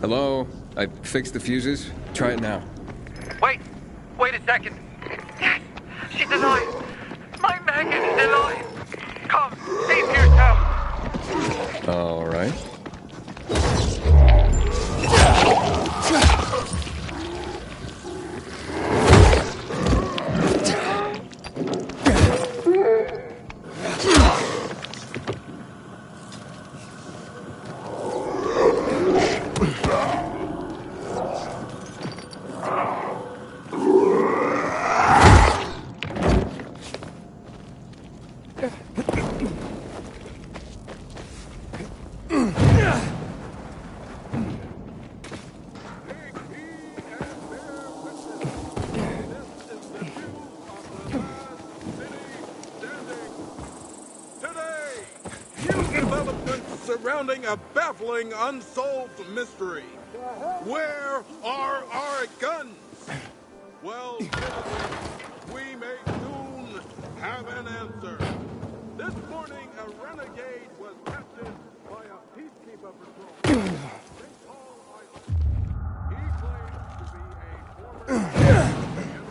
Hello? I fixed the fuses. Try it now. Wait a second. Yes, she's alive. My Megan is alive. Come, save yourself. All right. Surrounding a baffling, unsolved mystery. Where are our guns? Well, we may soon have an answer. This morning, a renegade was captured by a peacekeeper patrol. He claims to be a former general.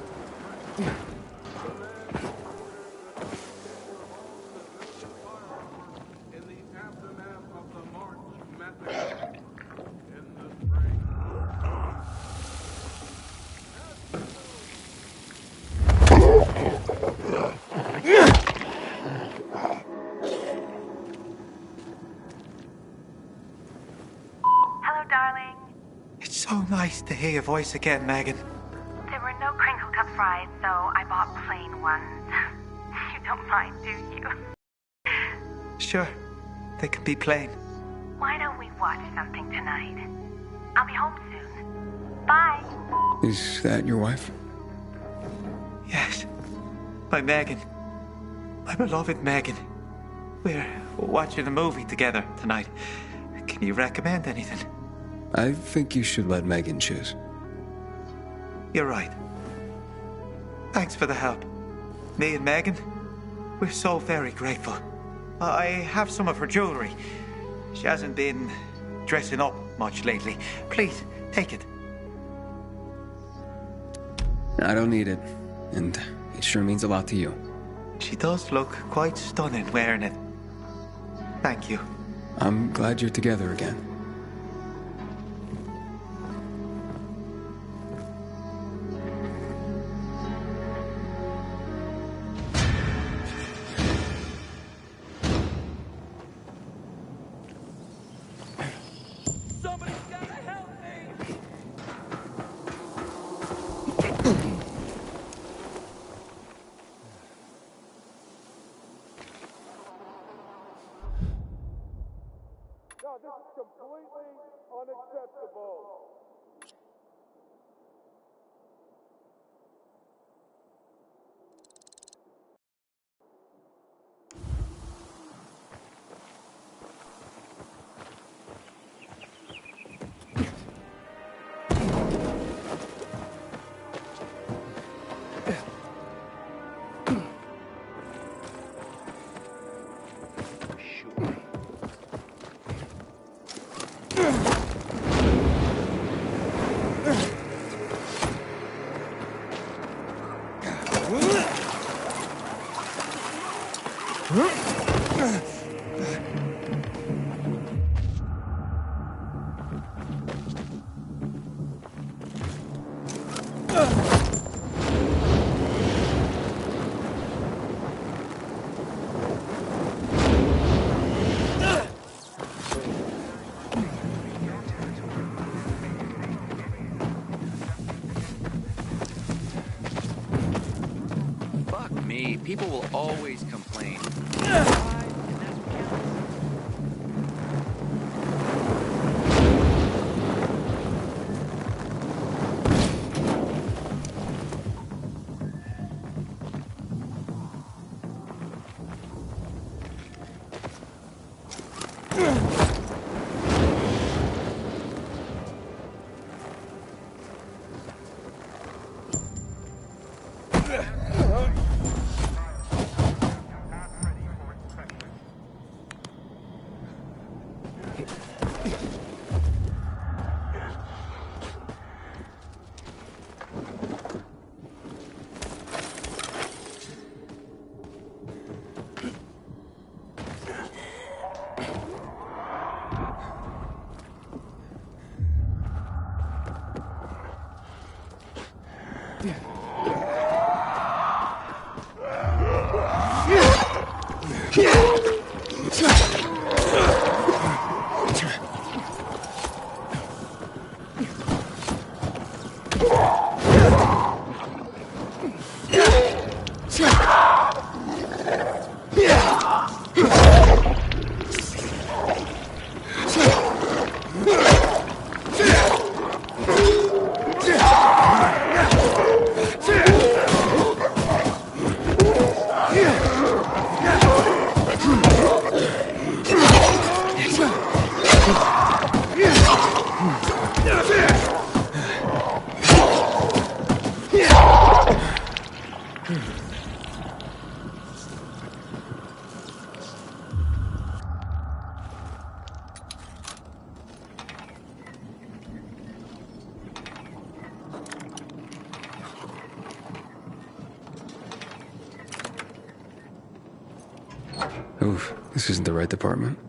Hello, darling. It's so nice to hear your voice again, Megan. There were no crinkle cut fries, so I bought plain ones. You don't mind, do you? Sure, they can be plain. Why don't we watch something tonight? I'll be home soon. Bye. Is that your wife? Yes, my Megan. My beloved Megan. We're watching a movie together tonight. Can you recommend anything? I think you should let Megan choose. You're right. Thanks for the help. Me and Megan, we're so very grateful. I have some of her jewelry. She hasn't been dressing up much lately. Please, take it. I don't need it, and it sure means a lot to you. She does look quite stunning wearing it. Thank you. I'm glad you're together again. Somebody's gotta help me. No, this is completely unacceptable. People will always complain. Oof, this isn't the right department.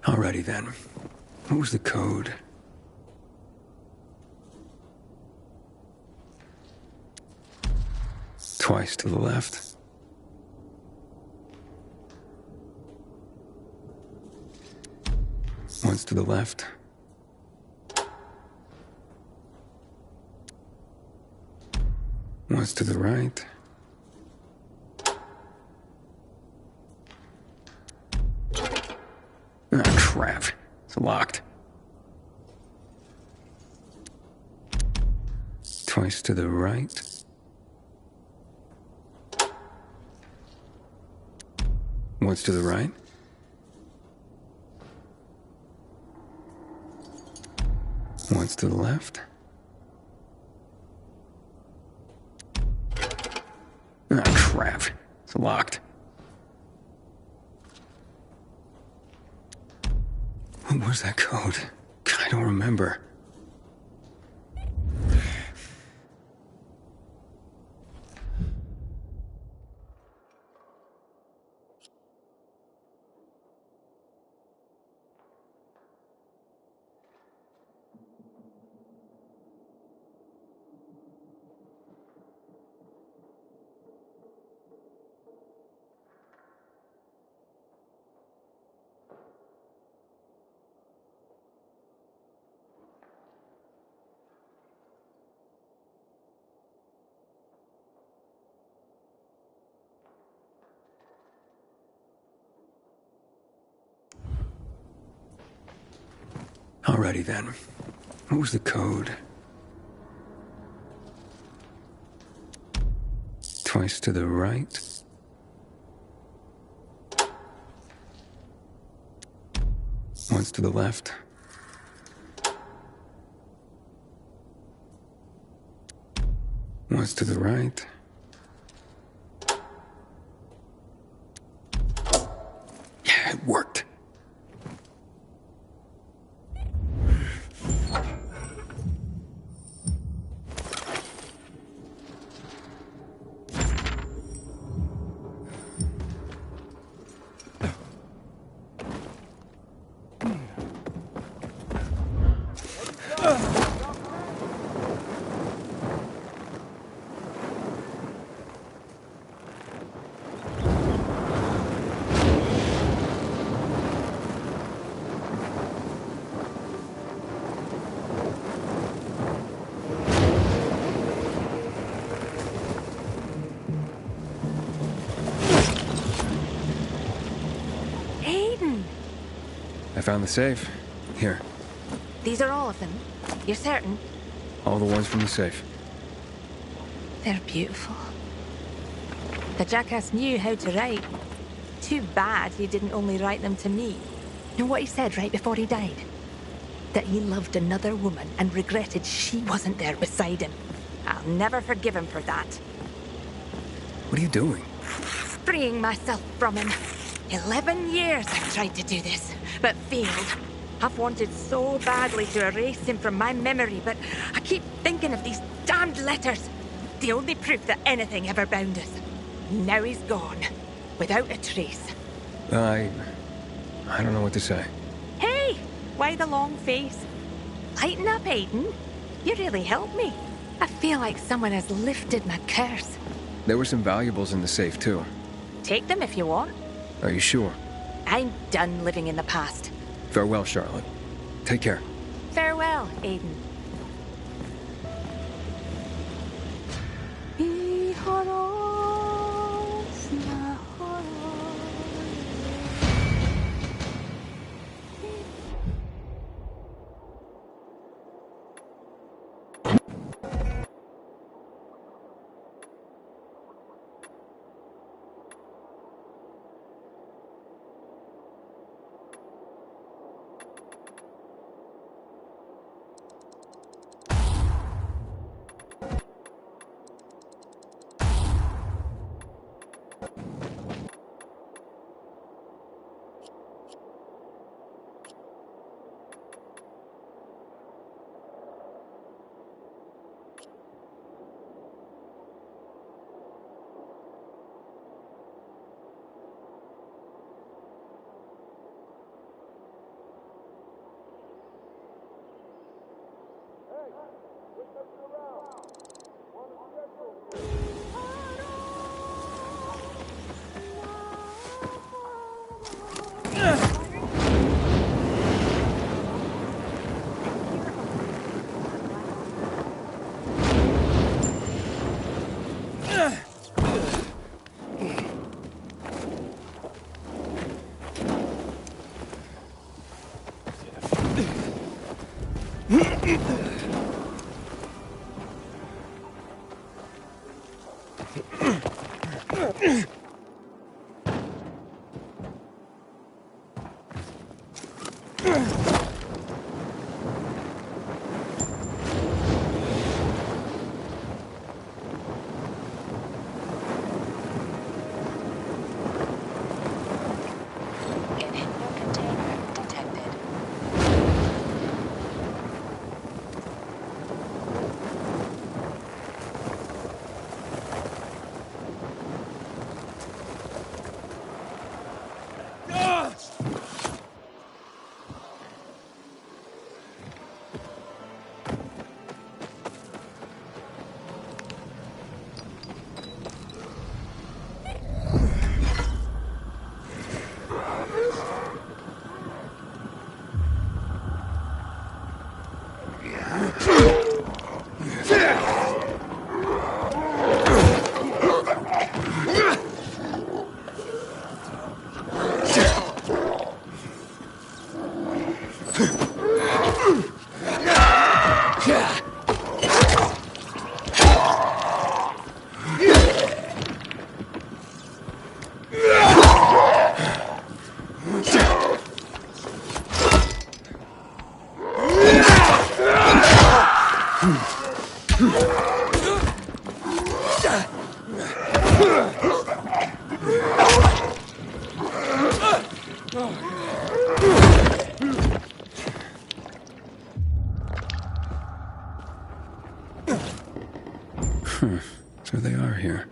Alrighty then. What was the code? Twice to the left. Once to the left. Once to the right. Ah, crap. It's locked. Twice to the right. Once to the right. Once to the left. Ah, crap. It's locked. What was that code? I don't remember. Alrighty then. What was the code? Twice to the right. Once to the left. Once to the right. Yeah, it worked. Aiden! I found the safe. Here, These are all of them? You're certain? all the ones from the safe. They're beautiful. The jackass knew how to write. Too bad he didn't only write them to me. You know what he said right before he died? That he loved another woman and regretted she wasn't there beside him. I'll never forgive him for that. What are you doing? Freeing myself from him. 11 years I've tried to do this, but failed. I've wanted so badly to erase him from my memory, but I keep thinking of these damned letters. The only proof that anything ever bound us. Now he's gone, without a trace. I don't know what to say. Hey, why the long face? Lighten up, Aiden. You really helped me. I feel like someone has lifted my curse. There were some valuables in the safe, too. Take them if you want. Are you sure? I'm done living in the past. Farewell, Charlotte. Take care. Farewell, Aiden. So they are here.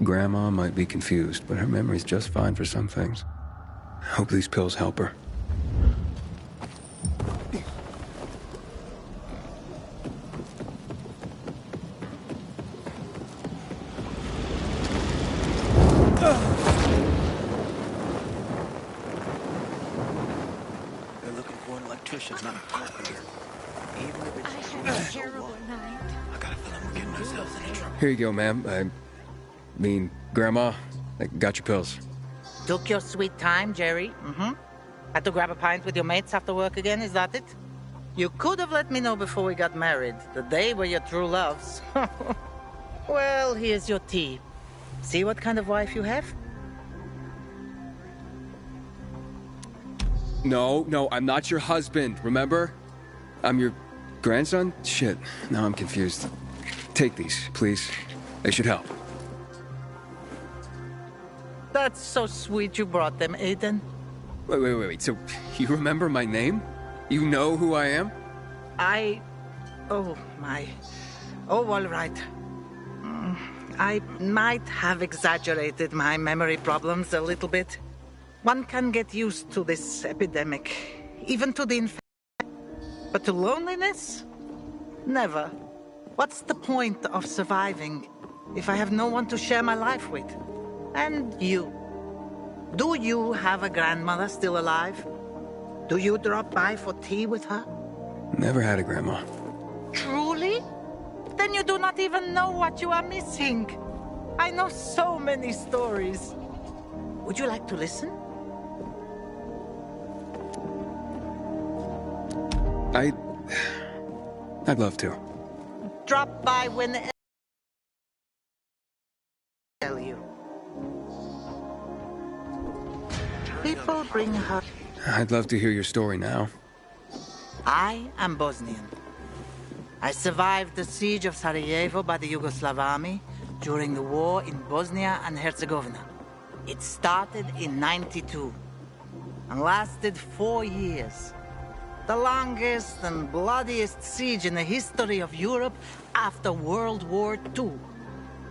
Grandma might be confused, but her memory's just fine for some things. Hope these pills help her. They're looking for an electrician, not a carpenter. Even if I it's had a terrible night. I got a feeling we're getting ourselves into trouble. Here you go, ma'am. Grandma, I got your pills. Took your sweet time, Jerry. Had to grab a pint with your mates after work again, is that it? You could have let me know before we got married. The day were your true loves. Well, here's your tea. See what kind of wife you have? No, I'm not your husband, remember? I'm your grandson? Shit, now I'm confused. Take these, please. They should help. That's so sweet you brought them, Aiden. Wait. So, you remember my name? You know who I am? Oh, my... Oh, all right. I might have exaggerated my memory problems a little bit. One can get used to this epidemic, even to the infection. But to loneliness? Never. What's the point of surviving if I have no one to share my life with? And you. Do you have a grandmother still alive? Do you drop by for tea with her? Never had a grandma. Truly? Then you do not even know what you are missing. I know so many stories. Would you like to listen? I'd love to. Drop by when I tell you. People bring her... I'd love to hear your story now. I am Bosnian. I survived the siege of Sarajevo by the Yugoslav army during the war in Bosnia and Herzegovina. It started in '92 and lasted 4 years. The longest and bloodiest siege in the history of Europe after World War II.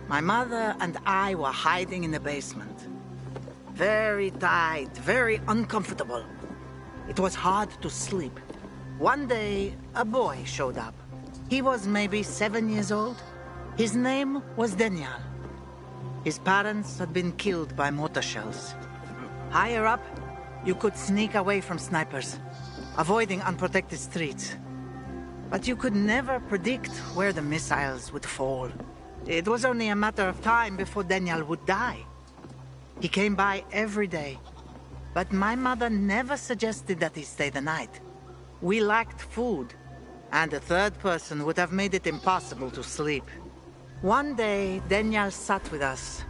My mother and I were hiding in the basement. Very tight, very uncomfortable. It was hard to sleep. One day, a boy showed up. He was maybe 7 years old. His name was Daniel. His parents had been killed by mortar shells. Higher up, you could sneak away from snipers, avoiding unprotected streets. But you could never predict where the missiles would fall. It was only a matter of time before Daniel would die. He came by every day, but my mother never suggested that he stay the night. We lacked food, and a third person would have made it impossible to sleep. One day, Daniel sat with us,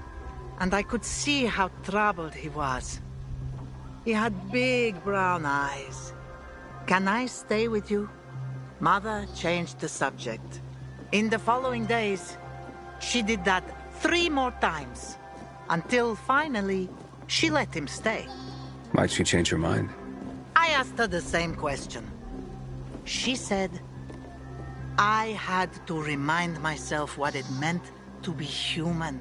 and I could see how troubled he was. He had big brown eyes. "Can I stay with you?" Mother changed the subject. In the following days, she did that 3 more times, until finally, she let him stay. Why'd she change her mind? I asked her the same question. She said, I had to remind myself what it meant to be human.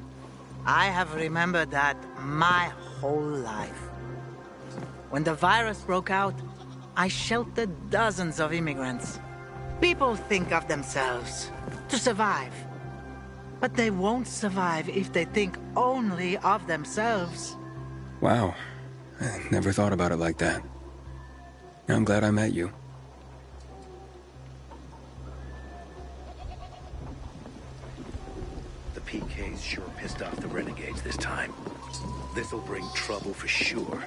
I have remembered that my whole life. When the virus broke out, I sheltered dozens of immigrants. People think of themselves to survive. But they won't survive if they think only of themselves. Wow. I never thought about it like that. I'm glad I met you. The PK's sure pissed off the renegades this time. This'll bring trouble for sure.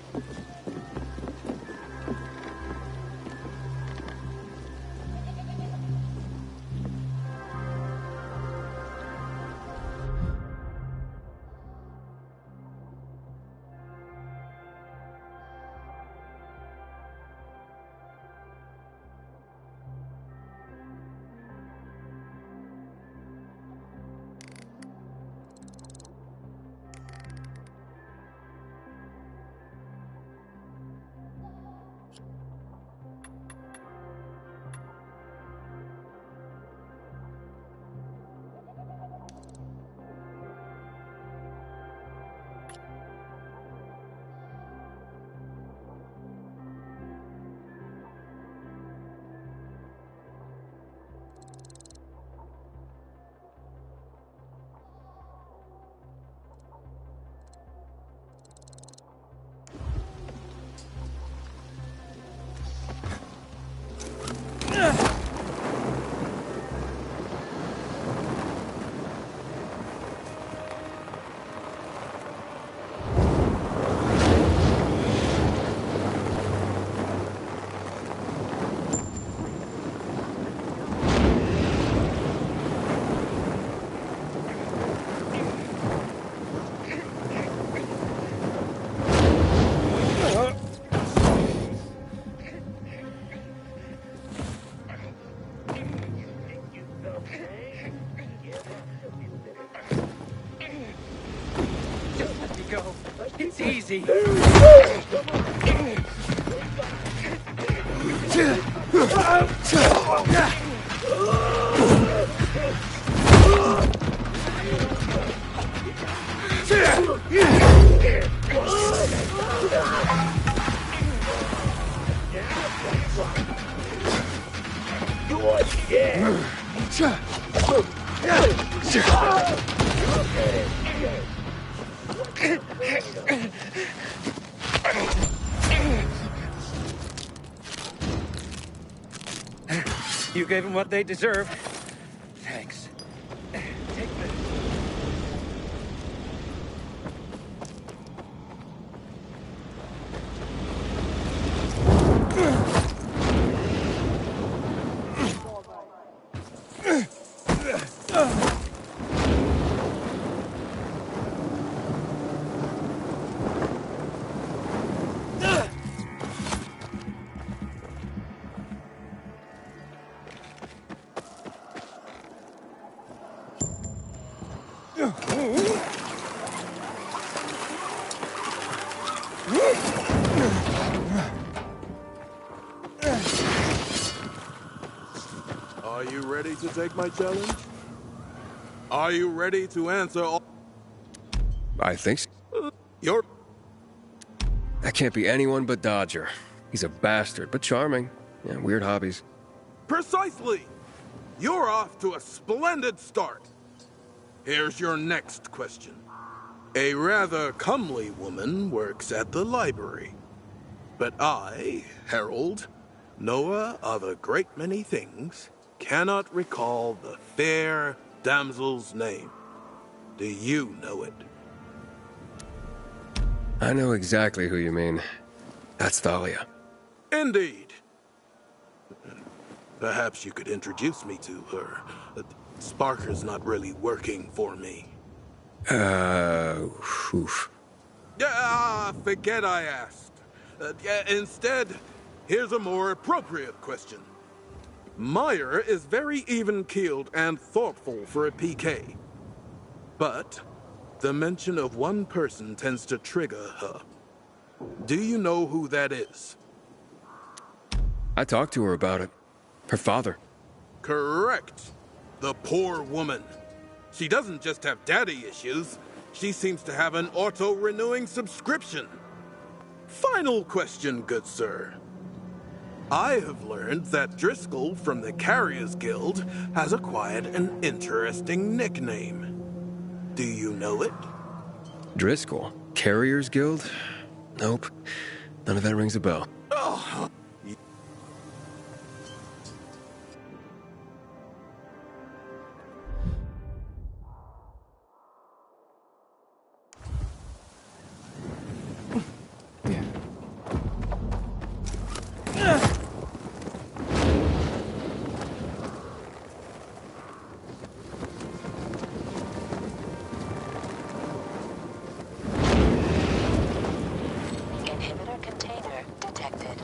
easy. You gave them what they deserve. Thanks. Take this. Are you ready to take my challenge? Are you ready to answer all... I think so. Your... That can't be anyone but Dodger. He's a bastard, but charming. Yeah, weird hobbies. Precisely! You're off to a splendid start. Here's your next question. A rather comely woman works at the library. But I, Harold, knower of a great many things, cannot recall the fair damsel's name. Do you know it? I know exactly who you mean. That's Thalia. Indeed. Perhaps you could introduce me to her. Sparker's not really working for me. Oof. Forget I asked. Instead, here's a more appropriate question. Meyer is very even-keeled and thoughtful for a PK. But the mention of one person tends to trigger her. Do you know who that is? I talked to her about it. Her father. Correct. The poor woman. She doesn't just have daddy issues. She seems to have an auto-renewing subscription. Final question, good sir. I have learned that Driscoll from the Carriers Guild has acquired an interesting nickname. Do you know it? Driscoll? Carriers Guild? Nope. None of that rings a bell. Oh. Inhibitor container detected.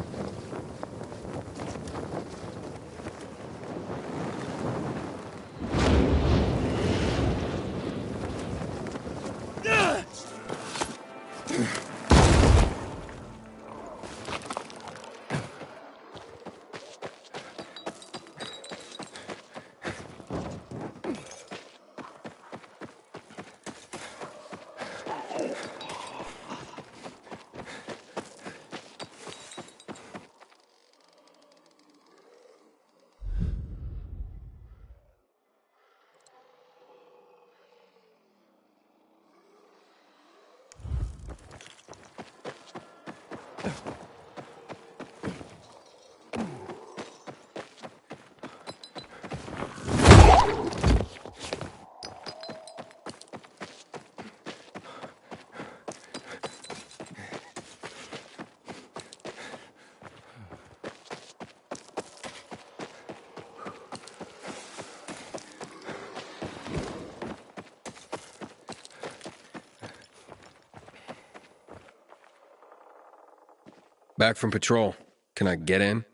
Back from patrol. Can I get in?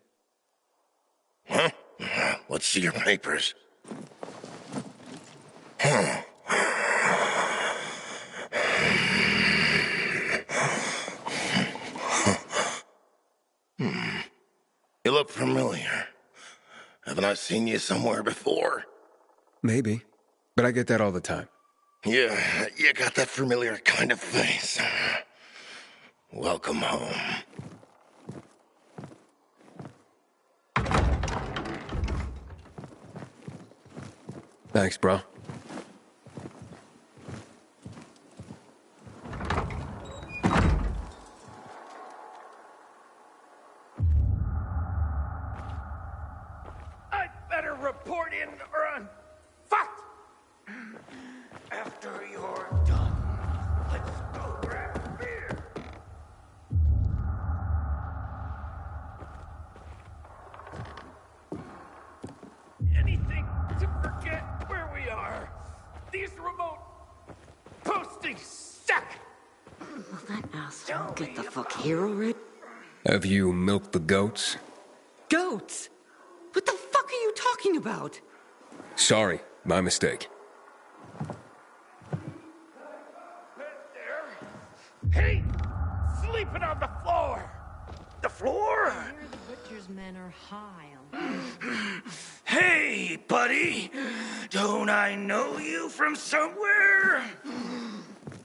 Huh? Let's see your papers. You look familiar. Haven't I seen you somewhere before? Maybe. But I get that all the time. Yeah, you got that familiar kind of face. Welcome home. Thanks, bro. I'd better report in or I'm fucked! After you're done, let's go grab a beer. Anything to forget where we are. These remote postings suck. Will that asshole get the fuck here already? Have you milked the goats? Goats? What the fuck are you talking about? Sorry, my mistake. Hey! Sleeping on the floor! The floor? I hear the butcher's men are high on... Hey, buddy! Don't I know you from somewhere?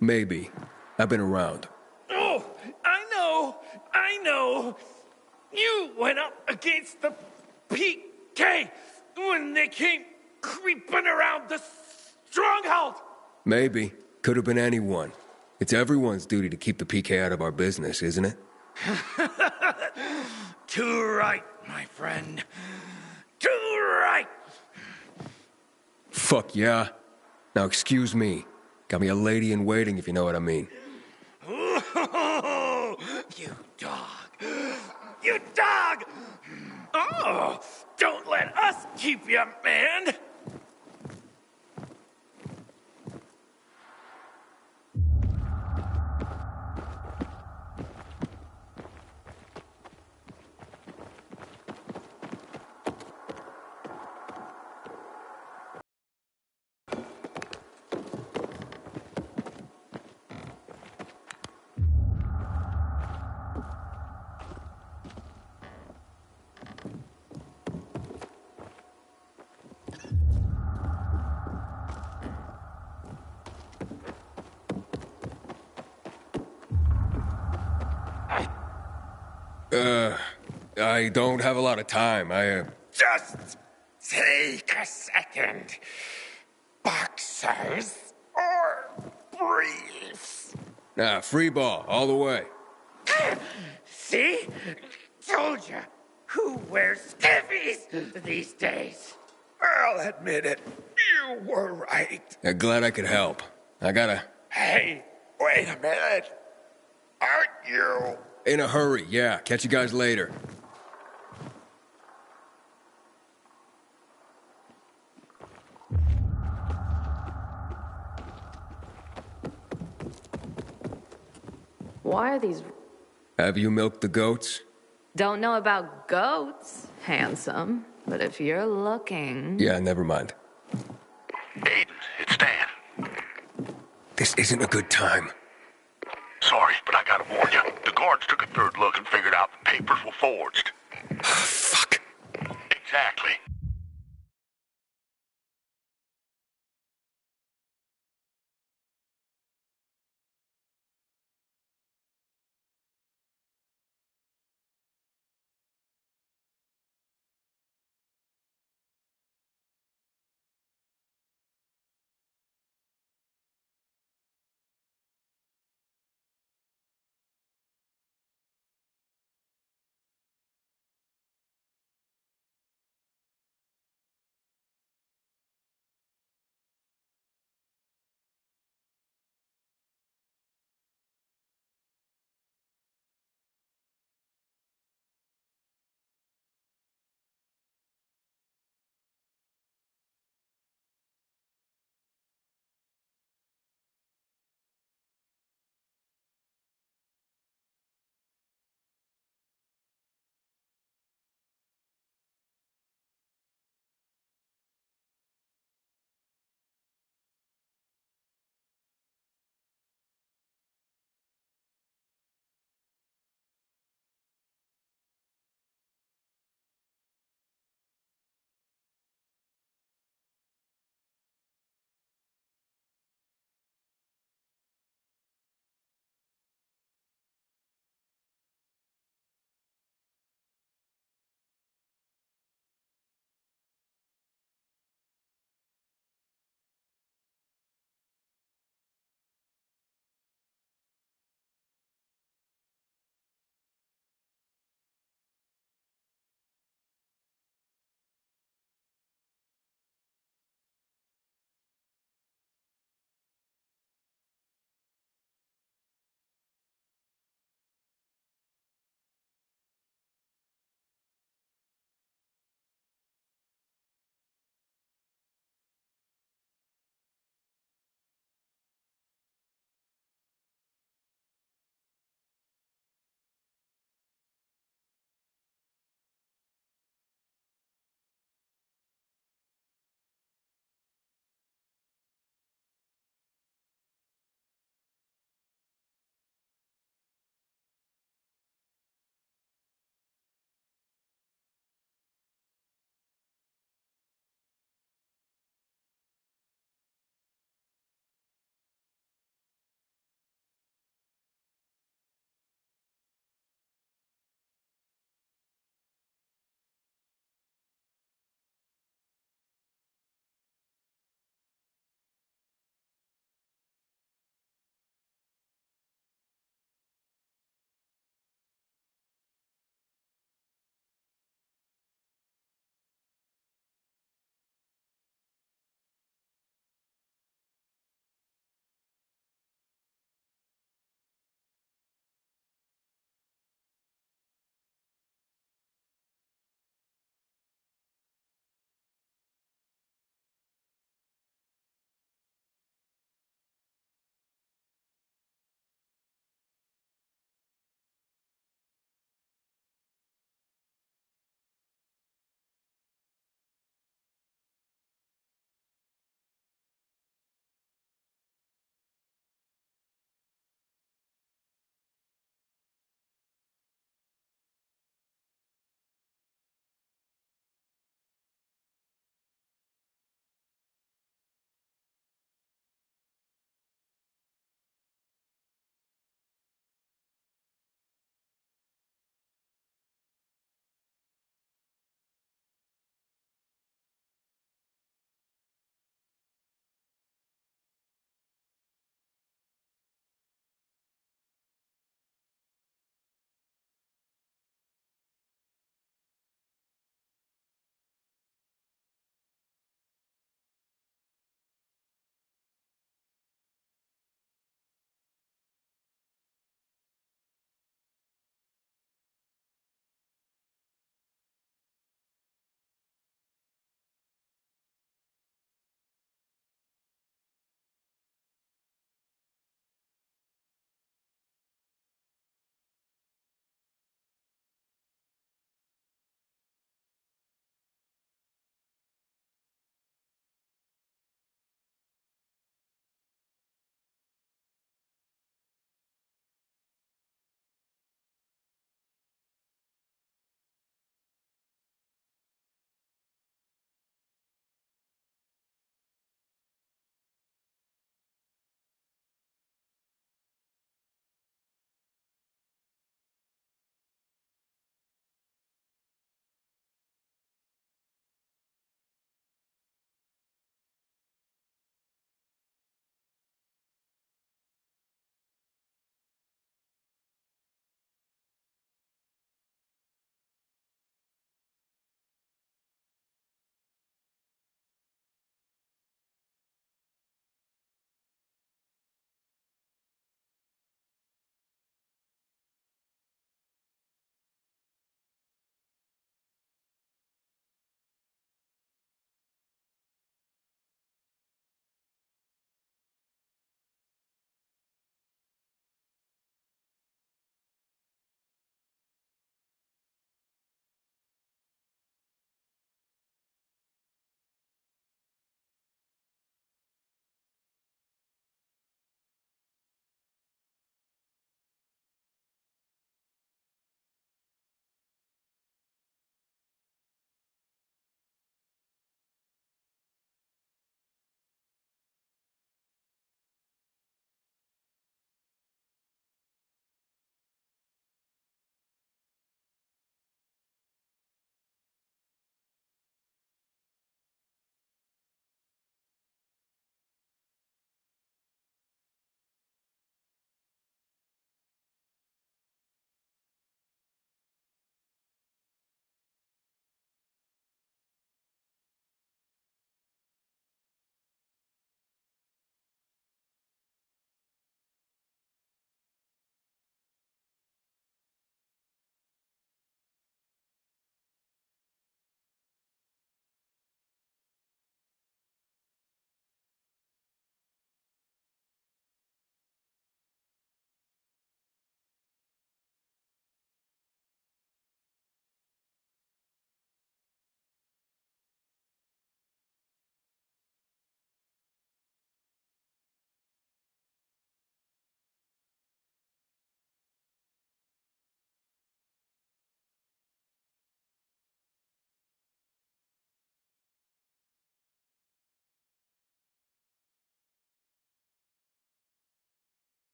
Maybe. I've been around. Oh, I know! You went up against the PK when they came creeping around the stronghold! Maybe. Could have been anyone. It's everyone's duty to keep the PK out of our business, isn't it? Too right, my friend. Too right! Fuck yeah. Now excuse me. Got me a lady in waiting, if you know what I mean. Oh, you dog. You dog! Oh, don't let us keep you, man! I don't have a lot of time. Just take a second. Boxers or briefs? Free ball, all the way. See? Told you. Who wears skivvies these days? I'll admit it. You were right. Glad I could help. I gotta... Hey, wait a minute. Aren't you? In a hurry, yeah. Catch you guys later. Why are these... Have you milked the goats? Don't know about goats, handsome. But if you're looking... Yeah, never mind. Aiden, it's Dan. This isn't a good time. Sorry, but I gotta warn you. The guards took a third look and figured out the papers were forged. Fuck. Exactly.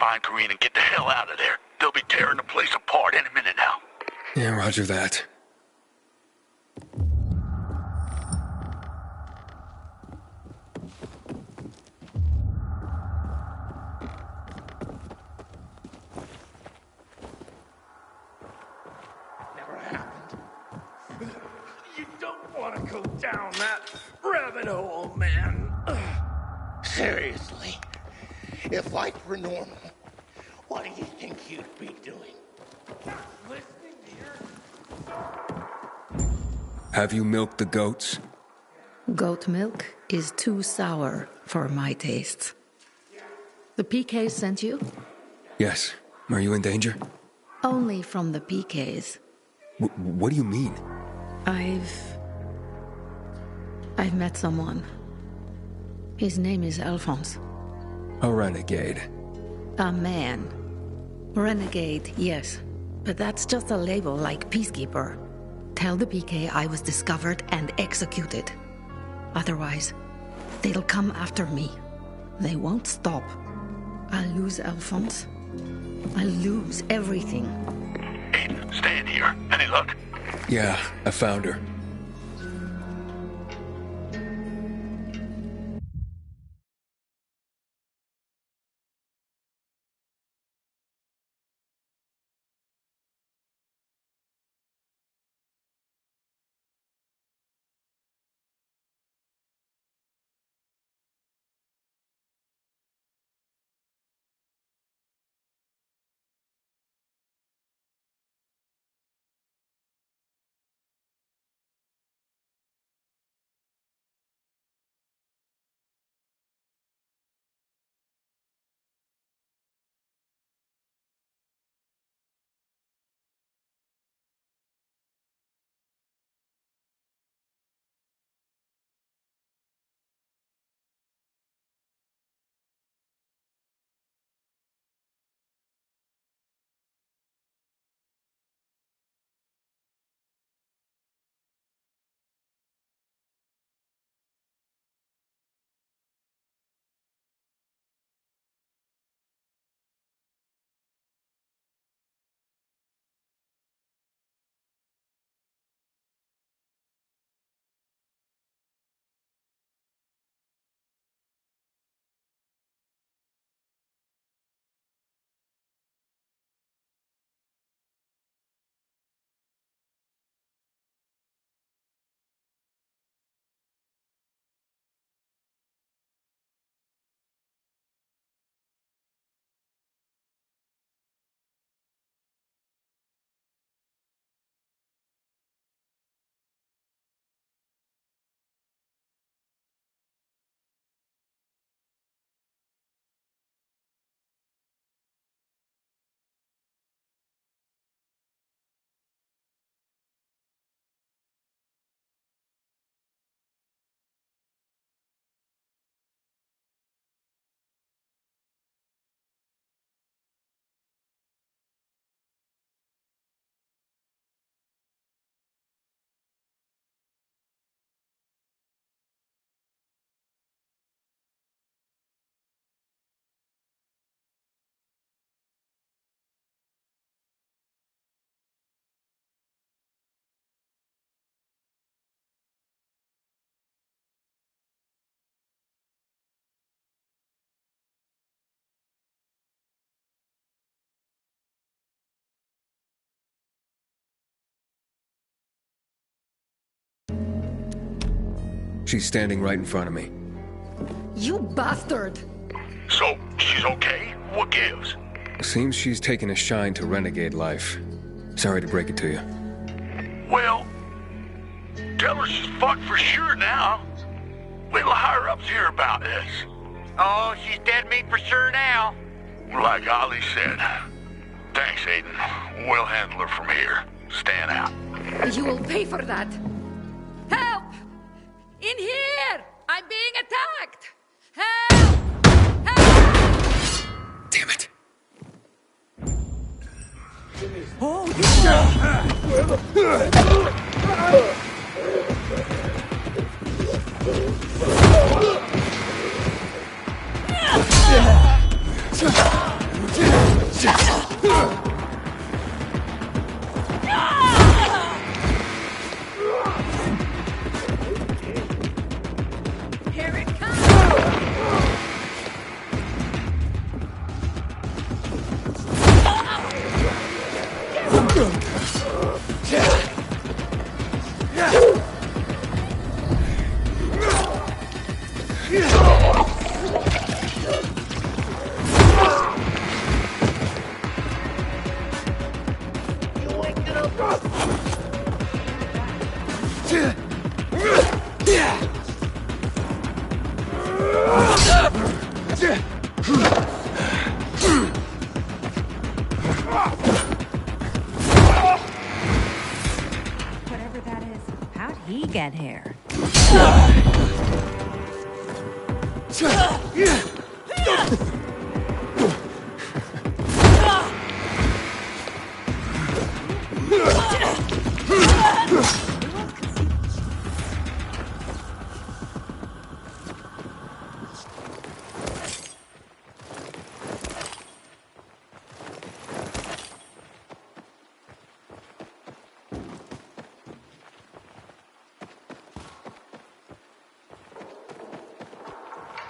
find Corinne and get the hell out of there. They'll be tearing the place apart any minute now. Yeah, roger that. Never happened. You don't want to go down that rabbit hole, man. Seriously, if life were normal, what do you think you'd be doing? Listening to your... Have you milked the goats? Goat milk is too sour for my tastes. The PK sent you? Yes. Are you in danger? Only from the PKs. What do you mean? I've met someone. His name is Alphonse. A renegade. A man. Renegade, yes. But that's just a label like peacekeeper. Tell the PK I was discovered and executed. Otherwise, they'll come after me. They won't stop. I'll lose Alphonse. I'll lose everything. Aiden, stand here. Any luck? Yeah, I found her. She's standing right in front of me. You bastard! So, she's okay? What gives? Seems she's taken a shine to renegade life. Sorry to break it to you. Well, tell her she's fucked for sure now. Wait till higher-ups hear about this. Oh, she's dead meat for sure now. Like Ollie said. Thanks, Aiden. We'll handle her from here. Stand out. You will pay for that. Help! In here! I'm being attacked! Help! Help! Damn it. Oh, you... Whatever that is, how'd he get here?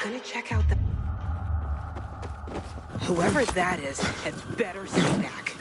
Gonna check out the... Whoever that is had better stay back.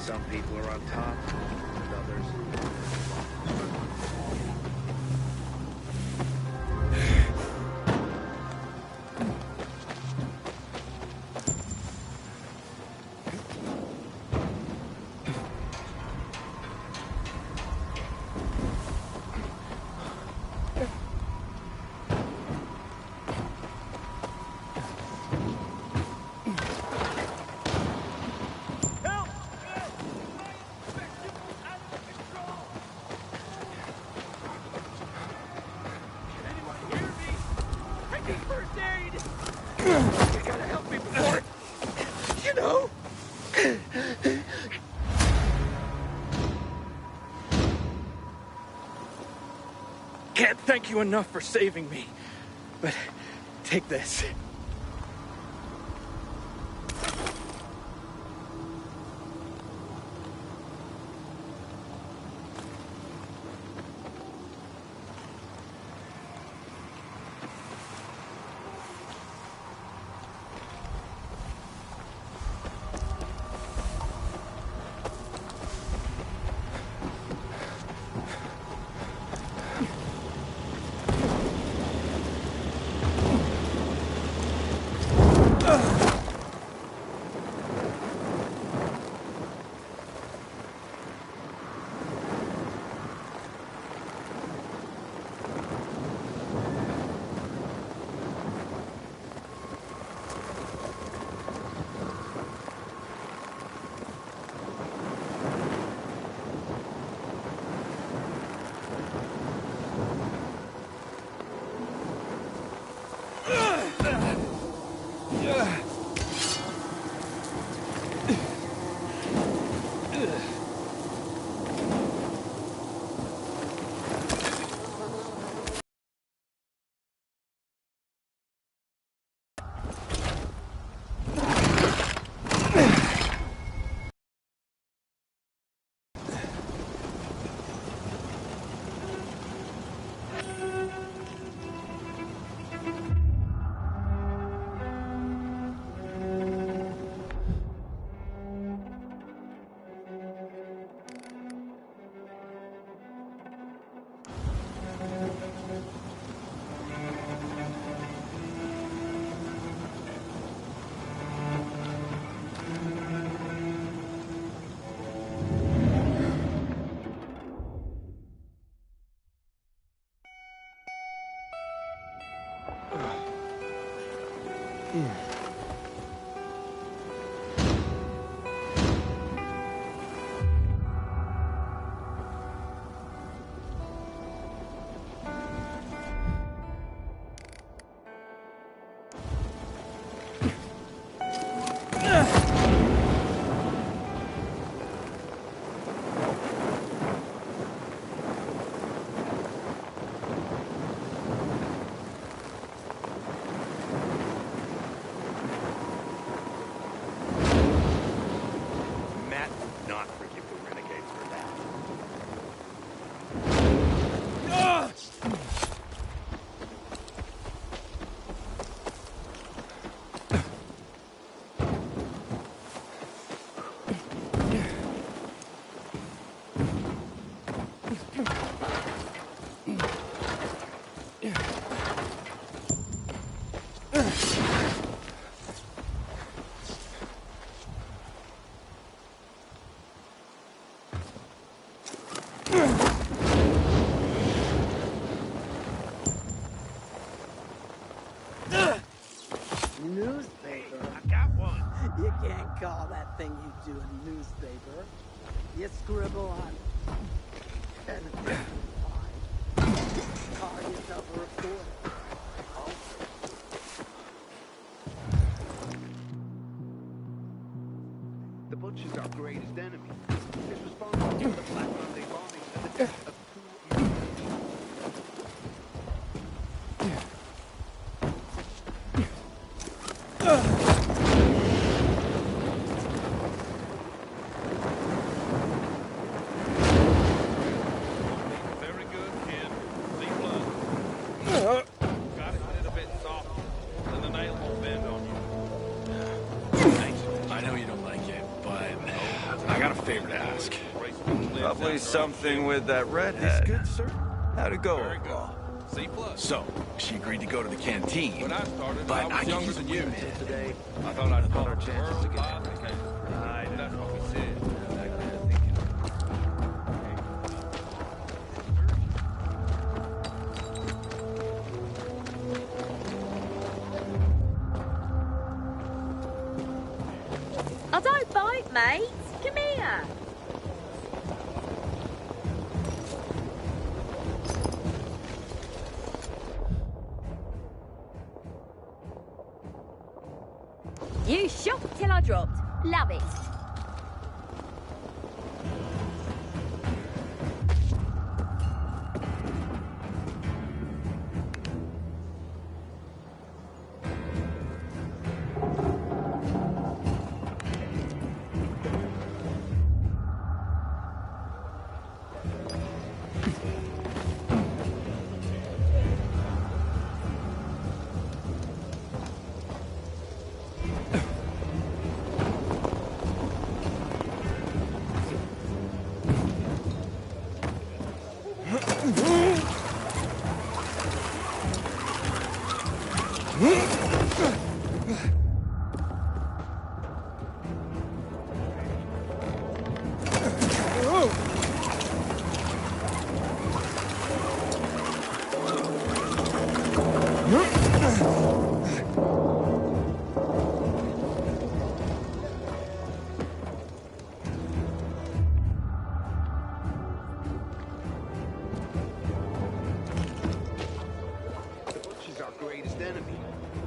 Some people are on top, and others... Can't thank you enough for saving me, but take this. Newspaper? I got one. You can't call that thing you do a newspaper. You scribble on anything you find. Call yourself a reporter. The Butcher's our greatest enemy. It's responsible for the Black Monday bombings and the death of 2 million Very good, kid. C+. Got it a little bit softer, then the nail won't bend on you. Thanks. I know you don't like it, but I got a favor to ask. Probably something with that redhead. Good, sir. How'd it go? Very good. C+. So, she agreed to go to the canteen. When I started, but I was could younger use than a you. wingman. So today, I thought I'd call our chances again. Right, that's what we said. I don't bite, mate. Come here. You shot till I dropped. Love it.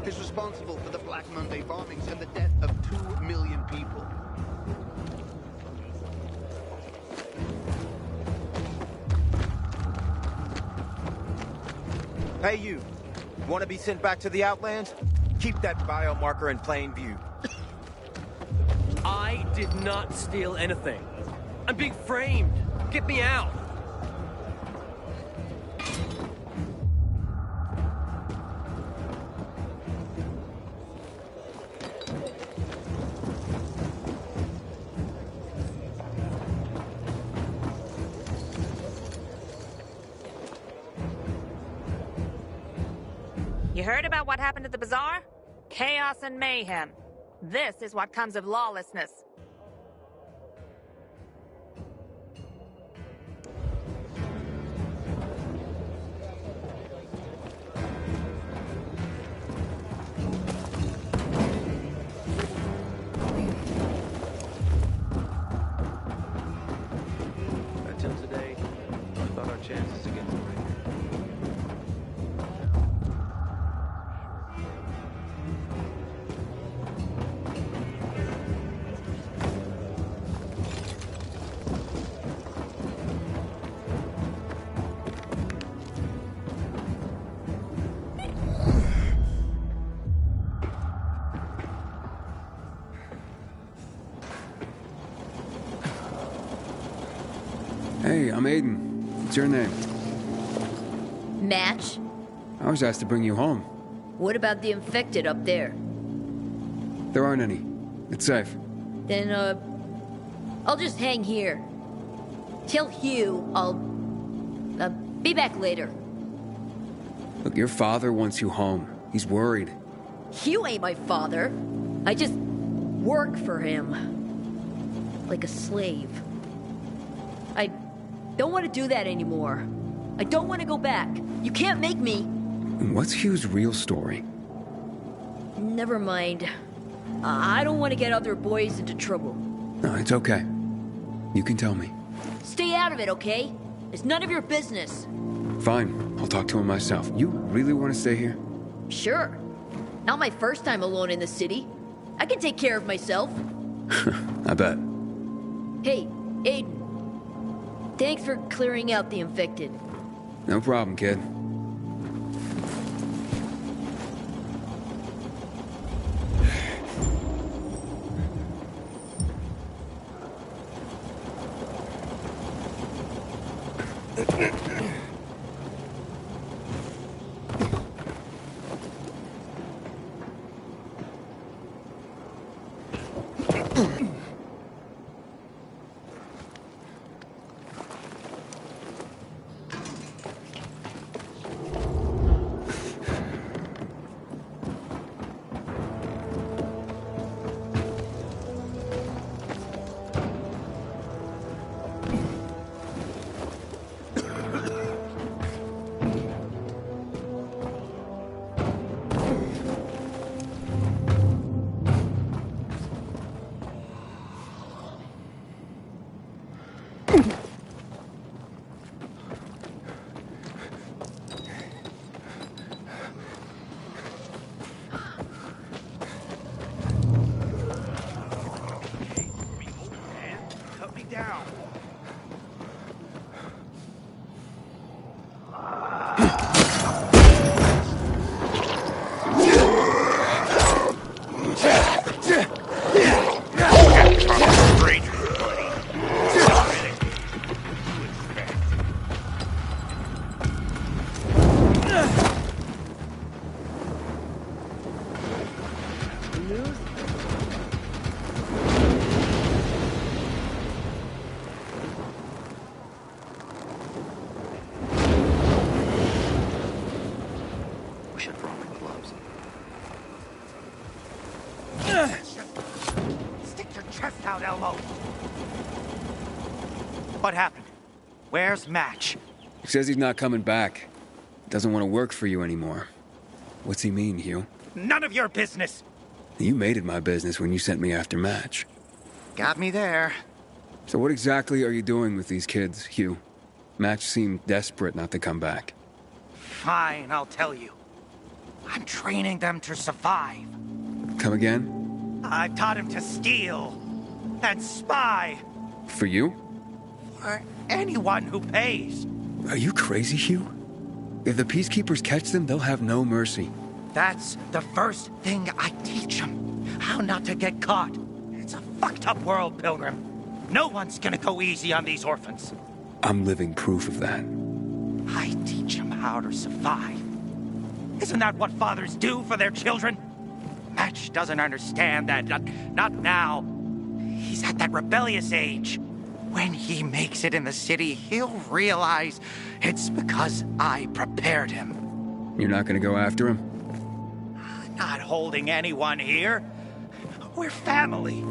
Is responsible for the Black Monday bombings and the death of 2 million people. Hey, you. Want to be sent back to the Outlands? Keep that biomarker in plain view. I did not steal anything. I'm being framed. Get me out. You heard about what happened at the bazaar? Chaos and mayhem. This is what comes of lawlessness. Until today, I thought our chances against the Ring. Hey, I'm Aiden. What's your name? Match? I was asked to bring you home. What about the infected up there? There aren't any. It's safe. Then, I'll just hang here. Tell Hugh I'll, be back later. Look, your father wants you home. He's worried. Hugh ain't my father. I just work for him. Like a slave. I Don't want to do that anymore. I don't want to go back. You can't make me. What's Hugh's real story? Never mind. I don't want to get other boys into trouble. No, it's okay. You can tell me. Stay out of it, okay? It's none of your business. Fine, I'll talk to him myself. You really want to stay here? Sure. Not my first time alone in the city. I can take care of myself. I bet. Hey, Aiden. Thanks for clearing out the infected. No problem, kid. Cut me down. Wish I'd brought my gloves. Stick your chest out, Elmo. What happened? Where's Match? He says he's not coming back. Doesn't want to work for you anymore. What's he mean, Hugh? None of your business. You made it my business when you sent me after Match. Got me there. So what exactly are you doing with these kids, Hugh? Match seemed desperate not to come back. Fine, I'll tell you. I'm training them to survive. Come again? I've taught him to steal and spy For you? for anyone who pays. Are you crazy, Hugh? If the peacekeepers catch them, they'll have no mercy. That's the first thing I teach them. How not to get caught. It's a fucked up world, Pilgrim. No one's gonna go easy on these orphans. I'm living proof of that. I teach them how to survive. Isn't that what fathers do for their children? Match doesn't understand that. Not now. He's at that rebellious age. When he makes it in the city, he'll realize it's because I prepared him. You're not gonna go after him? Not holding anyone here. We're family.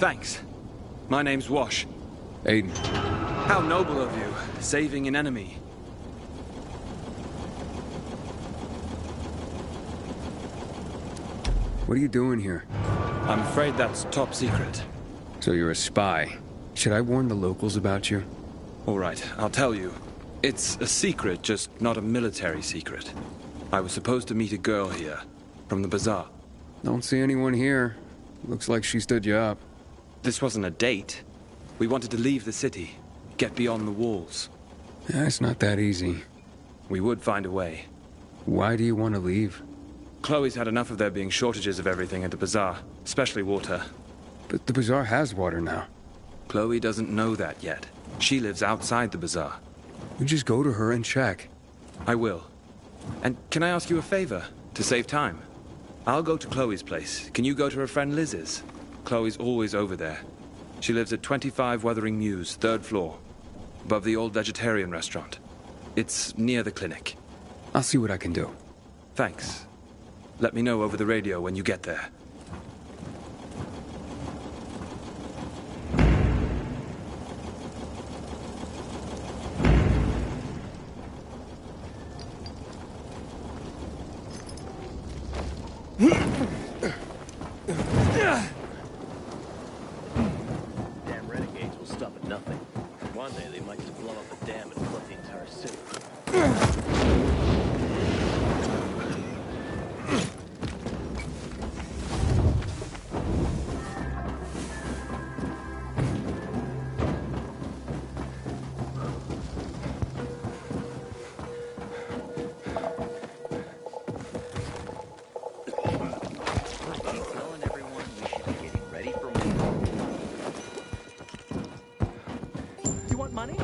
Thanks. My name's Wash. Aiden. How noble of you, saving an enemy. What are you doing here? I'm afraid that's top secret. So you're a spy. Should I warn the locals about you? All right, I'll tell you. It's a secret, just not a military secret. I was supposed to meet a girl here, from the bazaar. Don't see anyone here. Looks like she stood you up. This wasn't a date. We wanted to leave the city, get beyond the walls. It's not that easy. We would find a way. Why do you want to leave? Chloe's had enough of there being shortages of everything at the bazaar, especially water. But the bazaar has water now. Chloe doesn't know that yet. She lives outside the bazaar. You just go to her and check. I will. And can I ask you a favor, to save time? I'll go to Chloe's place. Can you go to her friend Liz's? Chloe's always over there. She lives at 25 Wuthering Mews, 3rd floor, above the old vegetarian restaurant. It's near the clinic. I'll see what I can do. Thanks. Let me know over the radio when you get there. Damn renegades will stop at nothing. One day they might just blow up a dam and flood the entire city. You want money?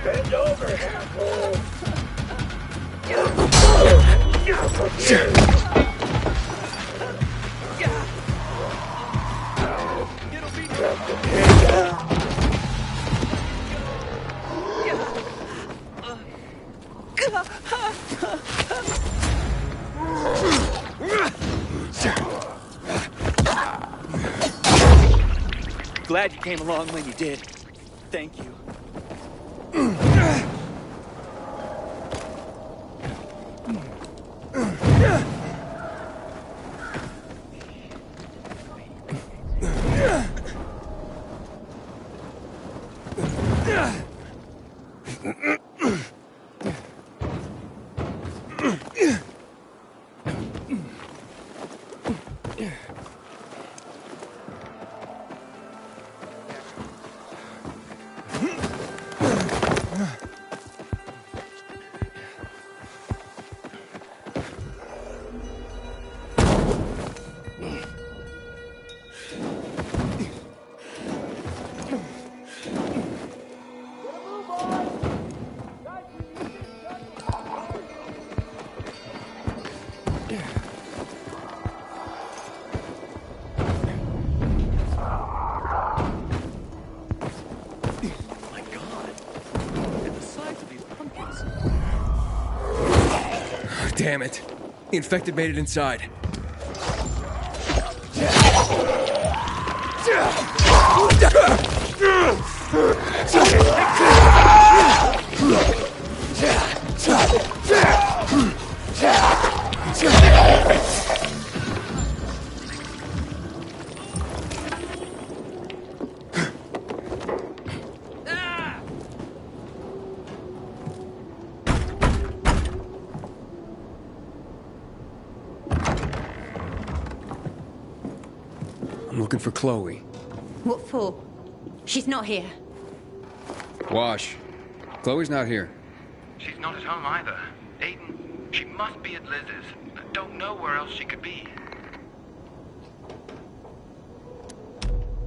Bend over, asshole. Glad you came along when you did. Thank you. Damn it. The infected made it inside. I'm looking for Chloe. What for? She's not here. Wash. Chloe's not here. She's not at home either. Aiden, she must be at Liz's. I don't know where else she could be.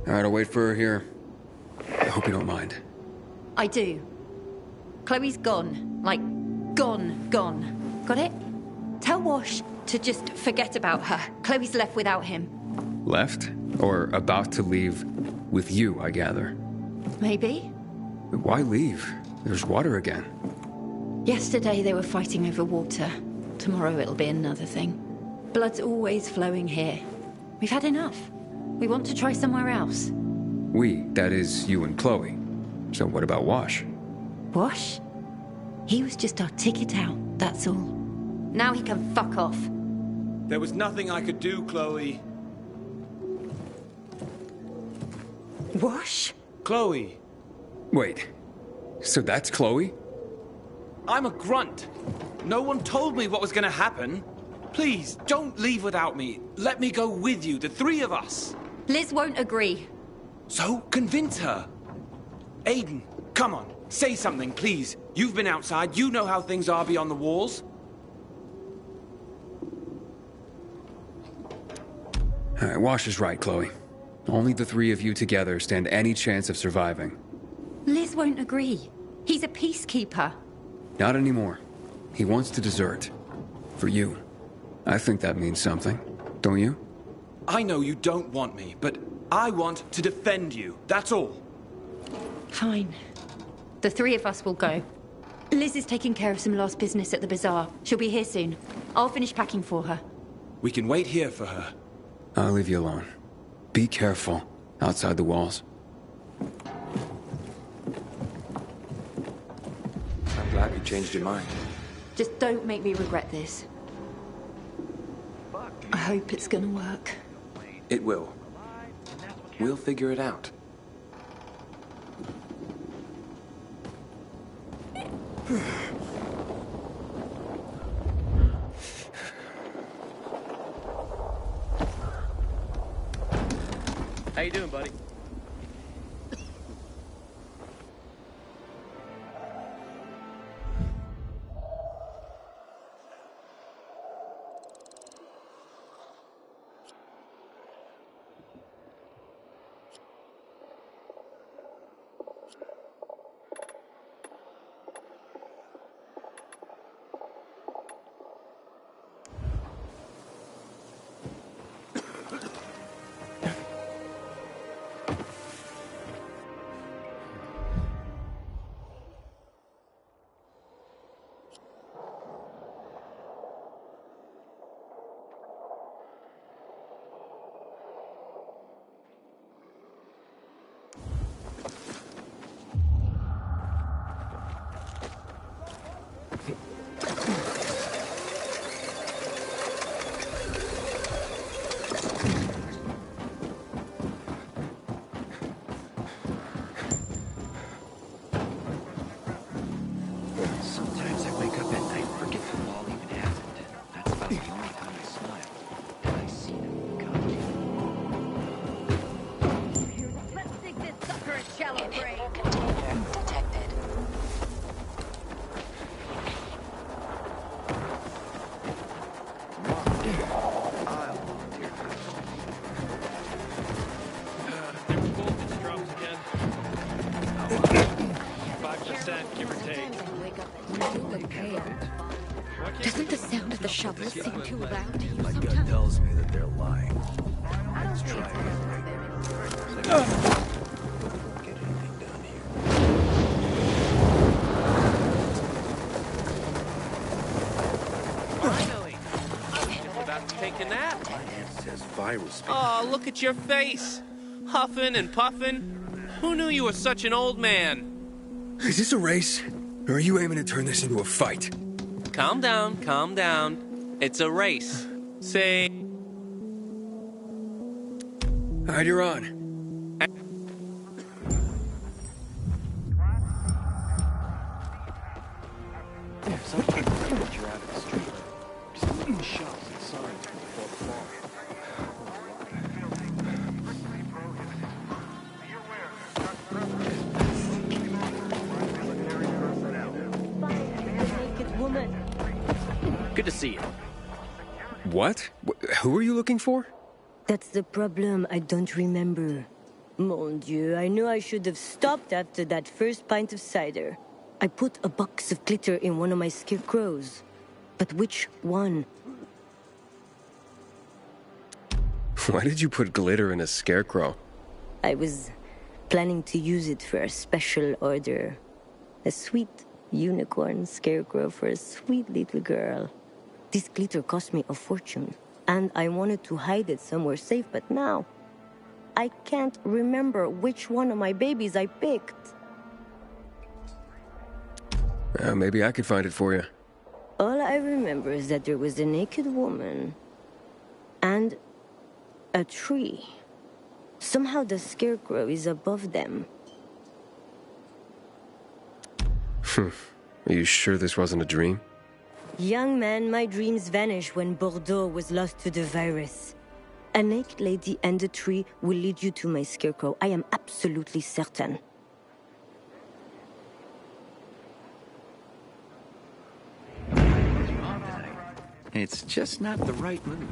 Alright, I'll wait for her here. I hope you don't mind. I do. Chloe's gone. Like, gone. Got it? Tell Wash to just forget about her. Chloe's left without him. Left? Or about to leave with you, I gather. Maybe? Why leave? There's water again. Yesterday they were fighting over water. Tomorrow it'll be another thing. Blood's always flowing here. We've had enough. We want to try somewhere else. We, that is you and Chloe. So what about Wash? Wash? He was just our ticket out, that's all. Now he can fuck off. There was nothing I could do, Chloe. Wash? Chloe. Wait. So that's Chloe? I'm a grunt. No one told me what was gonna happen. Please, don't leave without me. Let me go with you, the three of us. Liz won't agree. So, convince her. Aiden, come on. Say something, please. You've been outside. You know how things are beyond the walls. All right, Wash is right, Chloe. Only the three of you together stand any chance of surviving. Liz won't agree. He's a peacekeeper. Not anymore. He wants to desert. For you. I think that means something. Don't you? I know you don't want me, but I want to defend you. That's all. Fine. The three of us will go. Liz is taking care of some last business at the bazaar. She'll be here soon. I'll finish packing for her. We can wait here for her. I'll leave you alone. Be careful outside the walls. I'm glad you changed your mind. Just don't make me regret this. I hope it's gonna work. It will. We'll figure it out. How you doing, buddy? Sometimes I wake up at night and forget the wall even happened. That's about the only time I smile. And I see them come. Let's dig this sucker a shallow grave. Container detected. Voltage drops again. 5%, give or take. Doesn't the sound of the shovel seem too loud to you My gut sometimes? tells me that they're lying. Let's try again. Won't get anything done here. Finally! Just about to take a nap. It says virus. Oh, look at your face. Huffing and puffing. Who knew you were such an old man? Is this a race? Or are you aiming to turn this into a fight? Calm down, calm down. It's a race. Say... All right, you're on. Sometimes when you're out of the street, just leave shots and signs before the fall. Naked woman. Good to see you. What? Who are you looking for? That's the problem. I don't remember. Mon Dieu, I knew I should have stopped after that first pint of cider. I put a box of glitter in one of my scarecrows. But which one? Why did you put glitter in a scarecrow? I was planning to use it for a special order. A sweet unicorn scarecrow for a sweet little girl. This glitter cost me a fortune, and I wanted to hide it somewhere safe, but now I can't remember which one of my babies I picked. Maybe I could find it for you. All I remember is that there was a naked woman and a tree. Somehow the scarecrow is above them. Are you sure this wasn't a dream? Young man, my dreams vanished when Bordeaux was lost to the virus. A naked lady and a tree will lead you to my scarecrow. I am absolutely certain. It's just not the right mood.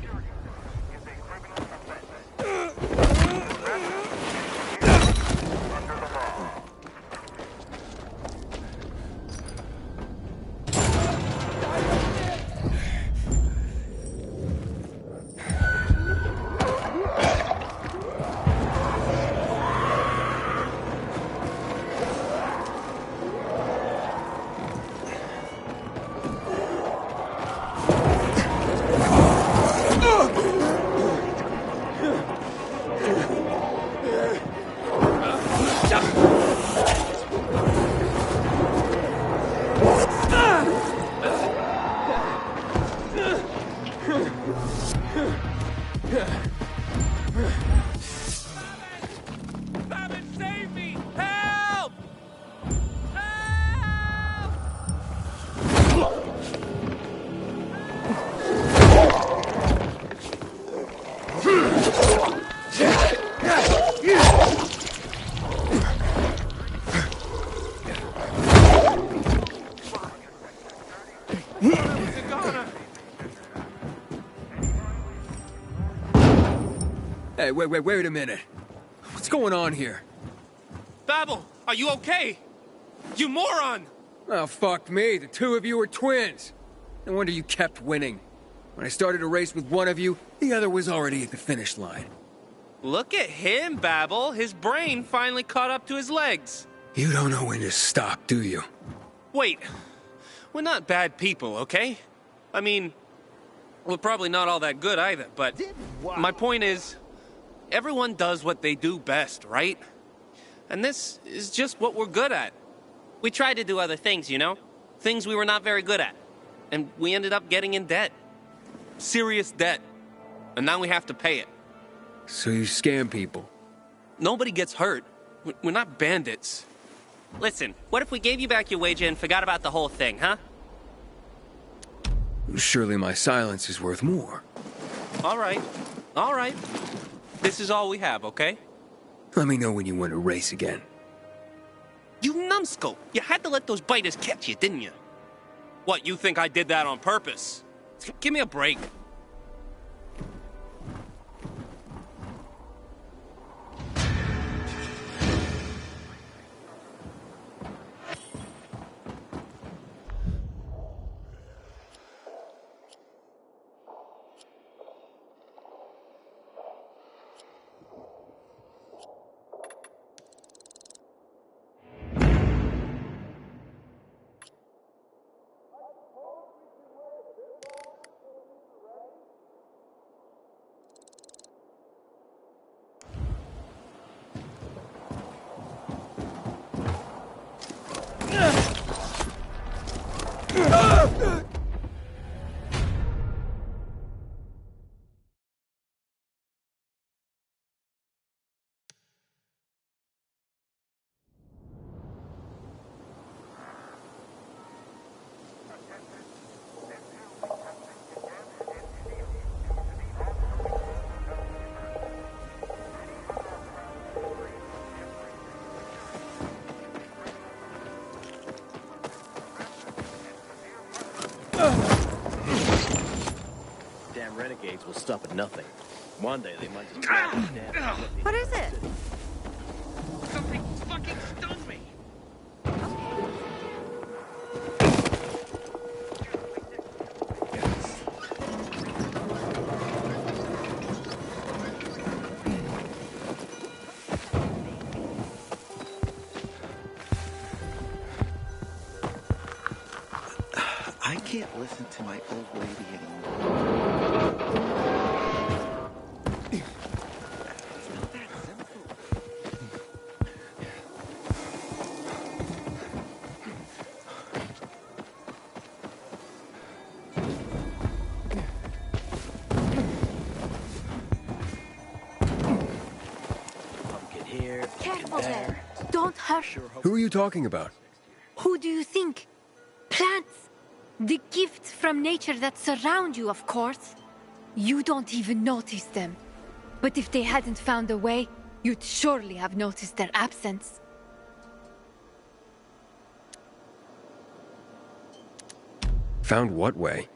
Hey, wait a minute. What's going on here? Babel, are you okay? You moron! Oh, fuck me. The two of you are twins. No wonder you kept winning. When I started a race with one of you, the other was already at the finish line. Look at him, Babel. His brain finally caught up to his legs. You don't know when to stop, do you? Wait. We're not bad people, okay? I mean, we're probably not all that good either, but my point is, everyone does what they do best, right? And this is just what we're good at. We tried to do other things, you know? Things we were not very good at. And we ended up getting in debt. Serious debt. And now we have to pay it. So you scam people? Nobody gets hurt. We're not bandits. Listen, what if we gave you back your wager and forgot about the whole thing, huh? Surely my silence is worth more. All right. All right. This is all we have, okay? Let me know when you want to race again. You numbskull! You had to let those biters catch you, didn't you? What, you think I did that on purpose? Give me a break. Damn renegades will stop at nothing. One day they might just blow up the damn. What is it? Something fucking stung me. I can't listen to my old lady anymore. Careful there. Don't hurt. Who are you talking about? Who do you think? Plants. The gifts from nature that surround you, of course. You don't even notice them. But if they hadn't found a way, you'd surely have noticed their absence. Found what way?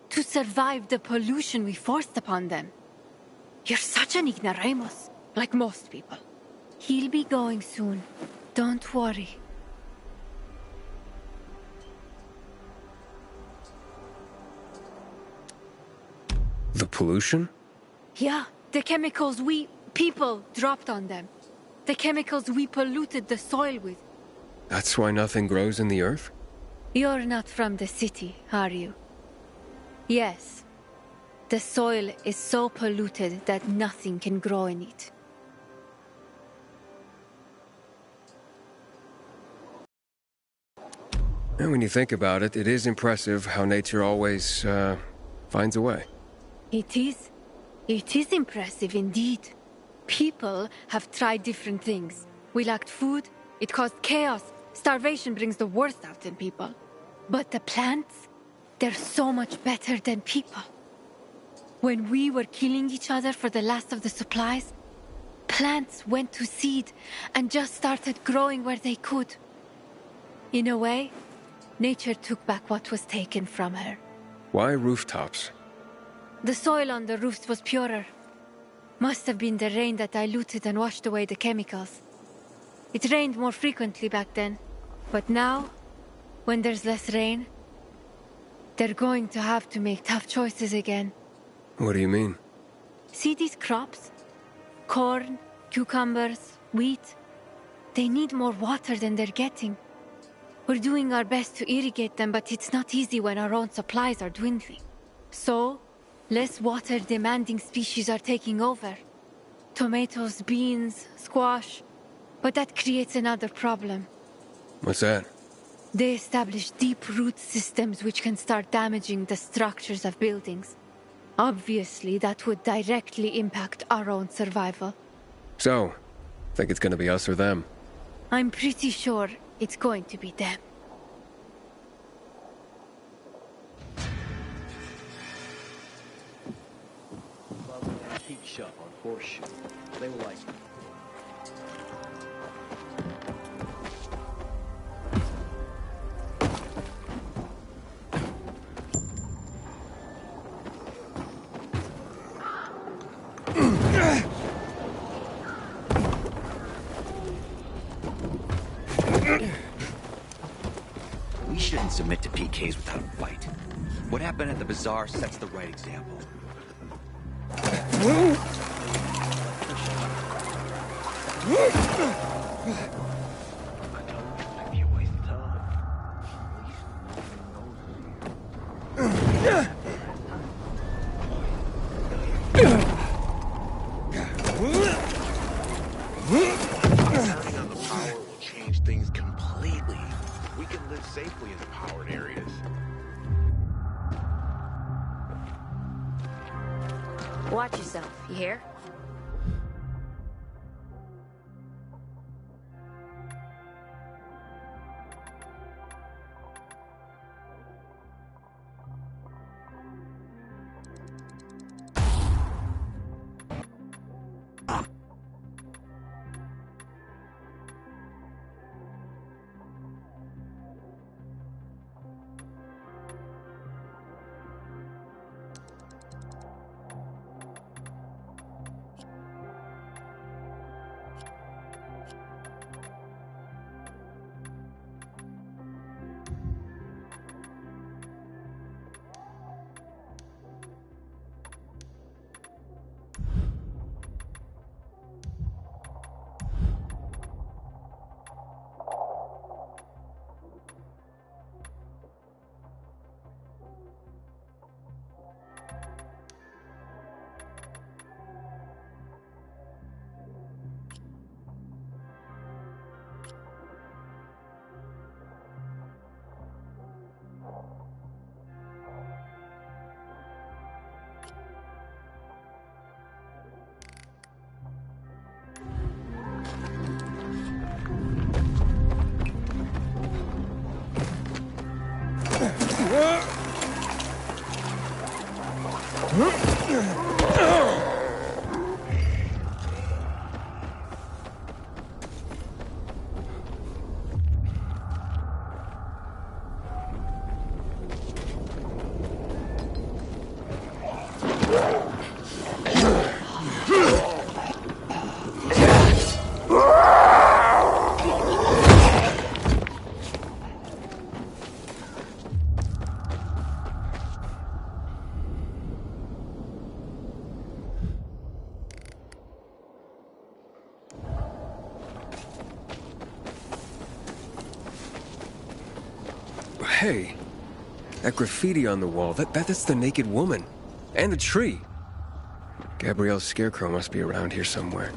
To survive the pollution we forced upon them. You're such an ignoramus, like most people. He'll be going soon. Don't worry. The pollution? Yeah, the chemicals we, people, dropped on them. The chemicals we polluted the soil with. That's why nothing grows in the earth? You're not from the city, are you? Yes. The soil is so polluted that nothing can grow in it. And when you think about it, it is impressive how nature always, finds a way. It is. It is impressive indeed. People have tried different things. We lacked food, it caused chaos. Starvation brings the worst out in people. But the plants, they're so much better than people. When we were killing each other for the last of the supplies, plants went to seed and just started growing where they could. In a way, nature took back what was taken from her. Why rooftops? The soil on the roofs was purer. Must have been the rain that diluted and washed away the chemicals. It rained more frequently back then, but now, when there's less rain, they're going to have to make tough choices again. What do you mean? See these crops? Corn, cucumbers, wheat. They need more water than they're getting. We're doing our best to irrigate them, but it's not easy when our own supplies are dwindling. So, less water-demanding species are taking over. Tomatoes, beans, squash. But that creates another problem. What's that? They establish deep root systems which can start damaging the structures of buildings. Obviously, that would directly impact our own survival. So, think it's gonna be us or them? I'm pretty sure it's going to be them. Antique shop on Horseshoe. They were like... We shouldn't submit to PKs without a fight. What happened at the bazaar sets the right example. Turning on the power will change things completely. We can live safely in the powered areas. Watch yourself, you hear? Hey, that graffiti on the wall, that's the naked woman. And the tree. Gabrielle's scarecrow must be around here somewhere.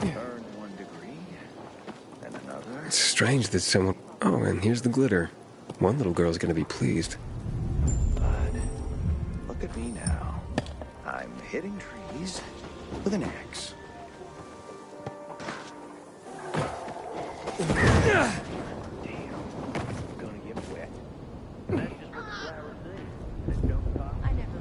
Earn 1 degree, then another. It's strange that someone... Oh, and here's the glitter. One little girl's gonna be pleased. But look at me now. I'm hitting trees with an axe. Damn. Gonna get wet. That's just what the flowers do. They don't talk. I never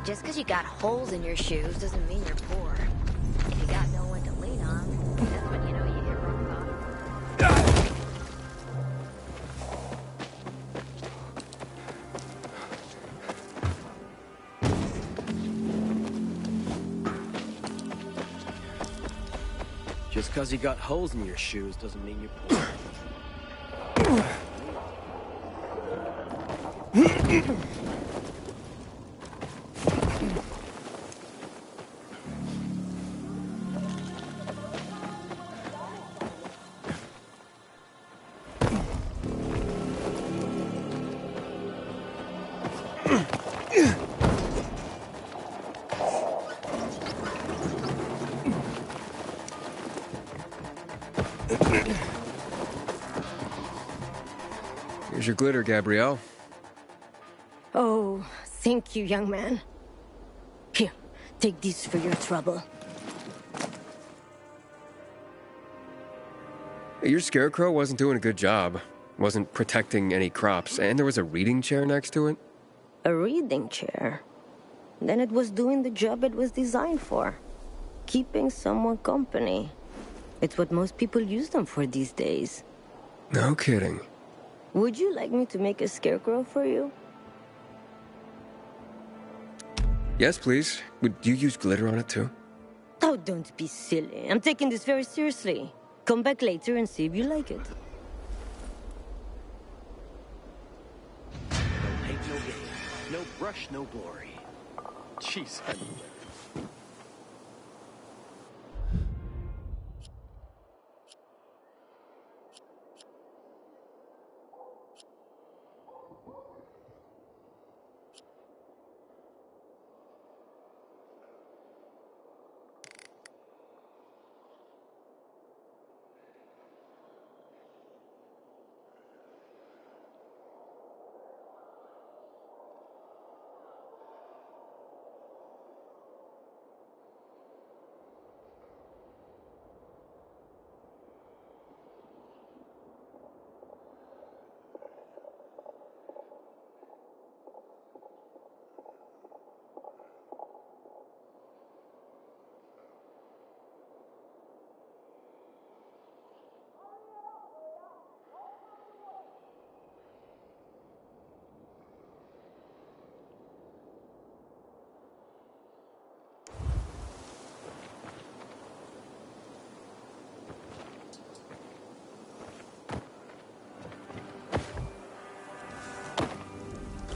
Just because you got holes in your shoes doesn't mean you're poor. If you got no one to lean on, that's when you know you hit rock bottom. Just because you got holes in your shoes doesn't mean you're poor. Here's your glitter, Gabrielle. Oh, thank you, young man. Here, take this for your trouble. Your scarecrow wasn't doing a good job. Wasn't protecting any crops, and there was a reading chair next to it. A reading chair? Then it was doing the job it was designed for. Keeping someone company. It's what most people use them for these days. No kidding. Would you like me to make a scarecrow for you? Yes, please. Would you use glitter on it, too? Oh, don't be silly. I'm taking this very seriously. Come back later and see if you like it. No hate, no gain. No brush, no glory. Jeez.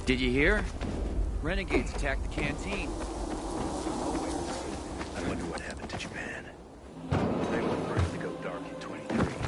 Did you hear? Renegades attacked the canteen. I wonder what happened to Japan. They were first to go dark in 23.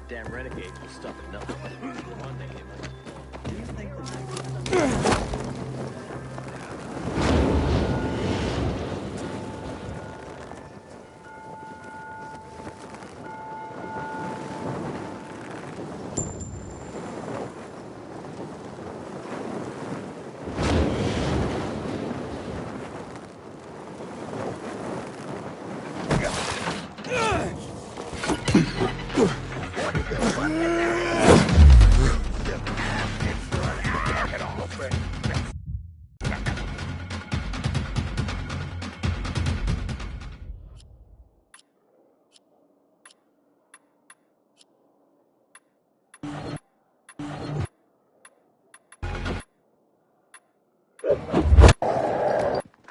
Damn renegades will stop at nothing. One day they might. Do you think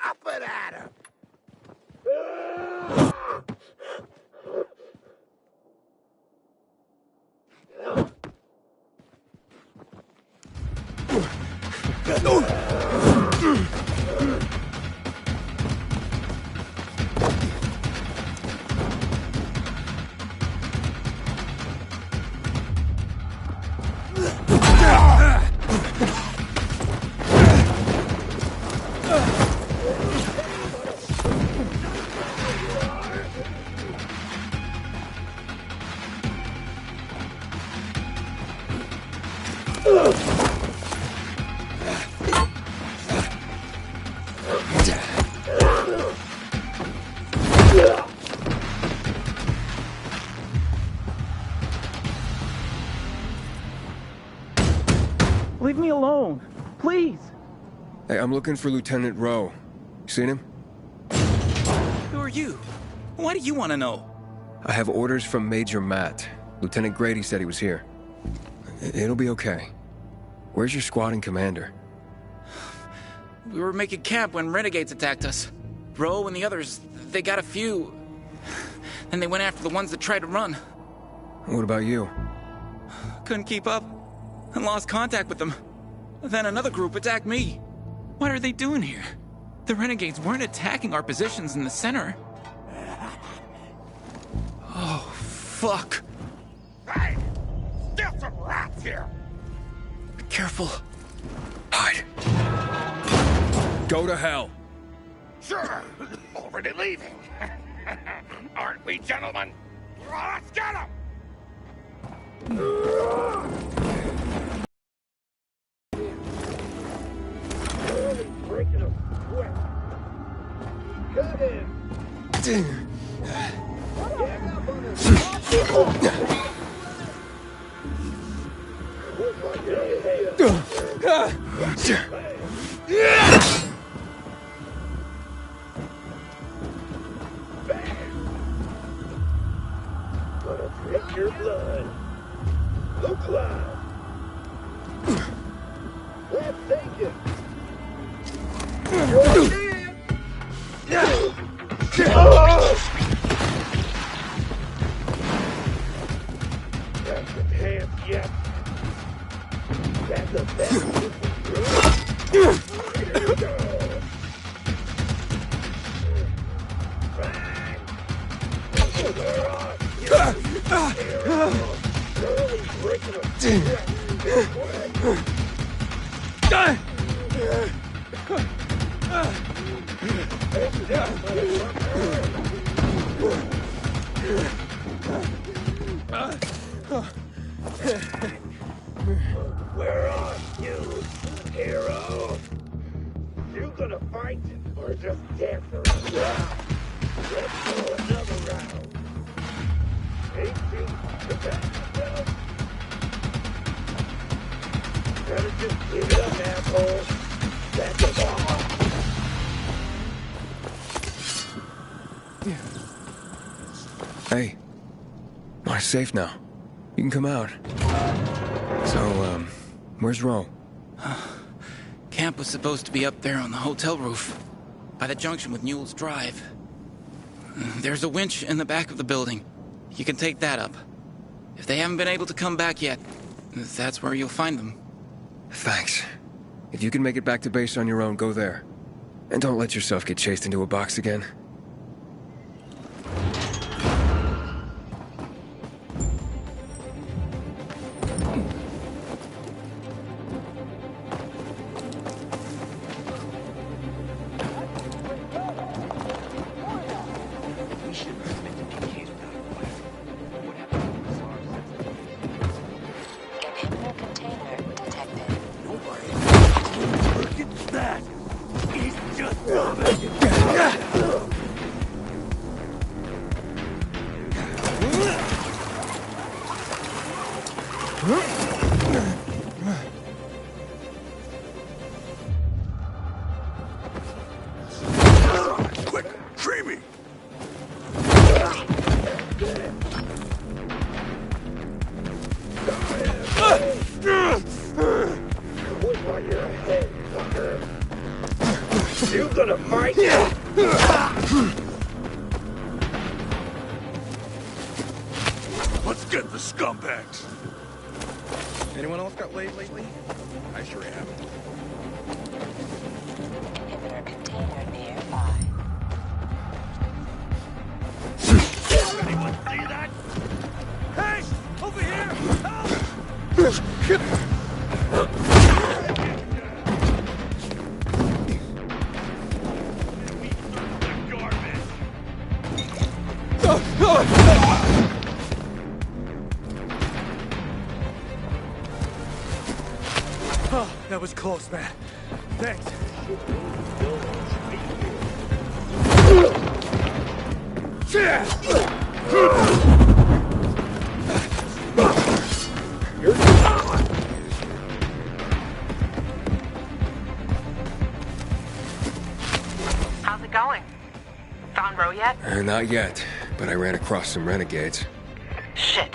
Up and at him! Leave me alone, please. Hey, I'm looking for Lieutenant Rowe. Seen him? Who are you? Why do you want to know? I have orders from Major Matt. Lieutenant Grady said he was here. It'll be okay. Where's your squadron commander? We were making camp when renegades attacked us. Rowe and the others, they got a few. Then they went after the ones that tried to run. What about you? Couldn't keep up and lost contact with them. Then another group attacked me. What are they doing here? The renegades weren't attacking our positions in the center. Oh, fuck. Hey! Still some rats here! Be careful. Hide. Go to hell. Sure, already leaving. Aren't we, gentlemen? Let's get him! Breaking him quick. Cut him. Gonna drink your blood. Look loud. Let's take it. Got some hands yet. That's the best. Here we go. Right. We're on. Really breaking them. Where are you, hero? You gonna fight or just dance around? Let's go another round. Ain't you protect yourself? Better just give it up, asshole. That's a bomb. Hey, we're safe now. You can come out. So, where's Ro? Camp was supposed to be up there on the hotel roof, by the junction with Newell's Drive. There's a winch in the back of the building. You can take that up. If they haven't been able to come back yet, that's where you'll find them. Thanks. If you can make it back to base on your own, go there. And don't let yourself get chased into a box again. You gonna fight? Let's get the scumbags. Anyone else got laid lately? I sure have. Inhibitor container nearby. Anyone see that? Hey! Over here! Help! Oh, that was close, man. Thanks. How's it going? Found Ro yet? Not yet, but I ran across some renegades. Shit.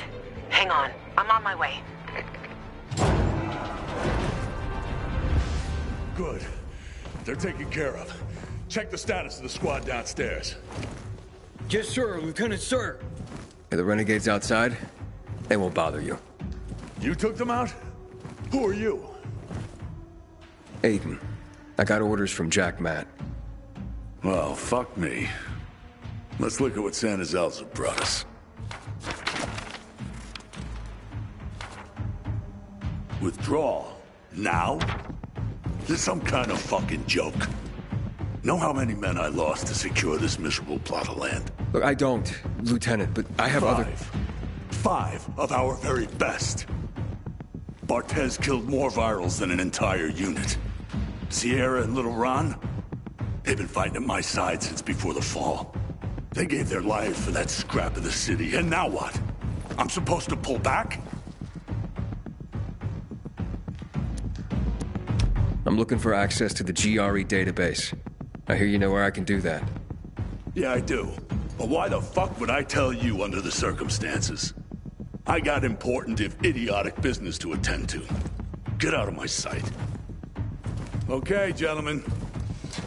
Hang on. I'm on my way. Good. They're taken care of. Check the status of the squad downstairs. Yes, sir, Lieutenant, sir. Are the renegades outside? They won't bother you. You took them out? Who are you? Aiden. I got orders from Jack Matt. Well, fuck me. Let's look at what Santa Zelza brought us. Withdrawal? Now? This is some kind of fucking joke. Know how many men I lost to secure this miserable plot of land? Look, I don't, Lieutenant, but I have other... 5 of our very best. Bartez killed more virals than an entire unit. Sierra and Little Ron, they've been fighting at my side since before the fall. They gave their lives for that scrap of the city, and now what? I'm supposed to pull back? I'm looking for access to the GRE database. I hear you know where I can do that. Yeah, I do. But why the fuck would I tell you under the circumstances? I got important, if idiotic, business to attend to. Get out of my sight. Okay, gentlemen.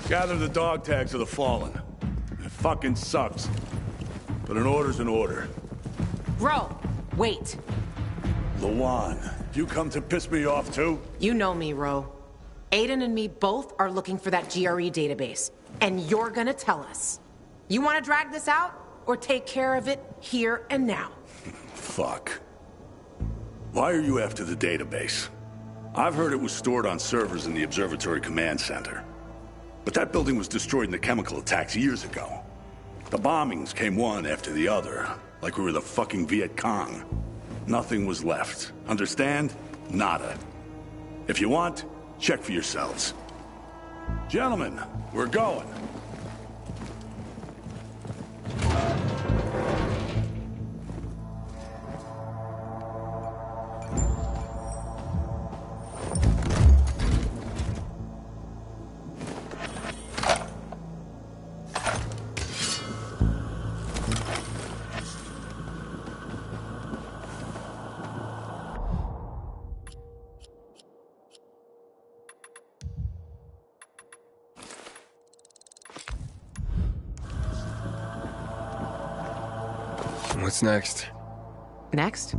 Gather the dog tags of the fallen. It fucking sucks. But an order's an order. Ro, wait. Lawan, you come to piss me off too? You know me, Ro. Aiden and me both are looking for that GRE database. And you're gonna tell us. You wanna drag this out? Or take care of it here and now? Fuck. Why are you after the database? I've heard it was stored on servers in the Observatory Command Center. But that building was destroyed in the chemical attacks years ago. The bombings came one after the other, like we were the fucking Viet Cong. Nothing was left. Understand? Nada. If you want, check for yourselves. Gentlemen, we're going. What's next? Next?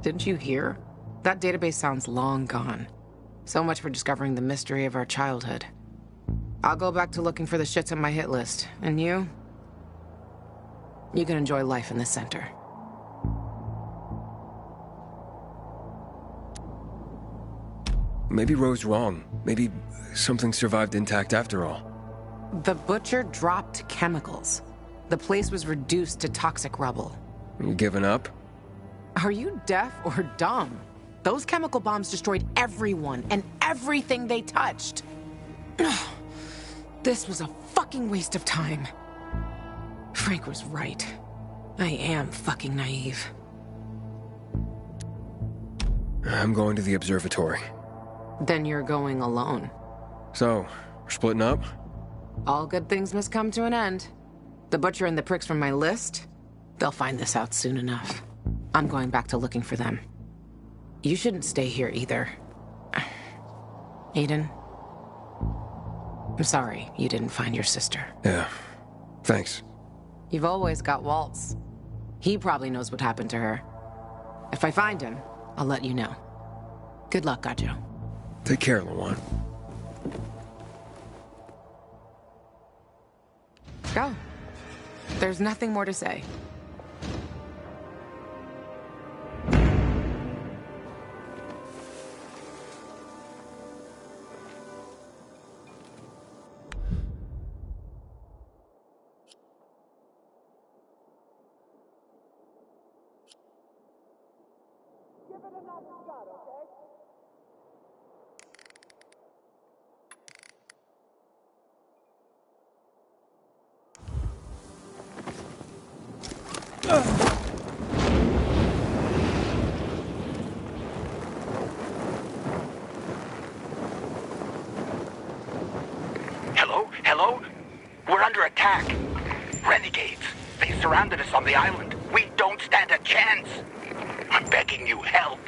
Didn't you hear? That database sounds long gone. So much for discovering the mystery of our childhood. I'll go back to looking for the shits on my hit list. And you? You can enjoy life in the center. Maybe Ro's wrong. Maybe something survived intact after all. The Butcher dropped chemicals. The place was reduced to toxic rubble. You giving up? Are you deaf or dumb? Those chemical bombs destroyed everyone and everything they touched. This was a fucking waste of time. Frank was right. I am fucking naive. I'm going to the observatory. Then you're going alone. So, we're splitting up? All good things must come to an end. The Butcher and the pricks from my list, they'll find this out soon enough. I'm going back to looking for them. You shouldn't stay here either. Aiden, I'm sorry you didn't find your sister. Yeah, thanks. You've always got Waltz. He probably knows what happened to her. If I find him, I'll let you know. Good luck, Gajo. Take care, Lawan. Go. There's nothing more to say. Hello? We're under attack. Renegades. They surrounded us on the island. We don't stand a chance. I'm begging you, help.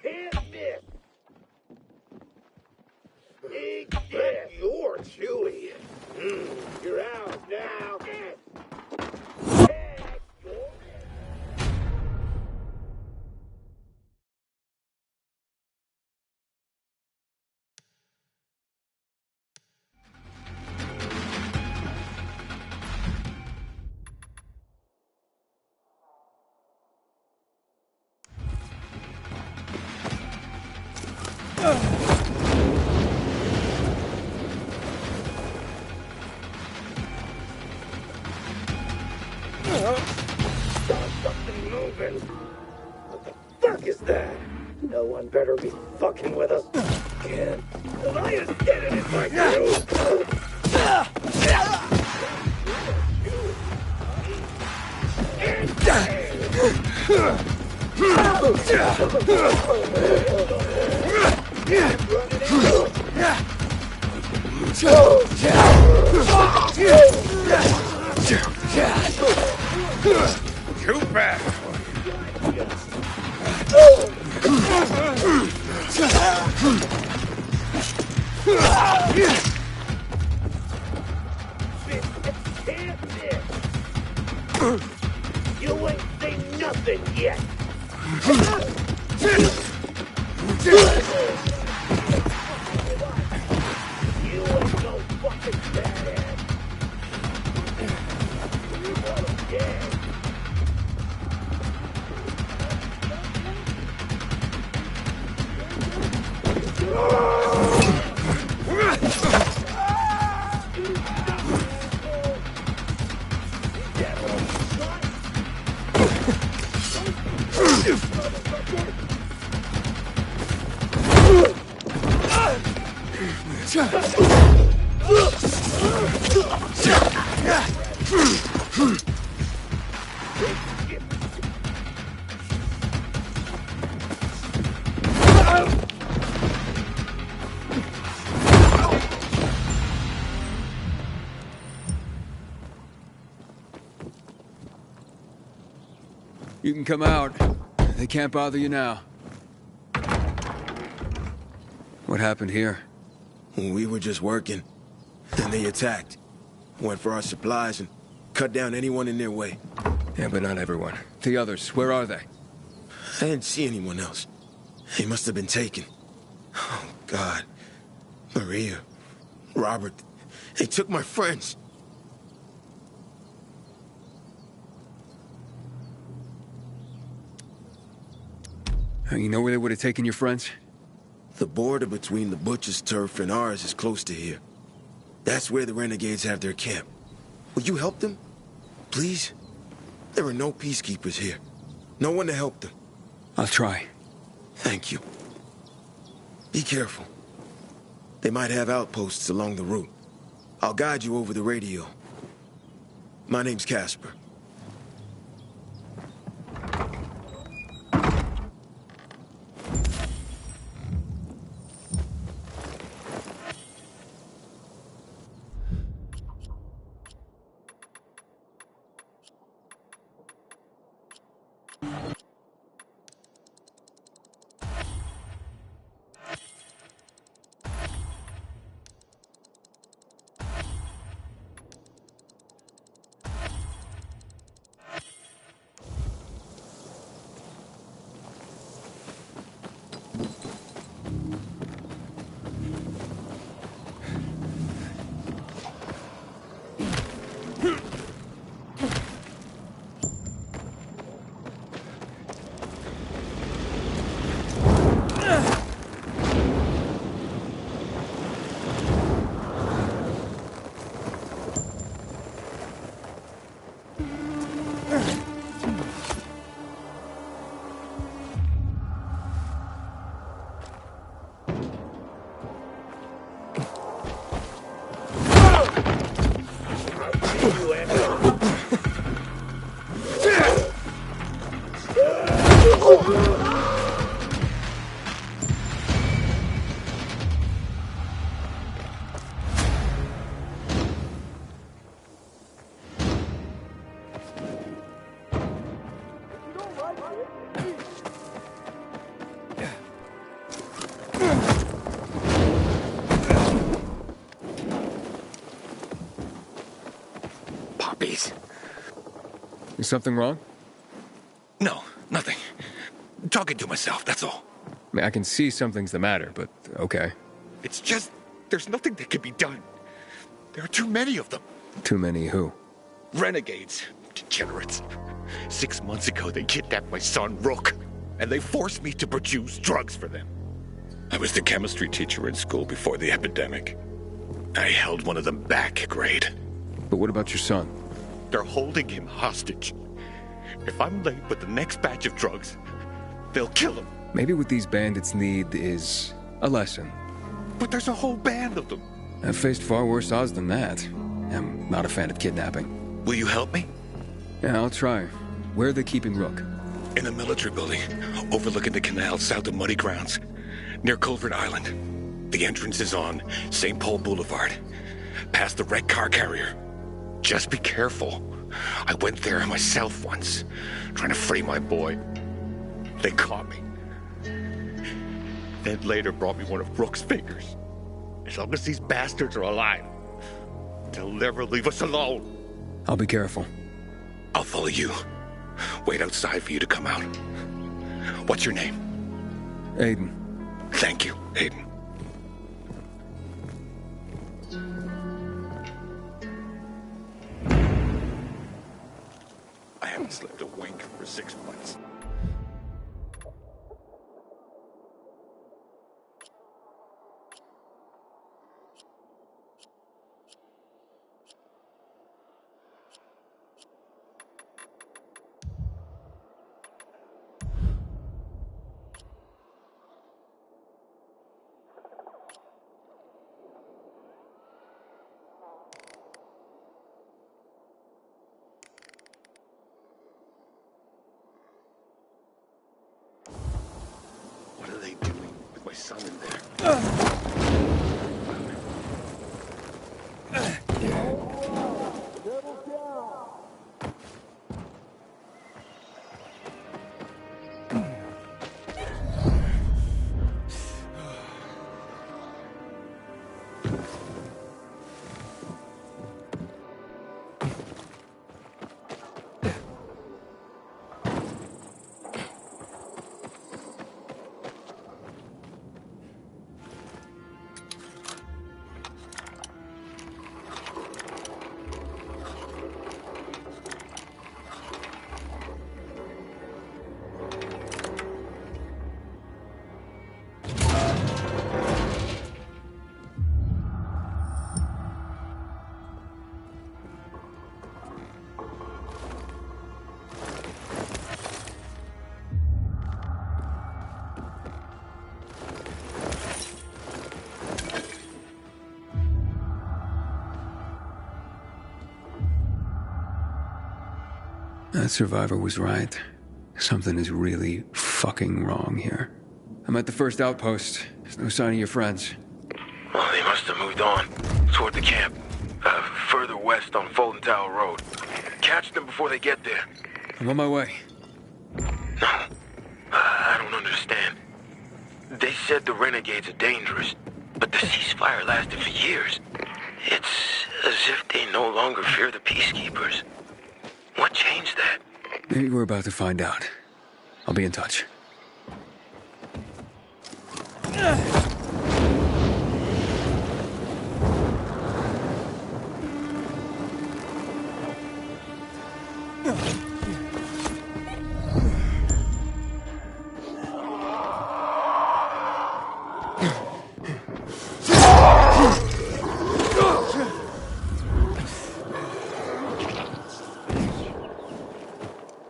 Can't miss. Big dip. You're chewy. You're out now. Something moving. What the fuck is that? No one better be fucking with us. Can't. The lion's dead and it's my Too bad. You ain't seen nothing yet. You ain't no fucking badass. You want him dead. You can come out. They can't bother you now. What happened here? We were just working. Then they attacked. Went for our supplies and cut down anyone in their way. Yeah, but not everyone. The others, where are they? I didn't see anyone else. They must have been taken. Oh, God. Maria, Robert, they took my friends. You know where they would have taken your friends? The border between the Butcher's turf and ours is close to here. That's where the renegades have their camp. Will you help them? Please? There are no peacekeepers here. No one to help them. I'll try. Thank you. Be careful. They might have outposts along the route. I'll guide you over the radio. My name's Casper. poppies. Is something wrong? No, nothing. Talking to myself, that's all. I mean, I can see something's the matter, but okay. It's just, there's nothing that can be done. There are too many of them. Too many who? Renegades. Degenerates. 6 months ago, they kidnapped my son, Rook, and they forced me to produce drugs for them. I was the chemistry teacher in school before the epidemic. I held one of them back a grade. But what about your son? They're holding him hostage. If I'm late with the next batch of drugs, they'll kill him. Maybe what these bandits need is a lesson. But there's a whole band of them. I've faced far worse odds than that. I'm not a fan of kidnapping. Will you help me? Yeah, I'll try. Where are they keeping Rook? In a military building, overlooking the canal south of Muddy Grounds, near Culvert Island. The entrance is on St. Paul Boulevard, past the wrecked car carrier. Just be careful. I went there myself once, trying to free my boy. They caught me. Then later brought me one of Rook's fingers. As long as these bastards are alive, they'll never leave us alone. I'll be careful. I'll follow you. Wait outside for you to come out. What's your name? Aiden. Thank you, Aiden. I haven't slept a wink for 6 months. What are they doing with my son in there? That survivor was right. Something is really fucking wrong here. I'm at the first outpost. There's no sign of your friends. Well, they must have moved on toward the camp. Further west on Fulton Tower Road. Catch them before they get there. I'm on my way. No. I don't understand. They said the renegades are dangerous, but the ceasefire lasted for years. It's as if they no longer fear the peacekeepers. What changed that? Maybe we're about to find out. I'll be in touch.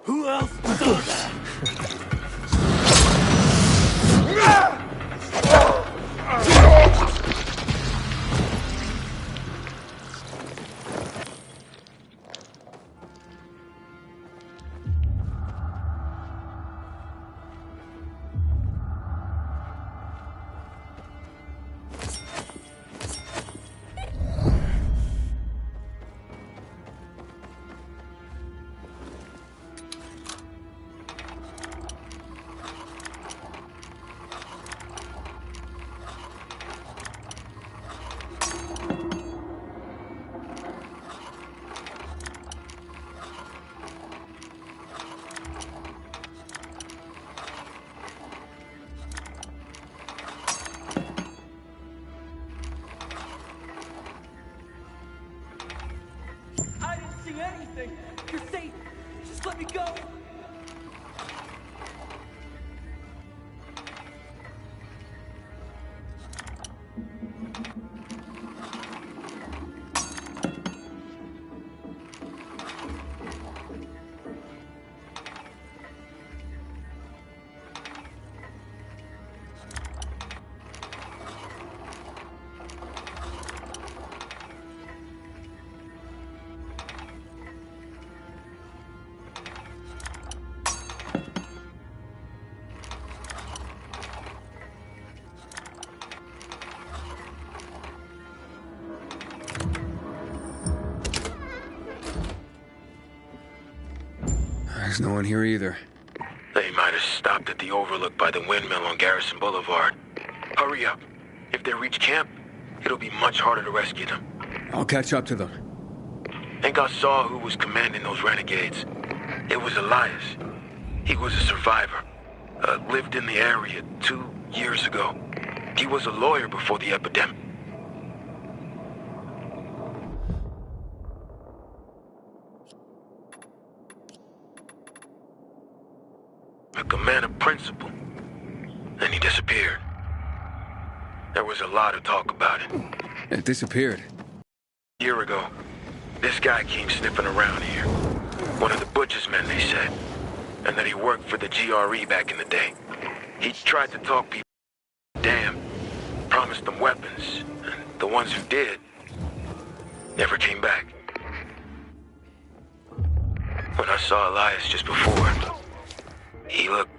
Who else does? doing anything. You're safe. Just let me go. There's no one here either. They might have stopped at the overlook by the windmill on Garrison Boulevard. Hurry up. If they reach camp, it'll be much harder to rescue them. I'll catch up to them. Think I saw who was commanding those renegades. It was Elias. He was a survivor. Lived in the area 2 years ago. He was a lawyer before the epidemic. A man of principle. Then he disappeared. There was a lot of talk about it. It disappeared. A year ago, this guy came sniffing around here. One of the butcher's men, they said. And that he worked for the GRE back in the day. He tried to talk people down, promised them weapons, and the ones who did never came back. When I saw Elias just before, he looked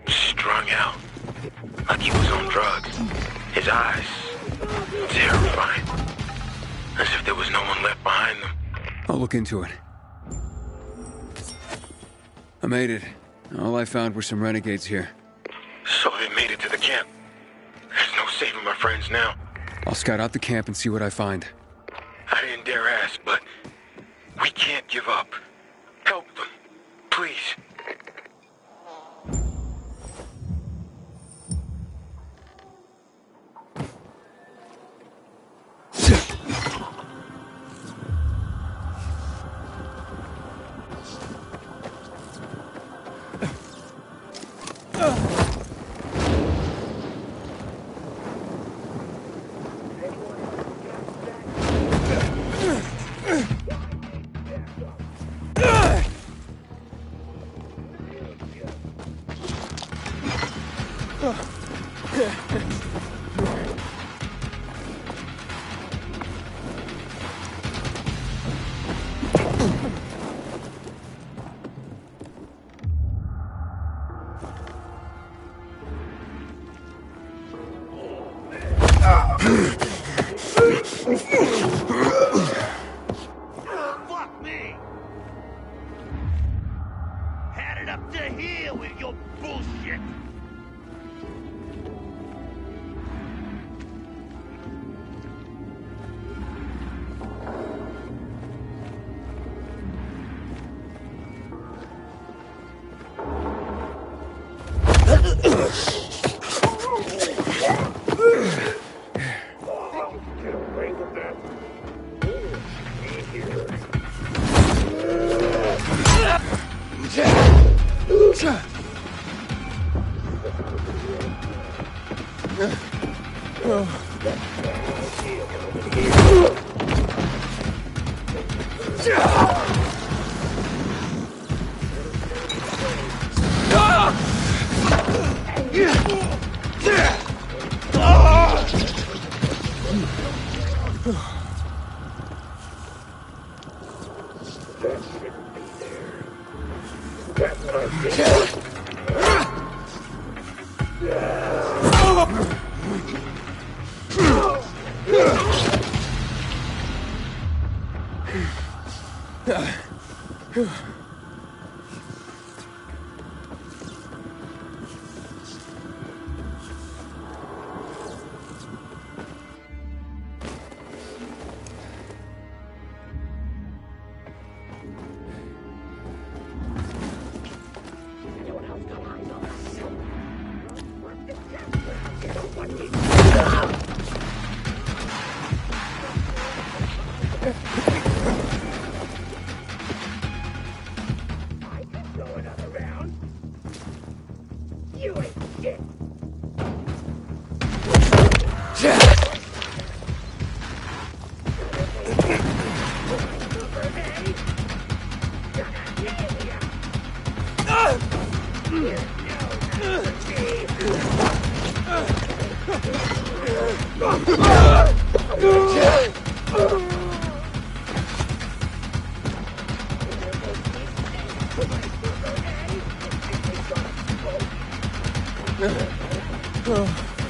strung out, like he was on drugs. His eyes, terrifying, as if there was no one left behind them. I'll look into it. I made it. All I found were some renegades here. So they made it to the camp. There's no saving my friends now. I'll scout out the camp and see what I find. I didn't dare ask, but we can't give up. Help them, please. Fuck me! Had it up to here with your bullshit!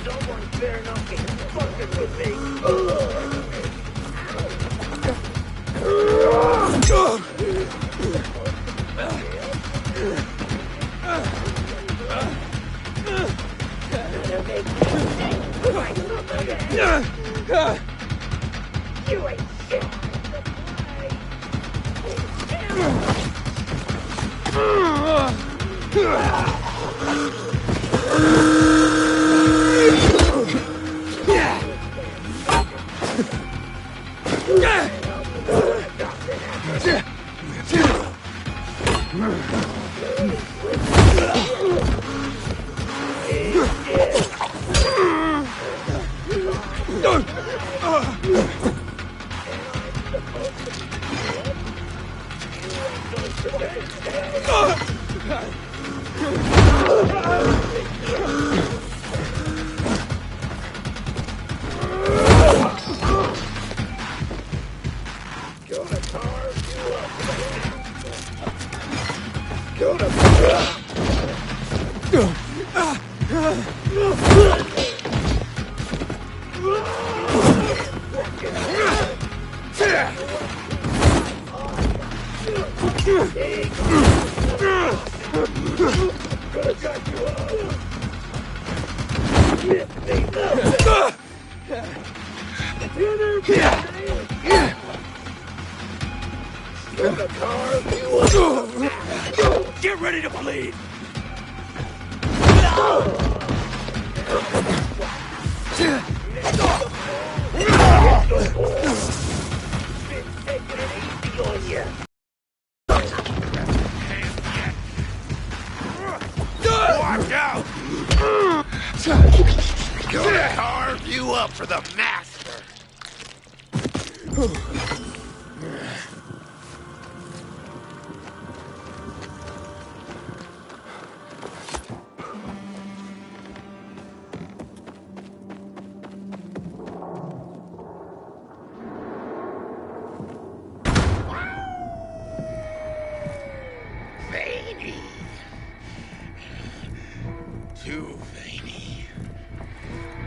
Someone better not be fucking with me. You ain't shit. Get ready to bleed! Watch out! Gonna carve you up for the master! Veiny. Too veiny.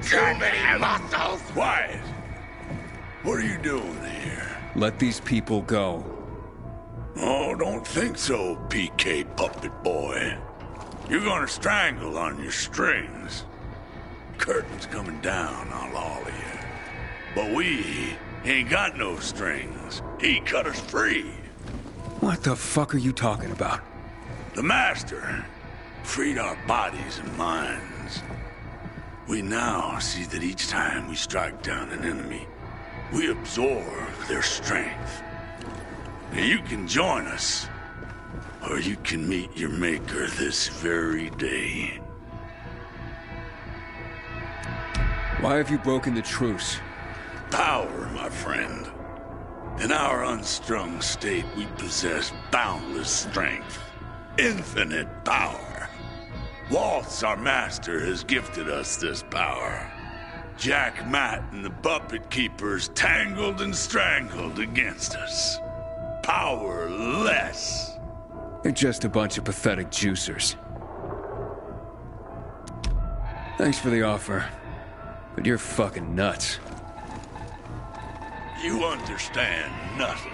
Too many muscles! Quiet! What are you doing here? Let these people go. Oh, don't think so, PK puppet boy. You're gonna strangle on your strings. Curtain's coming down on all of you. But we ain't got no strings. He cut us free. What the fuck are you talking about? The Master freed our bodies and minds. We now see that each time we strike down an enemy, we absorb their strength. Now you can join us, or you can meet your maker this very day. Why have you broken the truce? Power, my friend. In our unstrung state, we possess boundless strength. Infinite power. Waltz, our master, has gifted us this power. Jack, Matt, and the puppet keepers tangled and strangled against us. Powerless. They're just a bunch of pathetic juicers. Thanks for the offer, but you're fucking nuts. You understand nothing.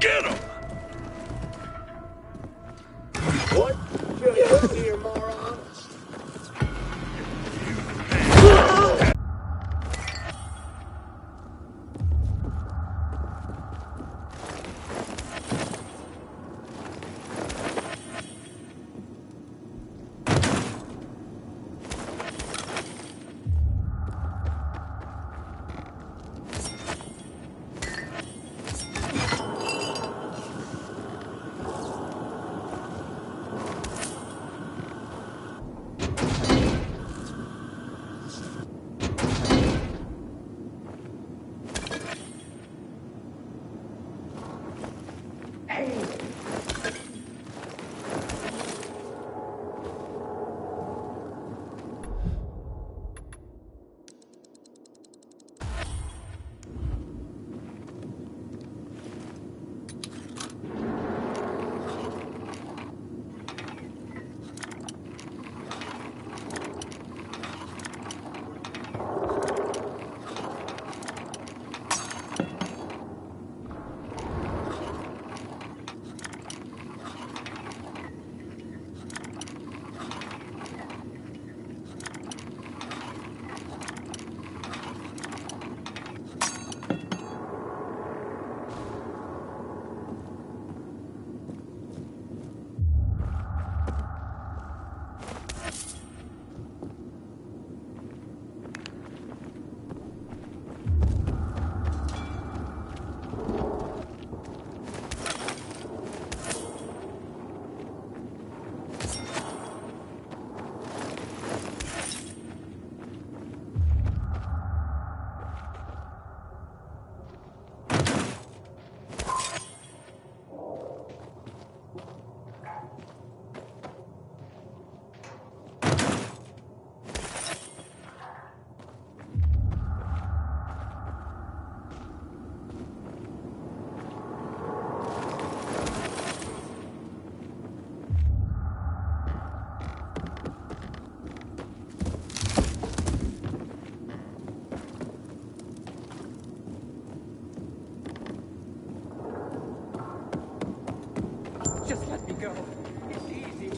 Get him! What? You're here, moron. Just let me go. It's easy.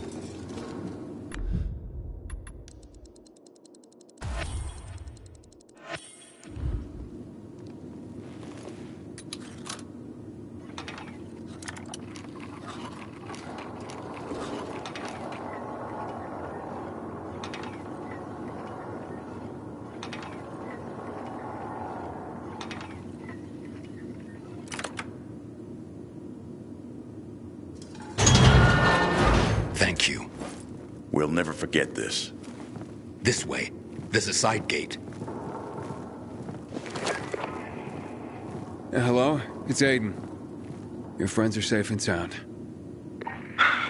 Thank you. We'll never forget this. This way. There's a side gate. Hello? It's Aiden. Your friends are safe and sound.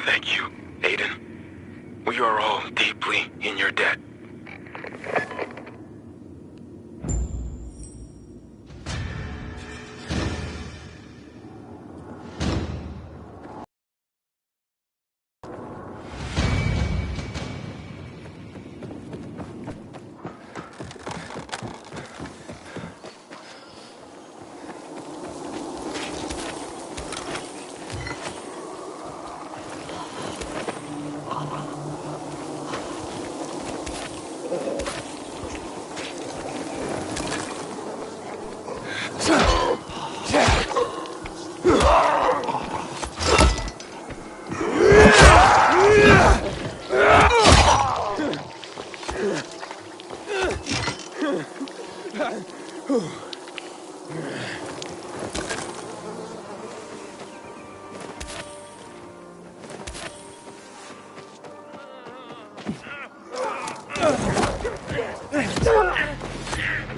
Thank you, Aiden. We are all deeply in your debt.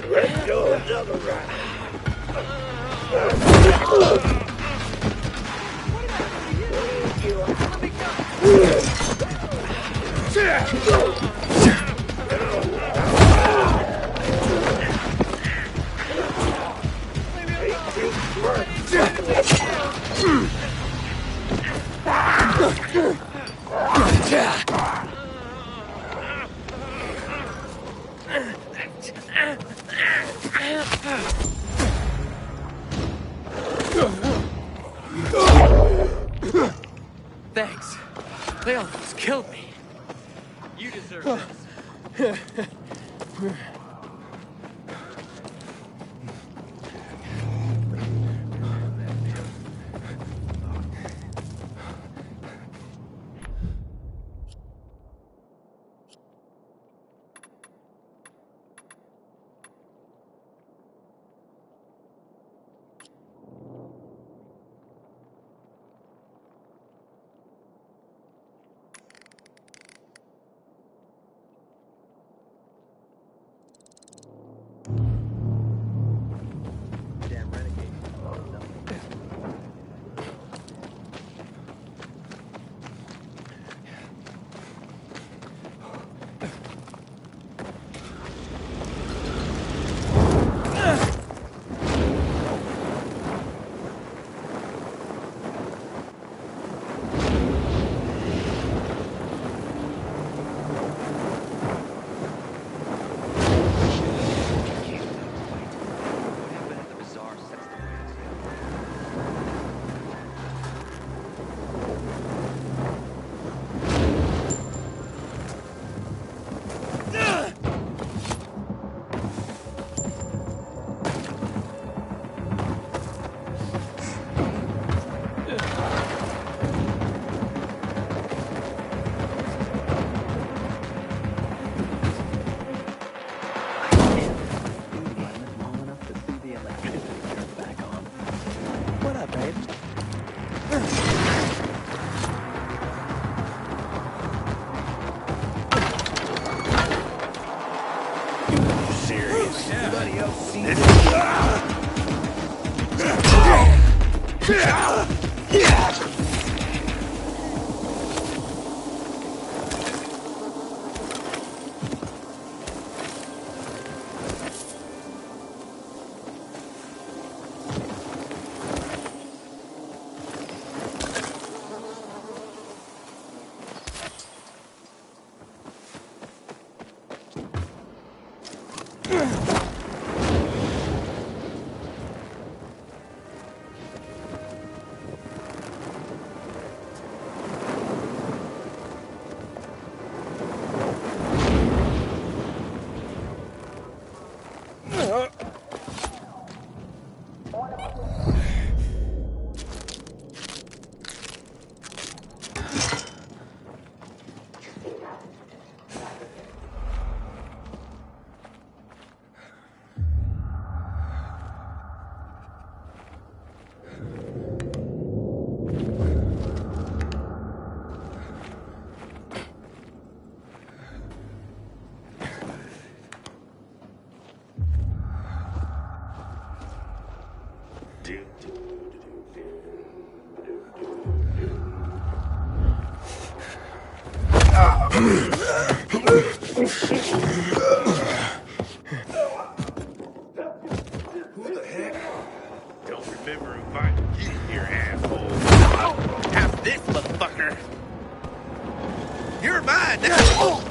Let's go another round. Thanks. They almost killed me. You deserve this. Don't remember inviting you here, asshole. Have this, motherfucker. You're mine now.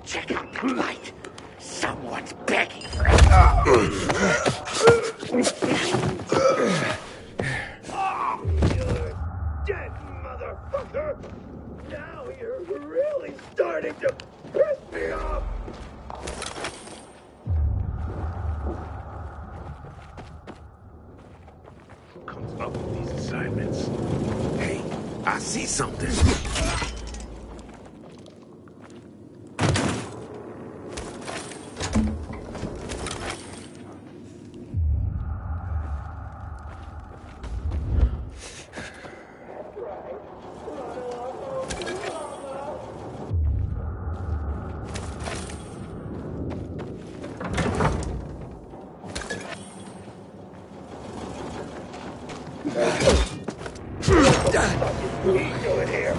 Check out the light. Someone's begging for Oh, you're dead, motherfucker. Now you're really starting to piss me off. Who comes up with these assignments? Hey, I see something. What are you doing here?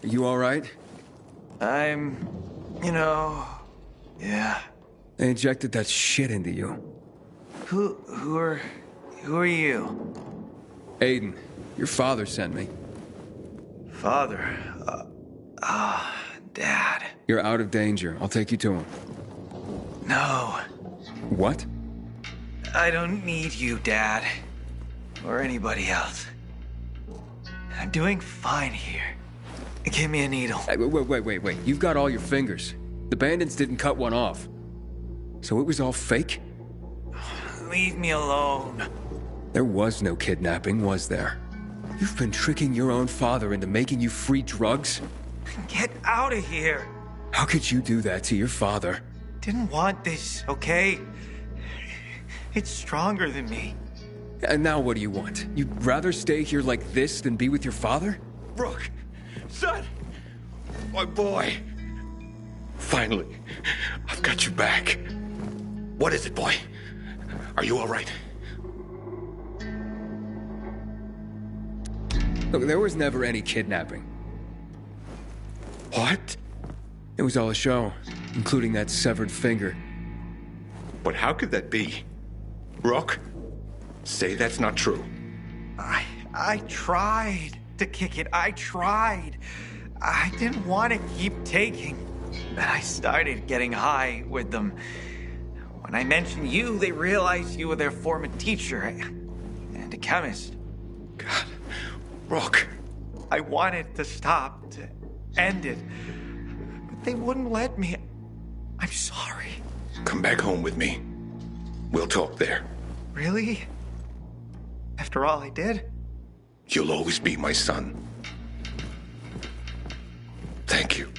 Are you all right? Yeah. They injected that shit into you. Who are you? Aiden, your father sent me. Father? Dad. You're out of danger. I'll take you to him. No. What? I don't need you, Dad. Or anybody else. I'm doing fine here. Give me a needle. Hey, wait. You've got all your fingers. The bandits didn't cut one off. So it was all fake? Leave me alone. There was no kidnapping, was there? You've been tricking your own father into making you free drugs? Get out of here. How could you do that to your father? Didn't want this, okay? It's stronger than me. And now what do you want? You'd rather stay here like this than be with your father? Rook! Son! My boy! Finally, I've got you back. What is it, boy? Are you all right? Look, there was never any kidnapping. What? It was all a show, including that severed finger. But how could that be? Rook, say that's not true. I tried to kick it. I tried. I didn't want to keep taking. Then I started getting high with them. When I mentioned you, they realized you were their former teacher and a chemist. God, Rook. I wanted to stop, to end it, but they wouldn't let me. I'm sorry. Come back home with me. We'll talk there. Really? After all I did? You'll always be my son. Thank you.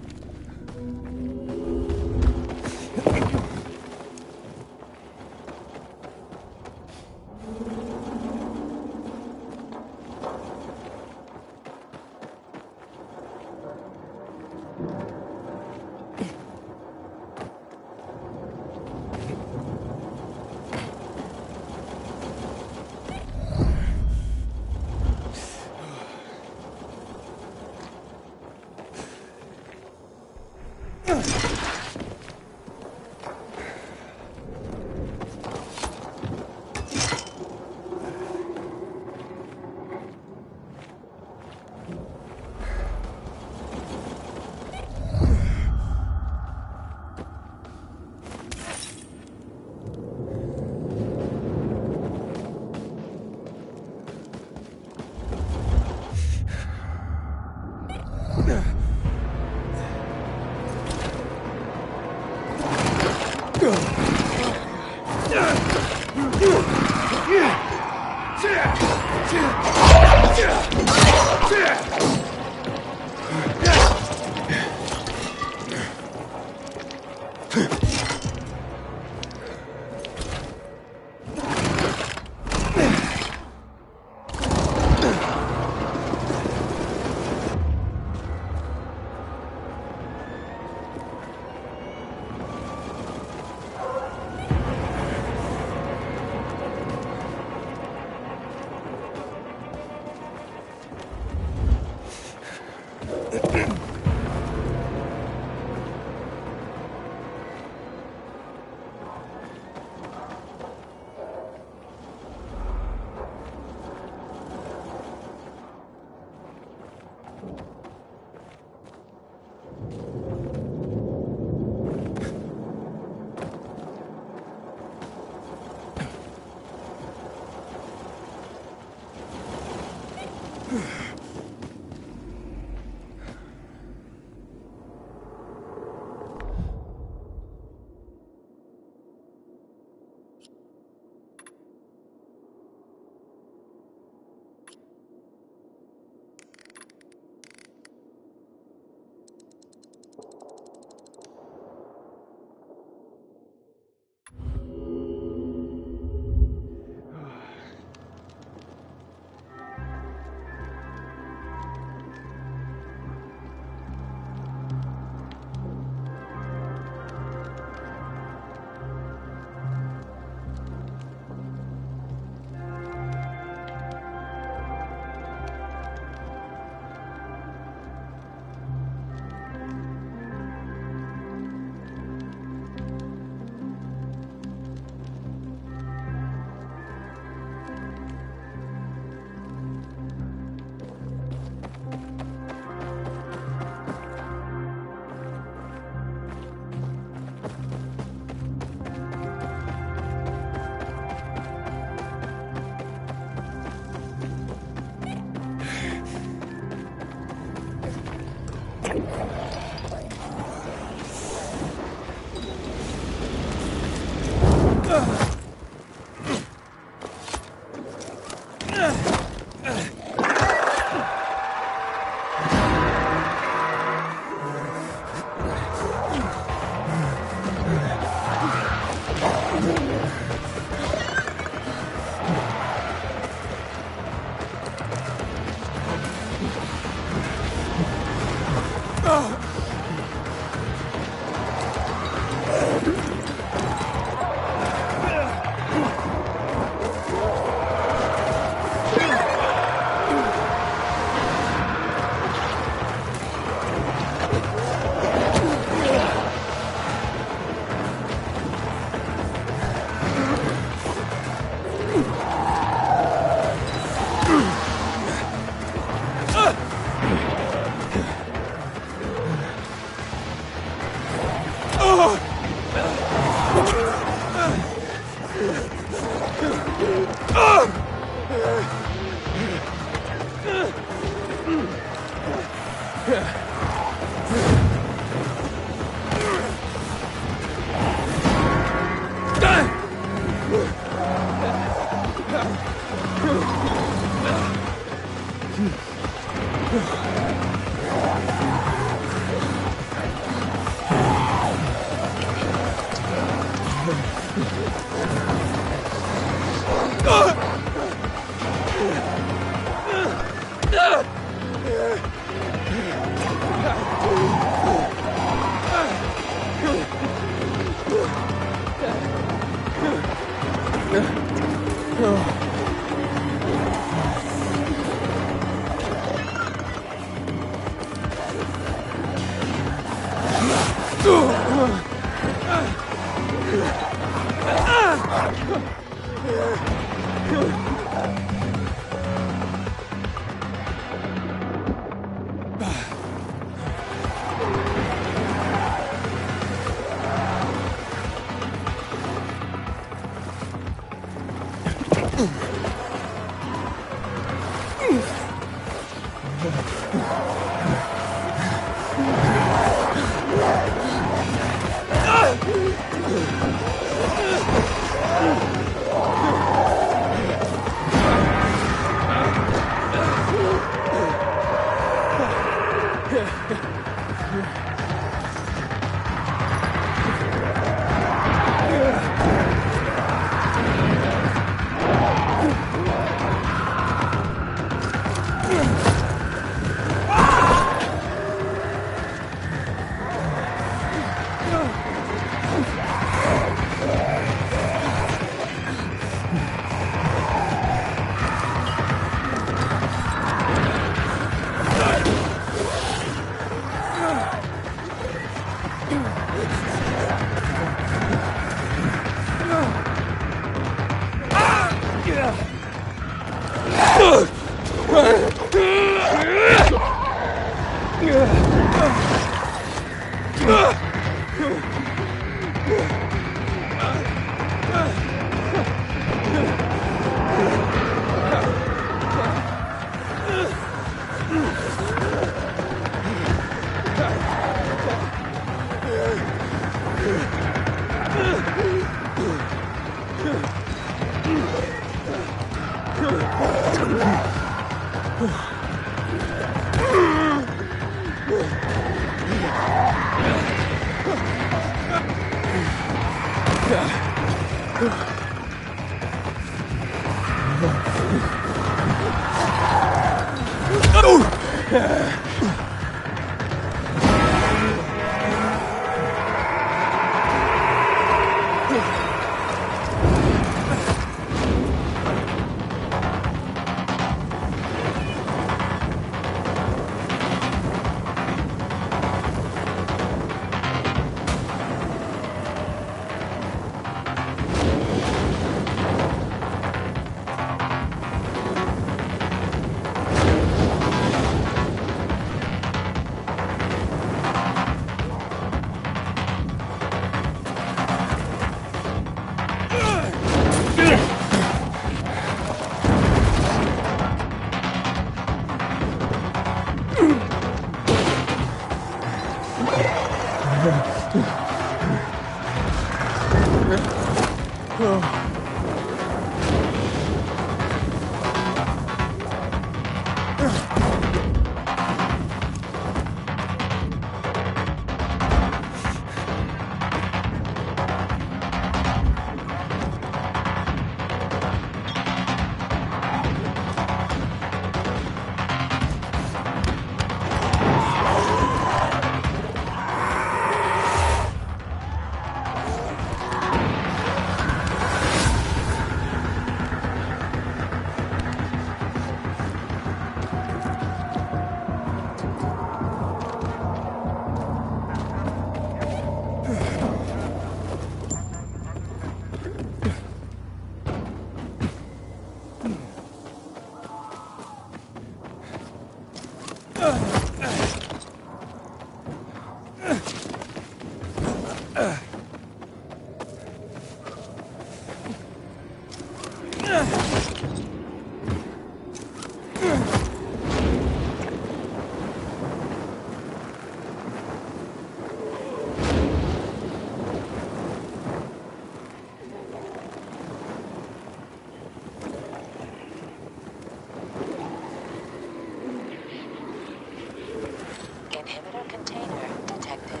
Inhibitor container detected.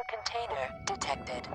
Container detected.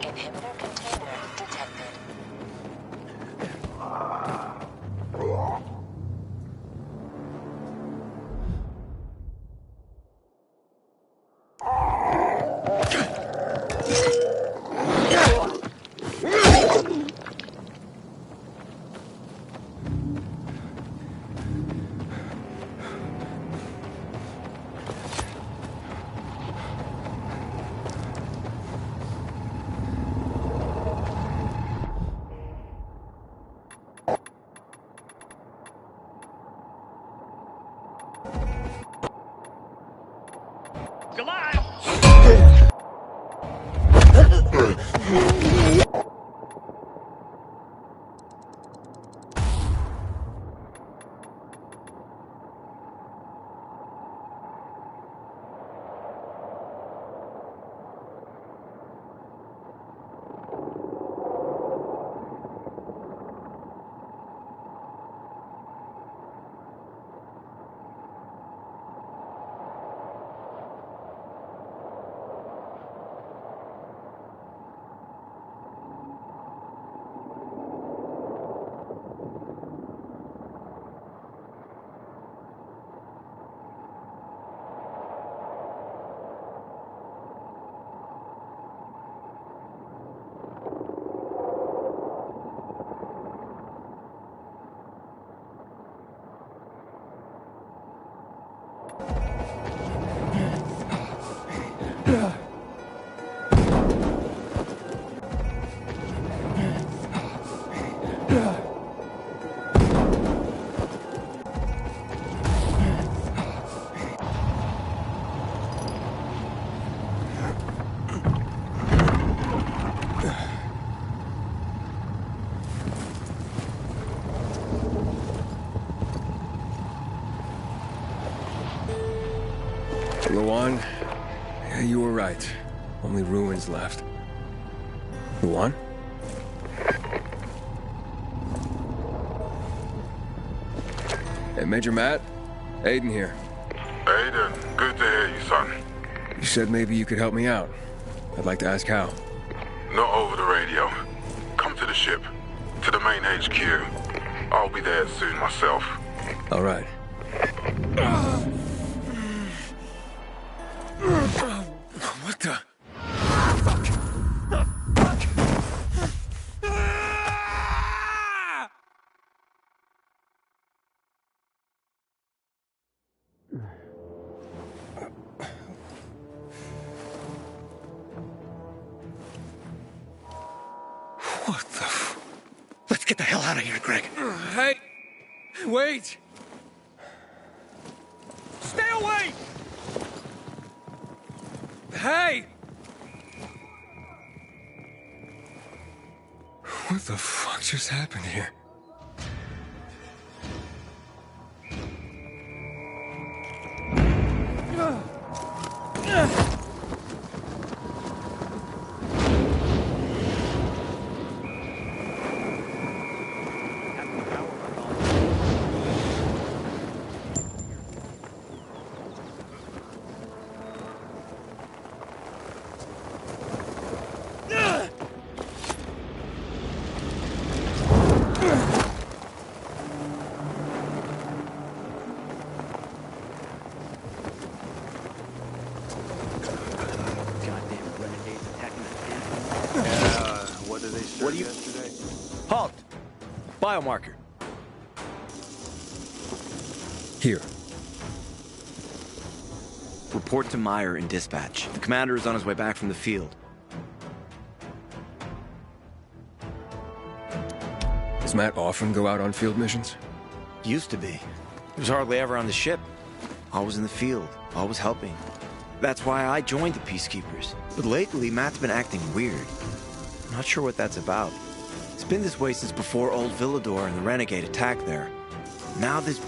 Inhibitor container detected. Luan, yeah, you were right. Only ruins left. Luan? Hey, Major Matt? Aiden here. Aiden, good to hear you, son. You said maybe you could help me out. I'd like to ask how. Not over the radio. Come to the ship. To the main HQ. I'll be there soon myself. All right. What the? What the f... Let's get the hell out of here, Greg. Hey! Wait! Stay away! Hey! What the fuck just happened here? What do you... Halt! Biomarker. Here. Report to Meyer in dispatch. The commander is on his way back from the field. Does Matt often go out on field missions? Used to be. He was hardly ever on the ship. Always in the field, always helping. That's why I joined the Peacekeepers. But lately, Matt's been acting weird. I'm not sure what that's about. It's been this way since before Old Villador and the Renegade attack there. Now this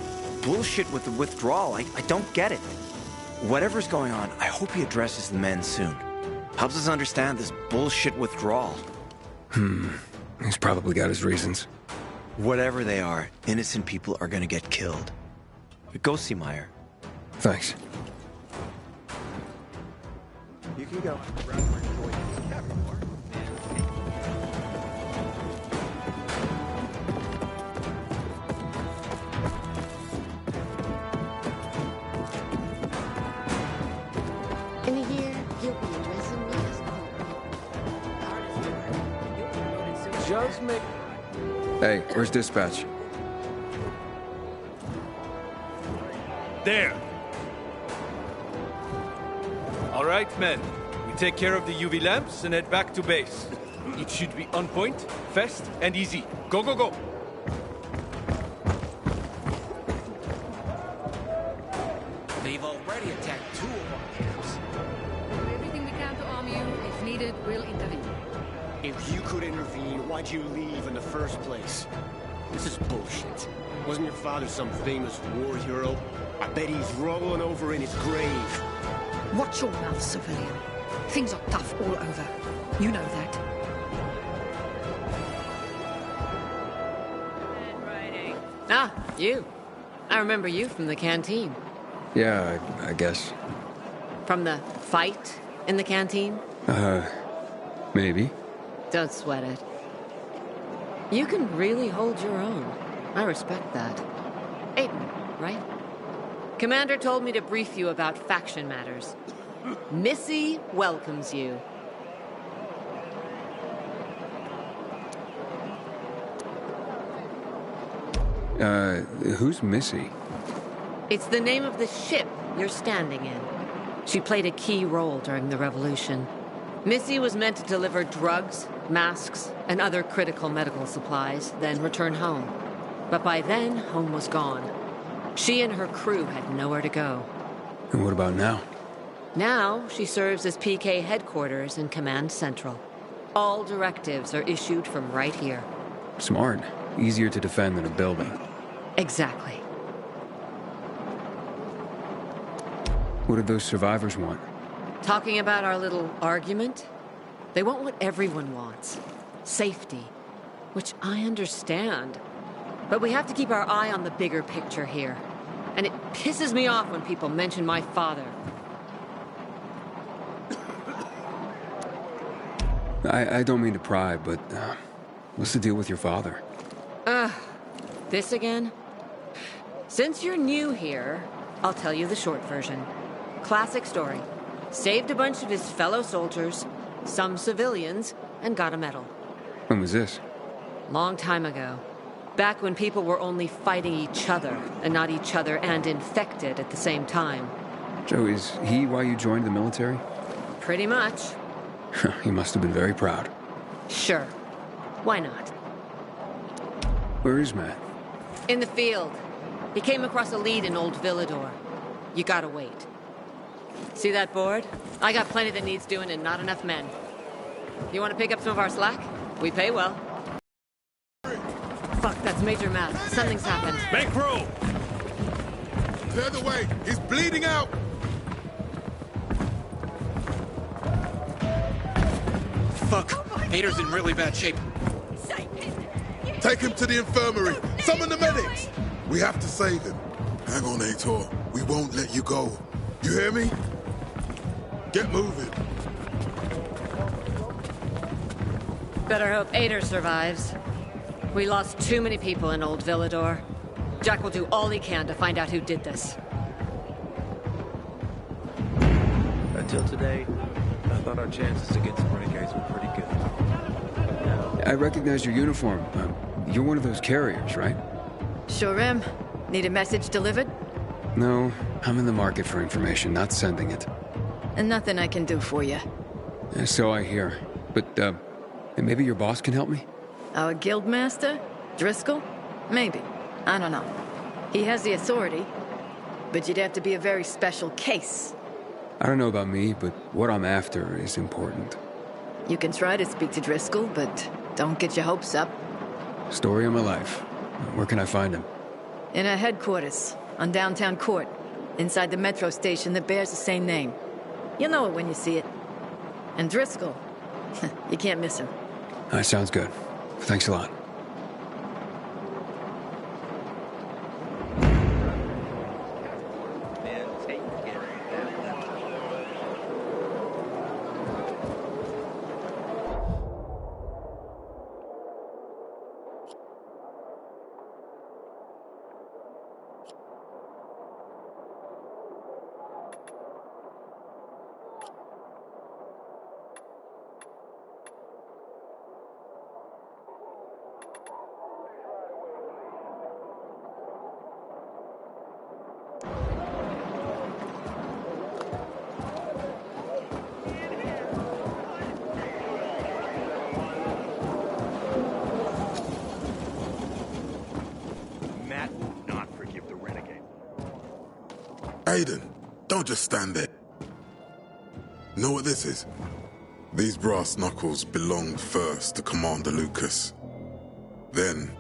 bullshit with the withdrawal, I don't get it. Whatever's going on, I hope he addresses the men soon. Helps us understand this bullshit withdrawal. He's probably got his reasons. Whatever they are, innocent people are gonna get killed. Go see Meyer. Thanks. You can go. In a year, you'll be addressing me as a Just make... Hey, where's dispatch? There. All right, men. We take care of the UV lamps and head back to base. It should be on point, fast, and easy. Go, go, go. They've already attacked 2 of our camps. Do everything we can to arm you. If needed, we'll intervene. If you could intervene, why'd you leave in the first place? This is bullshit. Wasn't your father some famous war hero? I bet he's rolling over in his grave. Watch your mouth, civilian. Things are tough all over. You know that. Ah, you. I remember you from the canteen. Yeah, I guess. From the fight in the canteen? Maybe. Don't sweat it. You can really hold your own. I respect that. Aiden, right? Commander told me to brief you about faction matters. Missy welcomes you. Who's Missy? It's the name of the ship you're standing in. She played a key role during the revolution. Missy was meant to deliver drugs, masks, and other critical medical supplies, then return home. But by then, home was gone. She and her crew had nowhere to go. And what about now? Now, she serves as PK headquarters in Command Central. All directives are issued from right here. Smart. Easier to defend than a building. Exactly. What did those survivors want? Talking about our little argument? They want what everyone wants. Safety. Which I understand. But we have to keep our eye on the bigger picture here. And it pisses me off when people mention my father. I don't mean to pry, but what's the deal with your father? This again? Since you're new here, I'll tell you the short version. Classic story. Saved a bunch of his fellow soldiers, some civilians, and got a medal. When was this? Long time ago. Back when people were only fighting each other, and not each other and infected at the same time. Joe, is he why you joined the military? Pretty much. He must have been very proud. Sure. Why not? Where is Matt? In the field. He came across a lead in Old Villador. You gotta wait. See that board? I got plenty that needs doing and not enough men. You want to pick up some of our slack? We pay well. Fuck, that's Major Matt. Something's happened. Make room! Clear the way! He's bleeding out! Fuck! Hader's in really bad shape. Take him to the infirmary! Summon the medics! We have to save him. Hang on, Aitor. We won't let you go. You hear me? Get moving. Better hope Ader survives. We lost too many people in Old Villador. Jack will do all he can to find out who did this. Until today, I thought our chances against renegades were pretty good. I recognize your uniform. You're one of those carriers, right? Sure am. Need a message delivered? No, I'm in the market for information, not sending it. And nothing I can do for you. So I hear. But, maybe your boss can help me? Our guildmaster? Driscoll? Maybe. I don't know. He has the authority, but you'd have to be a very special case. I don't know about me, but what I'm after is important. You can try to speak to Driscoll, but don't get your hopes up. Story of my life. Where can I find him? In our headquarters, on Downtown Court, inside the metro station that bears the same name. You'll know it when you see it. And Driscoll, you can't miss him. That sounds good. Thanks a lot. Aiden, don't just stand there. Know what this is? These brass knuckles belonged first to Commander Lucas. Then,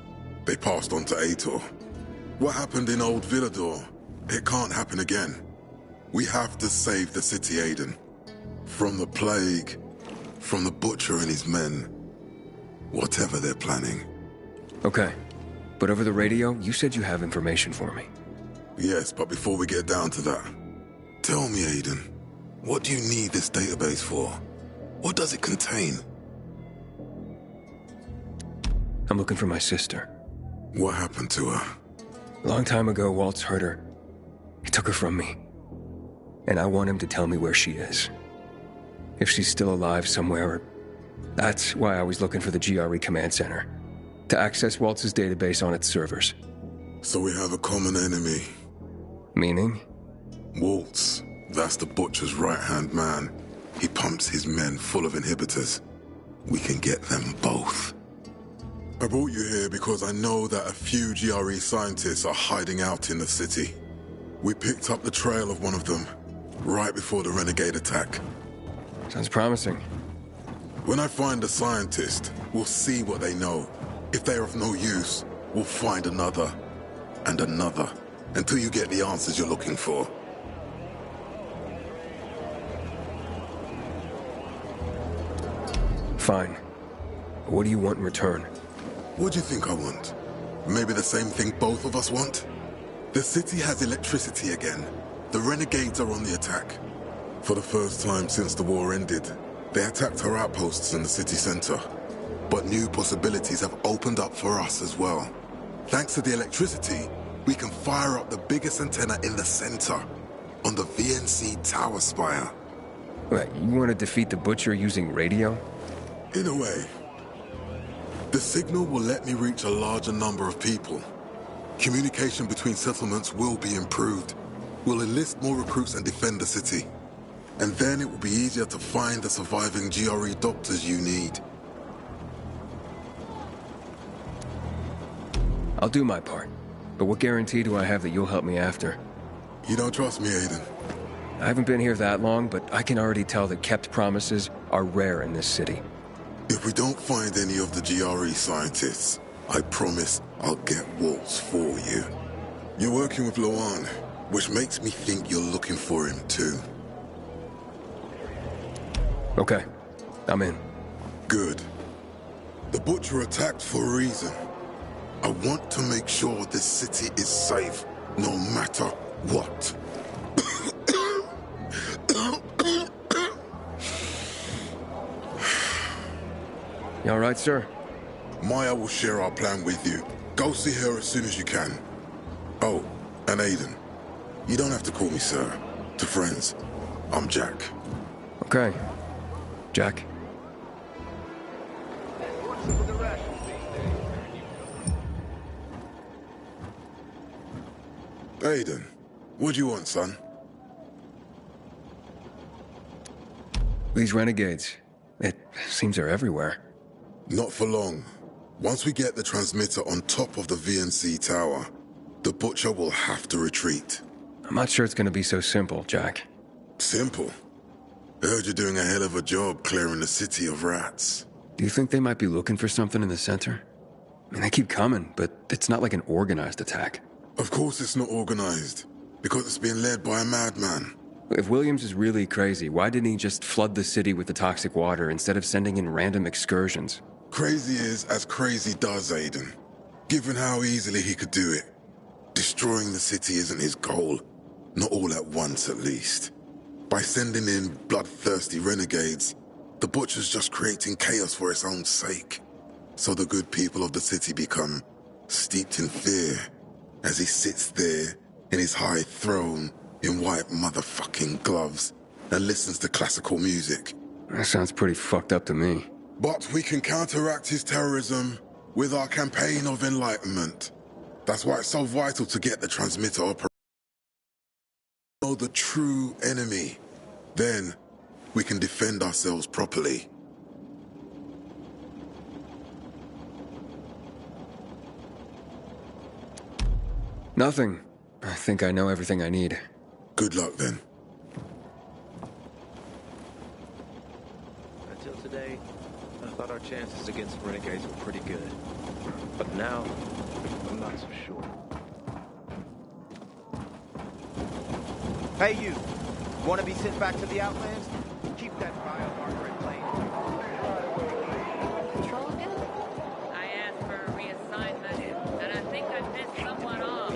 they passed on to Aitor. What happened in Old Villador, it can't happen again. We have to save the city, Aiden. From the plague, from the Butcher and his men. Whatever they're planning. Okay. But over the radio, you said you have information for me. Yes, but before we get down to that, tell me, Aiden, what do you need this database for? What does it contain? I'm looking for my sister. What happened to her? A long time ago, Waltz hurt her. He took her from me. And I want him to tell me where she is. If she's still alive somewhere. That's why I was looking for the GRE command center. To access Waltz's database on its servers. So we have a common enemy. Meaning? Waltz. That's the Butcher's right-hand man. He pumps his men full of inhibitors. We can get them both. I brought you here because I know that a few GRE scientists are hiding out in the city. We picked up the trail of one of them, right before the renegade attack. Sounds promising. When I find a scientist, we'll see what they know. If they're of no use, we'll find another, and another, until you get the answers you're looking for. Fine. What do you want in return? What do you think I want? Maybe the same thing both of us want? The city has electricity again. The renegades are on the attack. For the first time since the war ended, they attacked our outposts in the city center. But new possibilities have opened up for us as well. Thanks to the electricity, we can fire up the biggest antenna in the center, on the VNC tower spire. Wait, you want to defeat the Butcher using radio? In a way. The signal will let me reach a larger number of people. Communication between settlements will be improved. We'll enlist more recruits and defend the city. And then it will be easier to find the surviving GRE doctors you need. I'll do my part. But what guarantee do I have that you'll help me after? You don't trust me, Aiden? I haven't been here that long, but I can already tell that kept promises are rare in this city. If we don't find any of the GRE scientists, I promise I'll get Waltz for you. You're working with Loan, which makes me think you're looking for him too. Okay, I'm in. Good. The Butcher attacked for a reason. I want to make sure this city is safe, no matter what. You all right, sir? Maya will share our plan with you. Go see her as soon as you can. Oh, and Aiden. You don't have to call me sir. To friends, I'm Jack. Okay. Jack. Aiden, what do you want, son? These renegades, it seems they're everywhere. Not for long. Once we get the transmitter on top of the VNC tower, the Butcher will have to retreat. I'm not sure it's gonna be so simple, Jack. Simple? I heard you're doing a hell of a job clearing the city of rats. Do you think they might be looking for something in the center? I mean, they keep coming, but it's not like an organized attack. Of course it's not organized, because it's being led by a madman. If Williams is really crazy, why didn't he just flood the city with the toxic water instead of sending in random excursions? Crazy is as crazy does, Aiden. Given how easily he could do it. Destroying the city isn't his goal. Not all at once, at least. By sending in bloodthirsty renegades, the Butcher's just creating chaos for its own sake. So the good people of the city become steeped in fear as he sits there in his high throne in white motherfucking gloves and listens to classical music. That sounds pretty fucked up to me. But we can counteract his terrorism with our campaign of enlightenment. That's why it's so vital to get the transmitter operating. Know the true enemy. Then we can defend ourselves properly. Nothing. I think I know everything I need. Good luck, then. Until today, I thought our chances against renegades were pretty good. But now, I'm not so sure. Hey, you. Want to be sent back to the Outlands? Keep that biomarker in plane. Control again? I asked for a reassignment, and I think I missed someone off.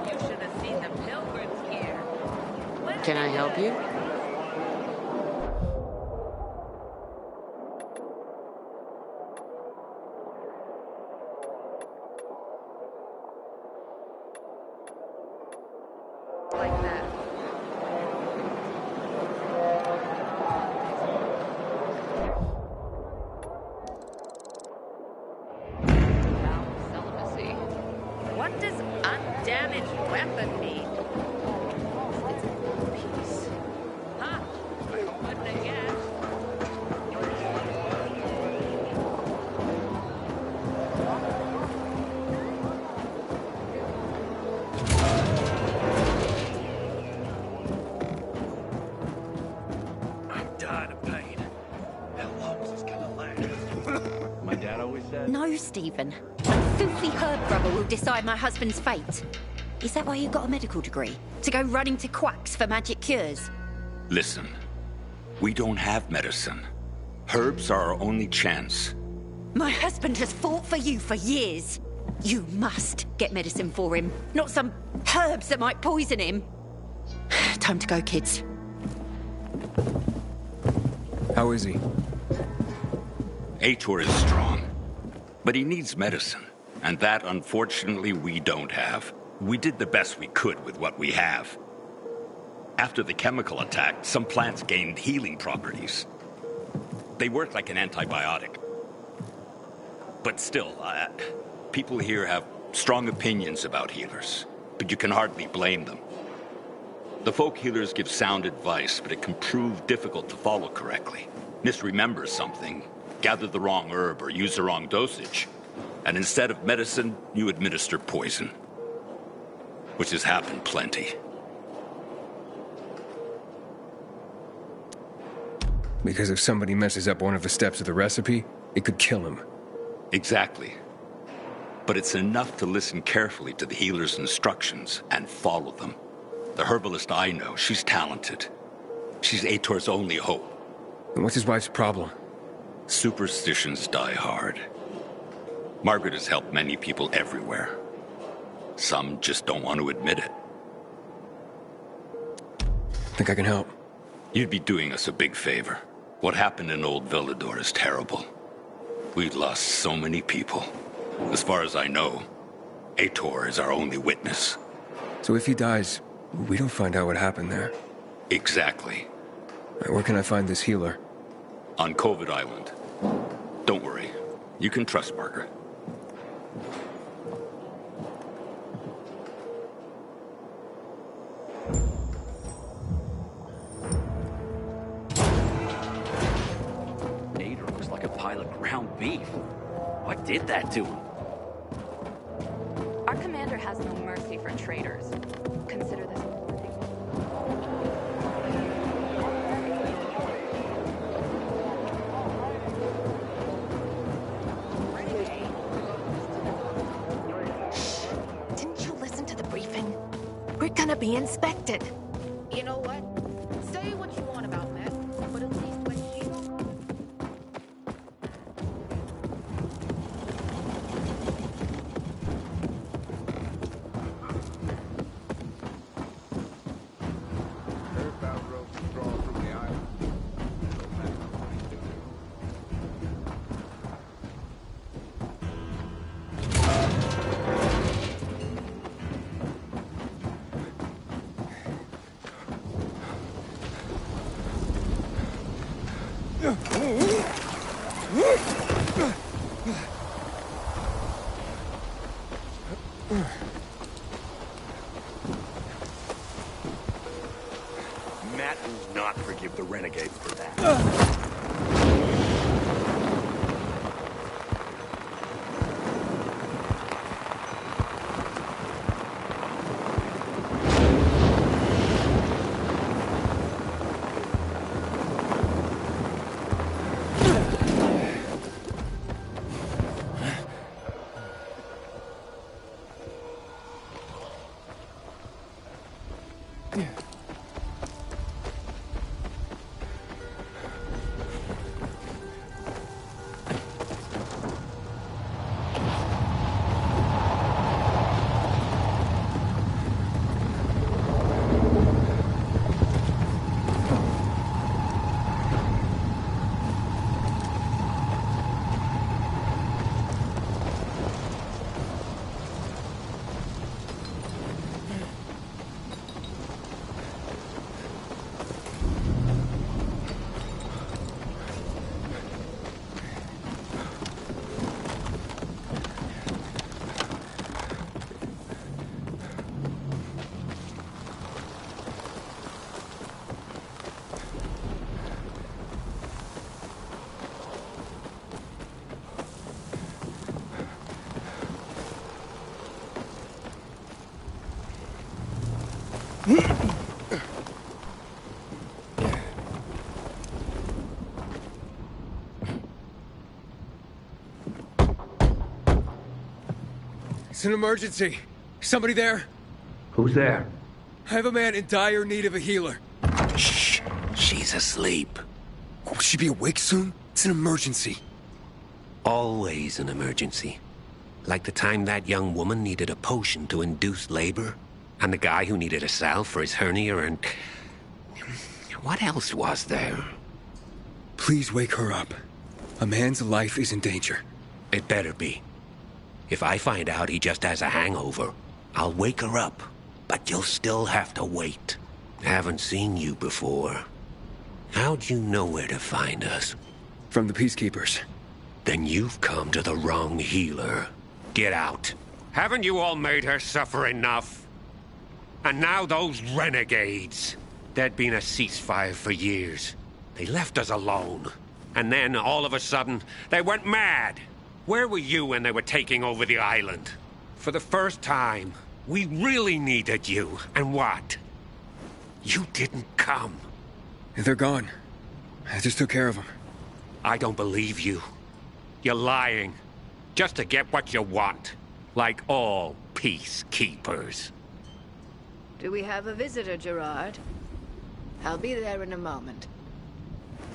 You should have seen the pilgrims here. Can I help you? Like that. Celibacy. What does undamaged weapon mean? It's a piece. Huh? Wouldn't have guessed. I'm dying of pain. How long is this gonna last? My dad always said... No, Stephen. A filthy herb grubber will decide my husband's fate. Is that why you got a medical degree? To go running to quacks for magic cures? Listen, we don't have medicine. Herbs are our only chance. My husband has fought for you for years. You must get medicine for him, not some herbs that might poison him. Time to go, kids. How is he? Ator is strong, but he needs medicine. And that, unfortunately, we don't have. We did the best we could with what we have. After the chemical attack, some plants gained healing properties. They work like an antibiotic. But still, people here have strong opinions about healers, but you can hardly blame them. The folk healers give sound advice, but it can prove difficult to follow correctly. Misremember something, gather the wrong herb, or use the wrong dosage. And instead of medicine, you administer poison. Which has happened plenty. Because if somebody messes up one of the steps of the recipe, it could kill him. Exactly. But it's enough to listen carefully to the healer's instructions and follow them. The herbalist I know, she's talented. She's Ator's only hope. And what's his wife's problem? Superstitions die hard. Margaret has helped many people everywhere. Some just don't want to admit it. Think I can help? You'd be doing us a big favor. What happened in Old Villador is terrible. We've lost so many people. As far as I know, Ator is our only witness. So if he dies, we don't find out what happened there? Exactly. Where can I find this healer? On COVID Island. Don't worry. You can trust Margaret. of ground beef. What did that to him? Our commander has no mercy for traitors. Consider this. Didn't you listen to the briefing? We're gonna be inspected. You know what? Say what you want about Matt, but at least when he... Matt will not forgive the renegades for that. It's an emergency. Somebody there? Who's there? I have a man in dire need of a healer. Shh. She's asleep. Will she be awake soon? It's an emergency. Always an emergency. Like the time that young woman needed a potion to induce labor, and the guy who needed a salve for his hernia, and... what else was there? Please wake her up. A man's life is in danger. It better be. If I find out he just has a hangover, I'll wake her up. But you'll still have to wait. Haven't seen you before. How'd you know where to find us? From the Peacekeepers. Then you've come to the wrong healer. Get out. Haven't you all made her suffer enough? And now those renegades. There'd been a ceasefire for years. They left us alone. And then, all of a sudden, they went mad. Where were you when they were taking over the island? For the first time, we really needed you. And what? You didn't come. They're gone. I just took care of them. I don't believe you. You're lying. Just to get what you want. Like all peacekeepers. Do we have a visitor, Gerard? I'll be there in a moment.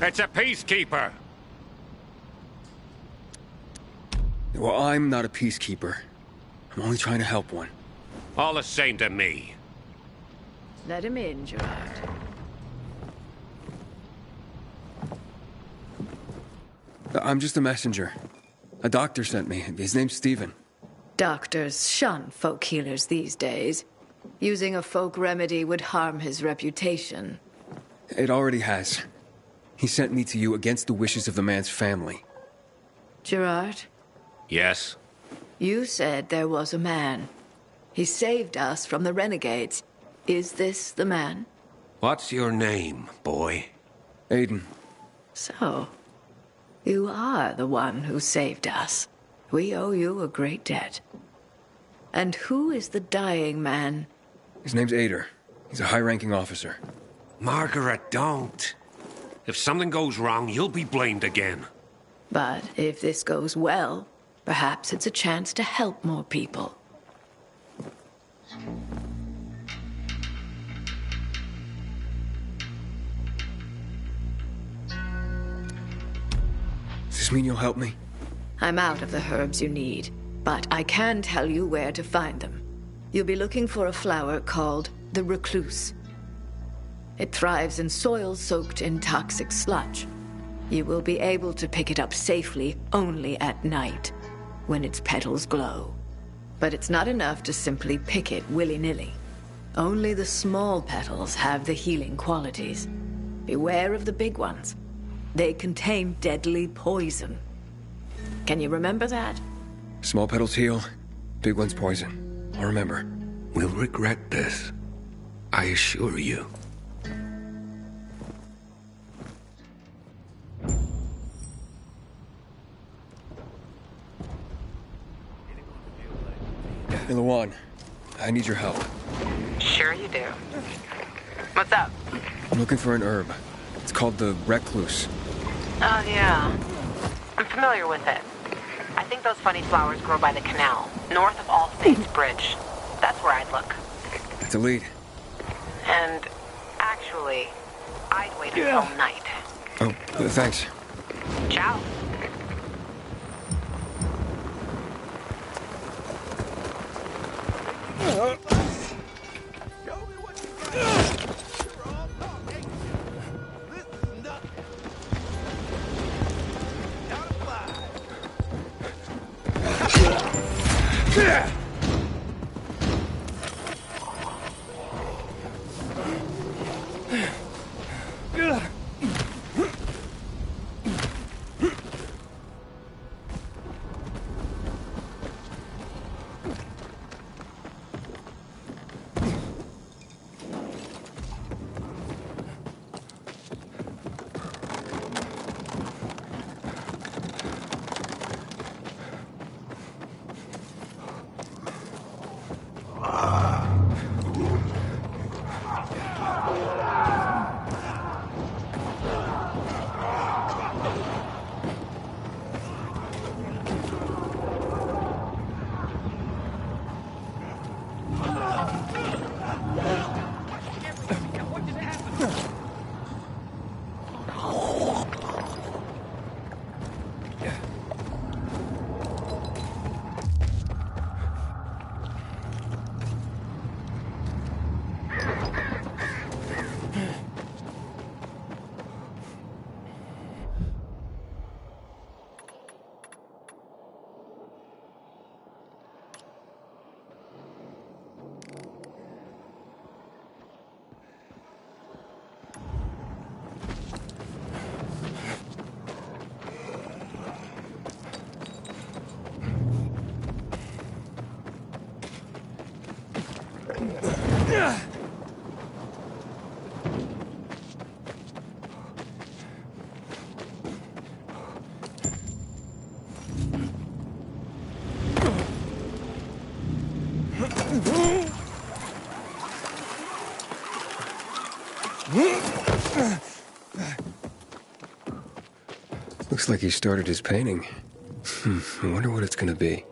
It's a peacekeeper! Well, I'm not a peacekeeper. I'm only trying to help one. All the same to me. Let him in, Gerard. I'm just a messenger. A doctor sent me. His name's Stephen. Doctors shun folk healers these days. Using a folk remedy would harm his reputation. It already has. He sent me to you against the wishes of the man's family. Gerard? Yes? You said there was a man. He saved us from the renegades. Is this the man? What's your name, boy? Aiden. So, You are the one who saved us. We owe you a great debt. And who is the dying man? His name's Ader. He's a high-ranking officer. Margaret, don't. If something goes wrong, you'll be blamed again. But if this goes well, perhaps it's a chance to help more people. Does this mean you'll help me? I'm out of the herbs you need, but I can tell you where to find them. You'll be looking for a flower called the recluse. It thrives in soil soaked in toxic sludge. You will be able to pick it up safely only at night, when its petals glow. But it's not enough to simply pick it willy-nilly. Only the small petals have the healing qualities. Beware of the big ones. They contain deadly poison. Can you remember that? Small petals heal, big ones poison. I'll remember. We'll regret this. I assure you. Hey, Lawan, I need your help. Sure you do. What's up? I'm looking for an herb. It's called the recluse. Oh, yeah. I'm familiar with it. I think those funny flowers grow by the canal, north of All Saints Bridge. That's where I'd look. It's a lead. And actually, I'd wait until night. Oh, thanks. Ciao. Looks like he started his painting. I wonder what it's gonna be.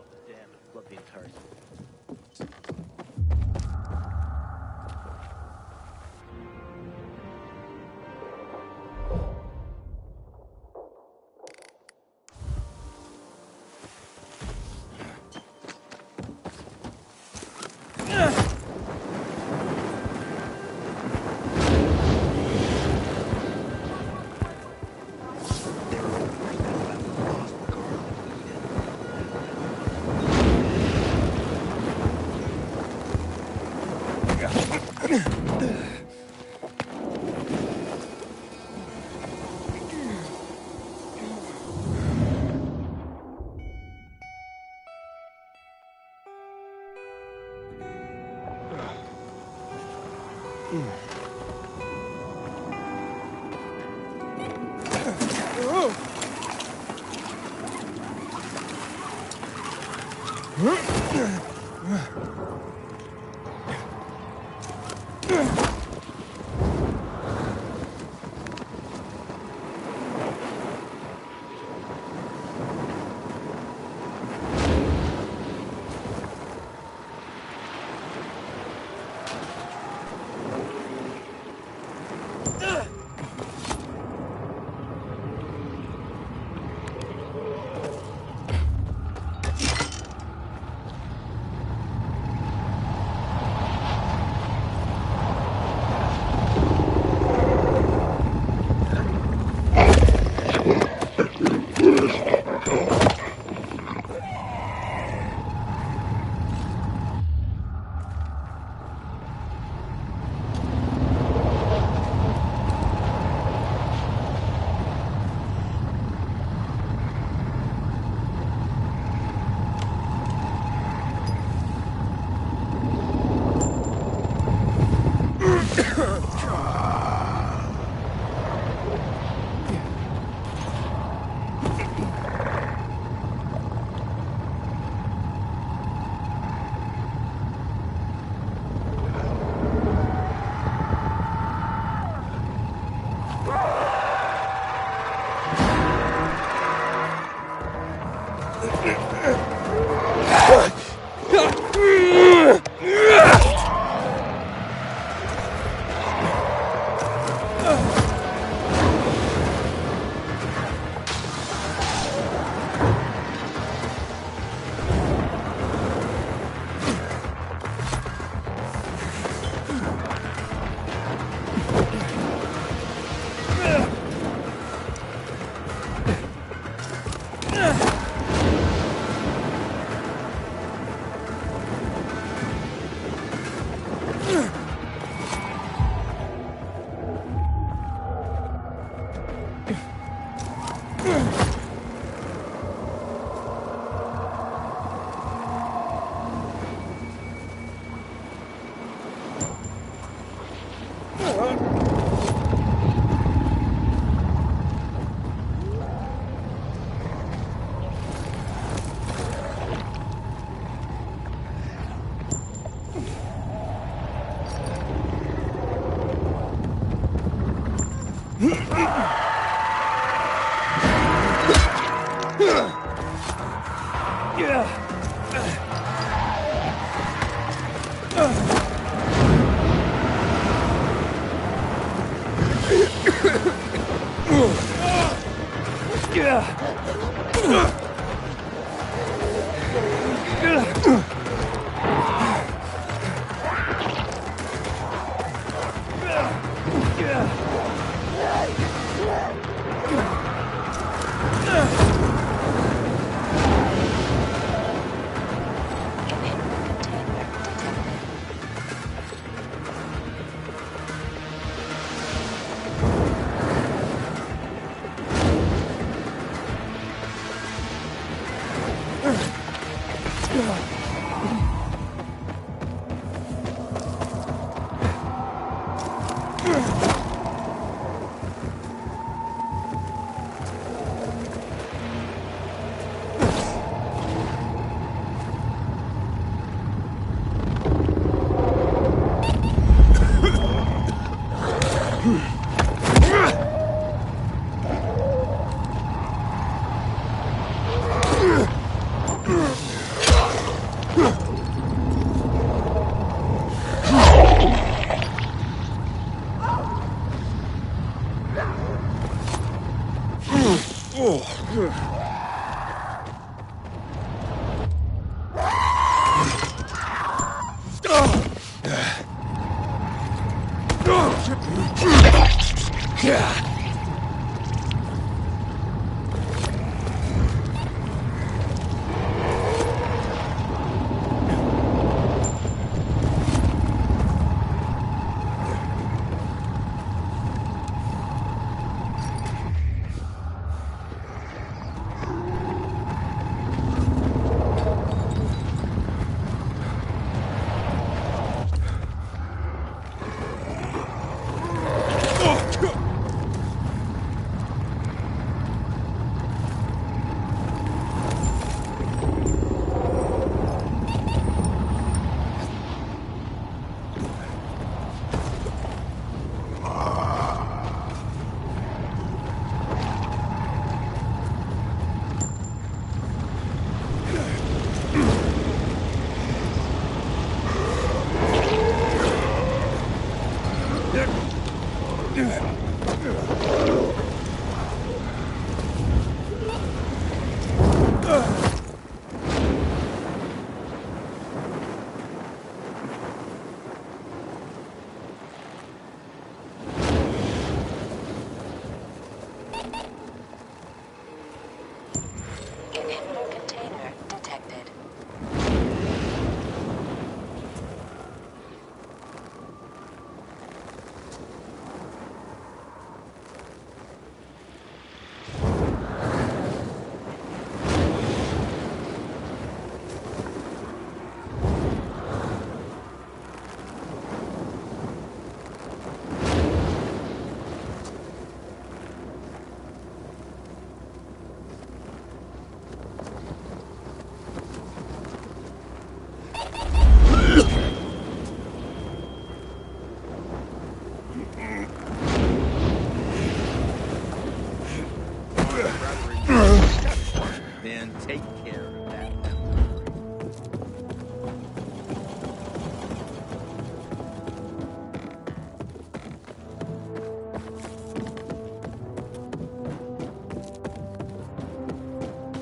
man. Take care of that.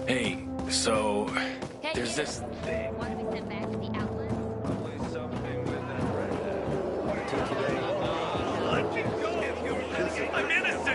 Hey, so there's this thing. I'm innocent!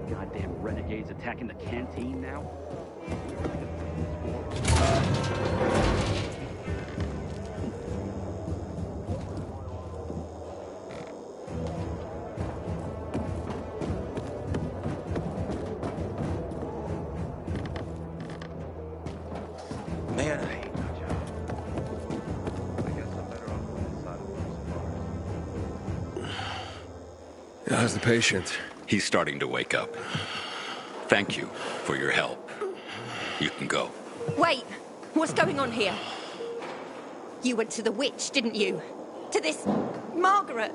Goddamn renegades attacking the canteen now? Man, I hate my job. How's the patient? He's starting to wake up. Thank you for your help. You can go. Wait! What's going on here? You went to the witch, didn't you? To this Margaret?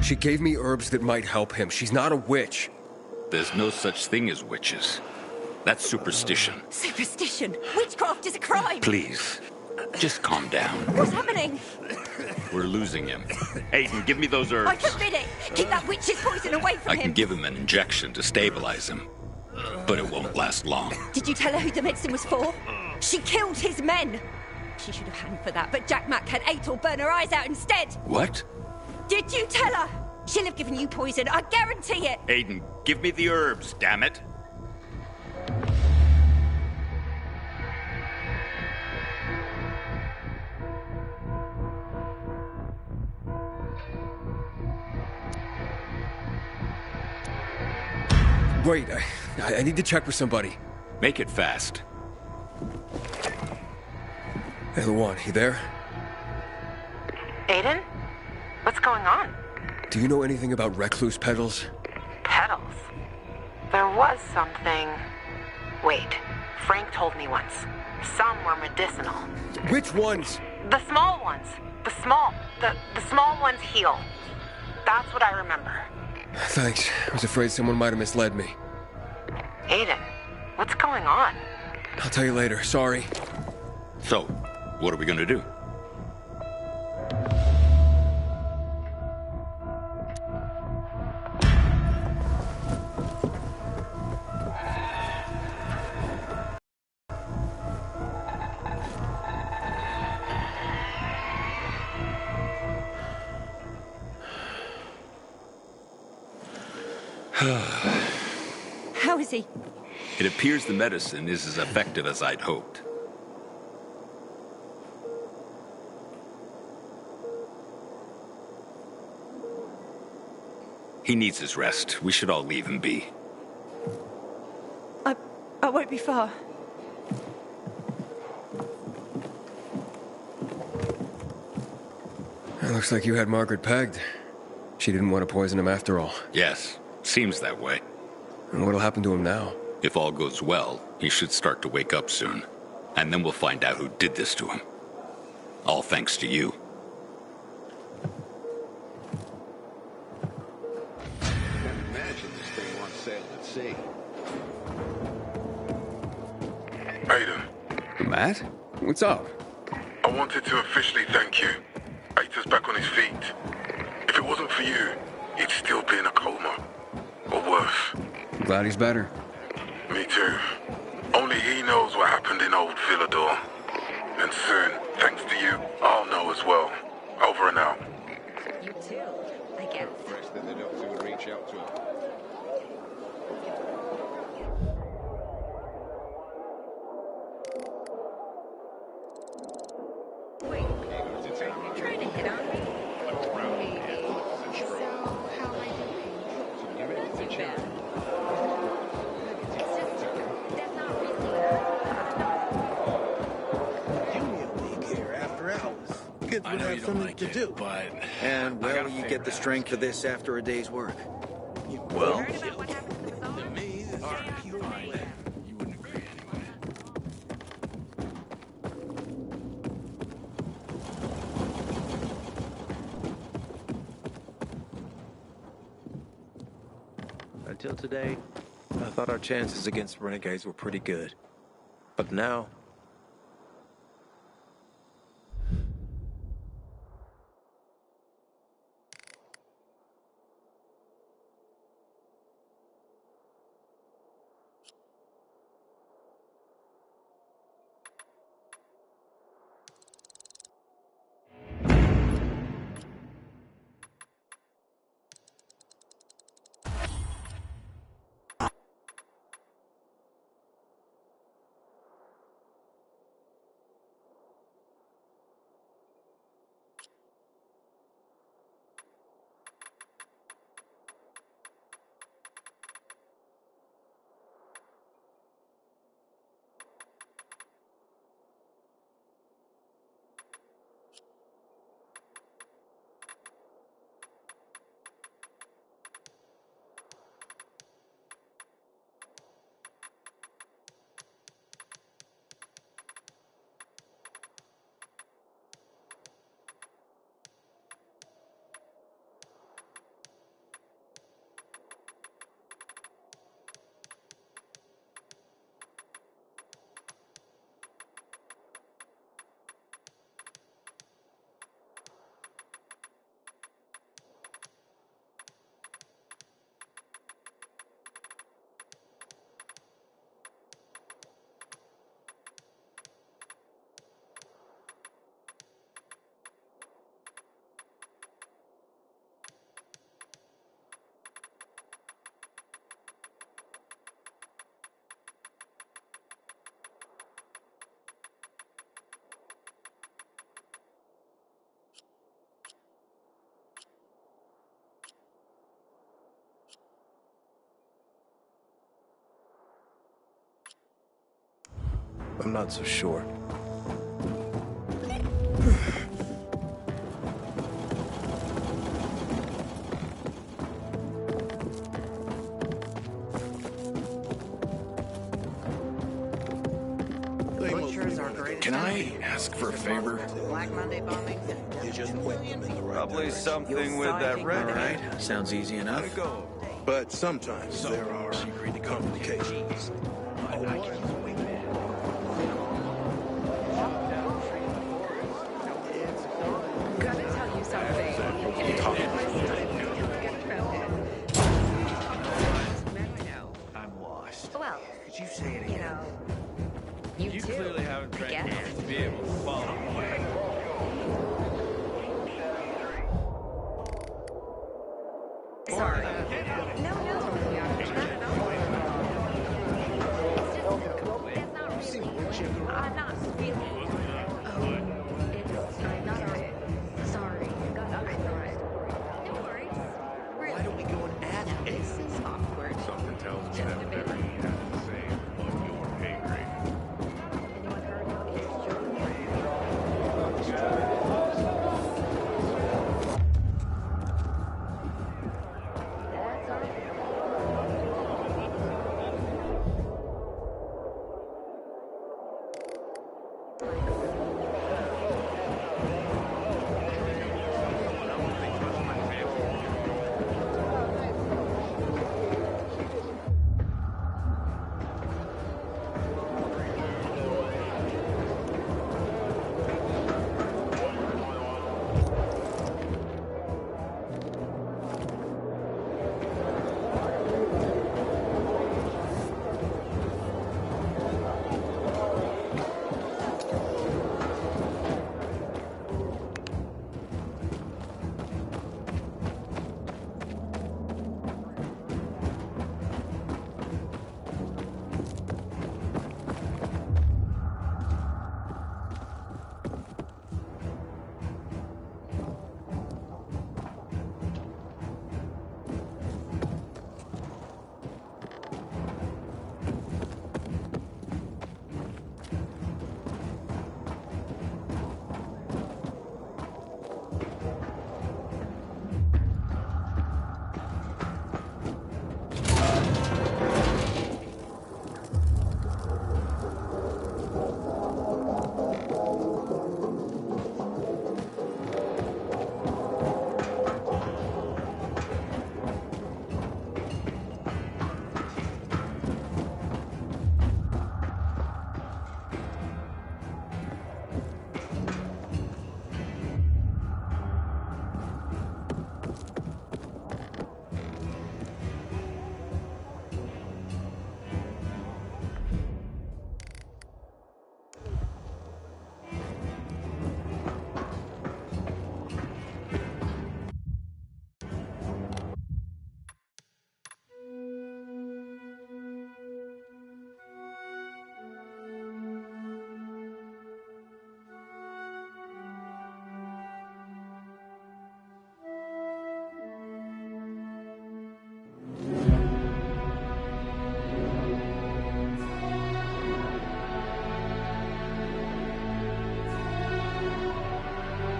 She gave me herbs that might help him. She's not a witch. There's no such thing as witches. That's superstition. Superstition? Witchcraft is a crime! Please, just calm down. What's happening? We're losing him. Aiden, give me those herbs. I forbid it! Keep that witch's poison away from I him! can give him an injection to stabilize him, but it won't last long. Did you tell her who the medicine was for? She killed his men! She should have hanged for that, but Jack Mack had Atel burn her eyes out instead! What? Did you tell her? She'll have given you poison, I guarantee it! Aiden, give me the herbs, damn it. Wait, I need to check with somebody. Make it fast. Hey, Luan, you there? Aiden? What's going on? Do you know anything about recluse petals? Petals? There was something... Wait, Frank told me once. Some were medicinal. Which ones? The small ones. The small ones heal. That's what I remember. Thanks. I was afraid someone might have misled me. Aiden, what's going on? I'll tell you later. Sorry. So, what are we gonna do? How is he? It appears the medicine is as effective as I'd hoped. He needs his rest. We should all leave him be. I won't be far. It looks like you had Margaret pegged. She didn't want to poison him after all. Yes, seems that way. And what'll happen to him now? If all goes well, he should start to wake up soon. And then we'll find out who did this to him. All thanks to you. Can't imagine this thing once sailed at sea. Aiden. Matt? What's up? I wanted to officially thank you. Aita's back on his feet. If it wasn't for you, he'd still be in a coma. Or worse. I'm glad he's better. Me too. Only he knows what happened in old Villador. And soon, thanks to you, I'll know as trying to hit on me? Maybe. So, how am I doing? Not too bad. It's just, there's not really Give me a week here after hours. Kids would have something to do. But and where will you get the strength for this after a day's work? Well, Until today, I thought our chances against renegades were pretty good. But now... I'm not so sure. Can I ask for a favor? Black Monday bombings. You just point them in the right Probably something with that red, right? Sounds easy enough. But sometimes there are complications.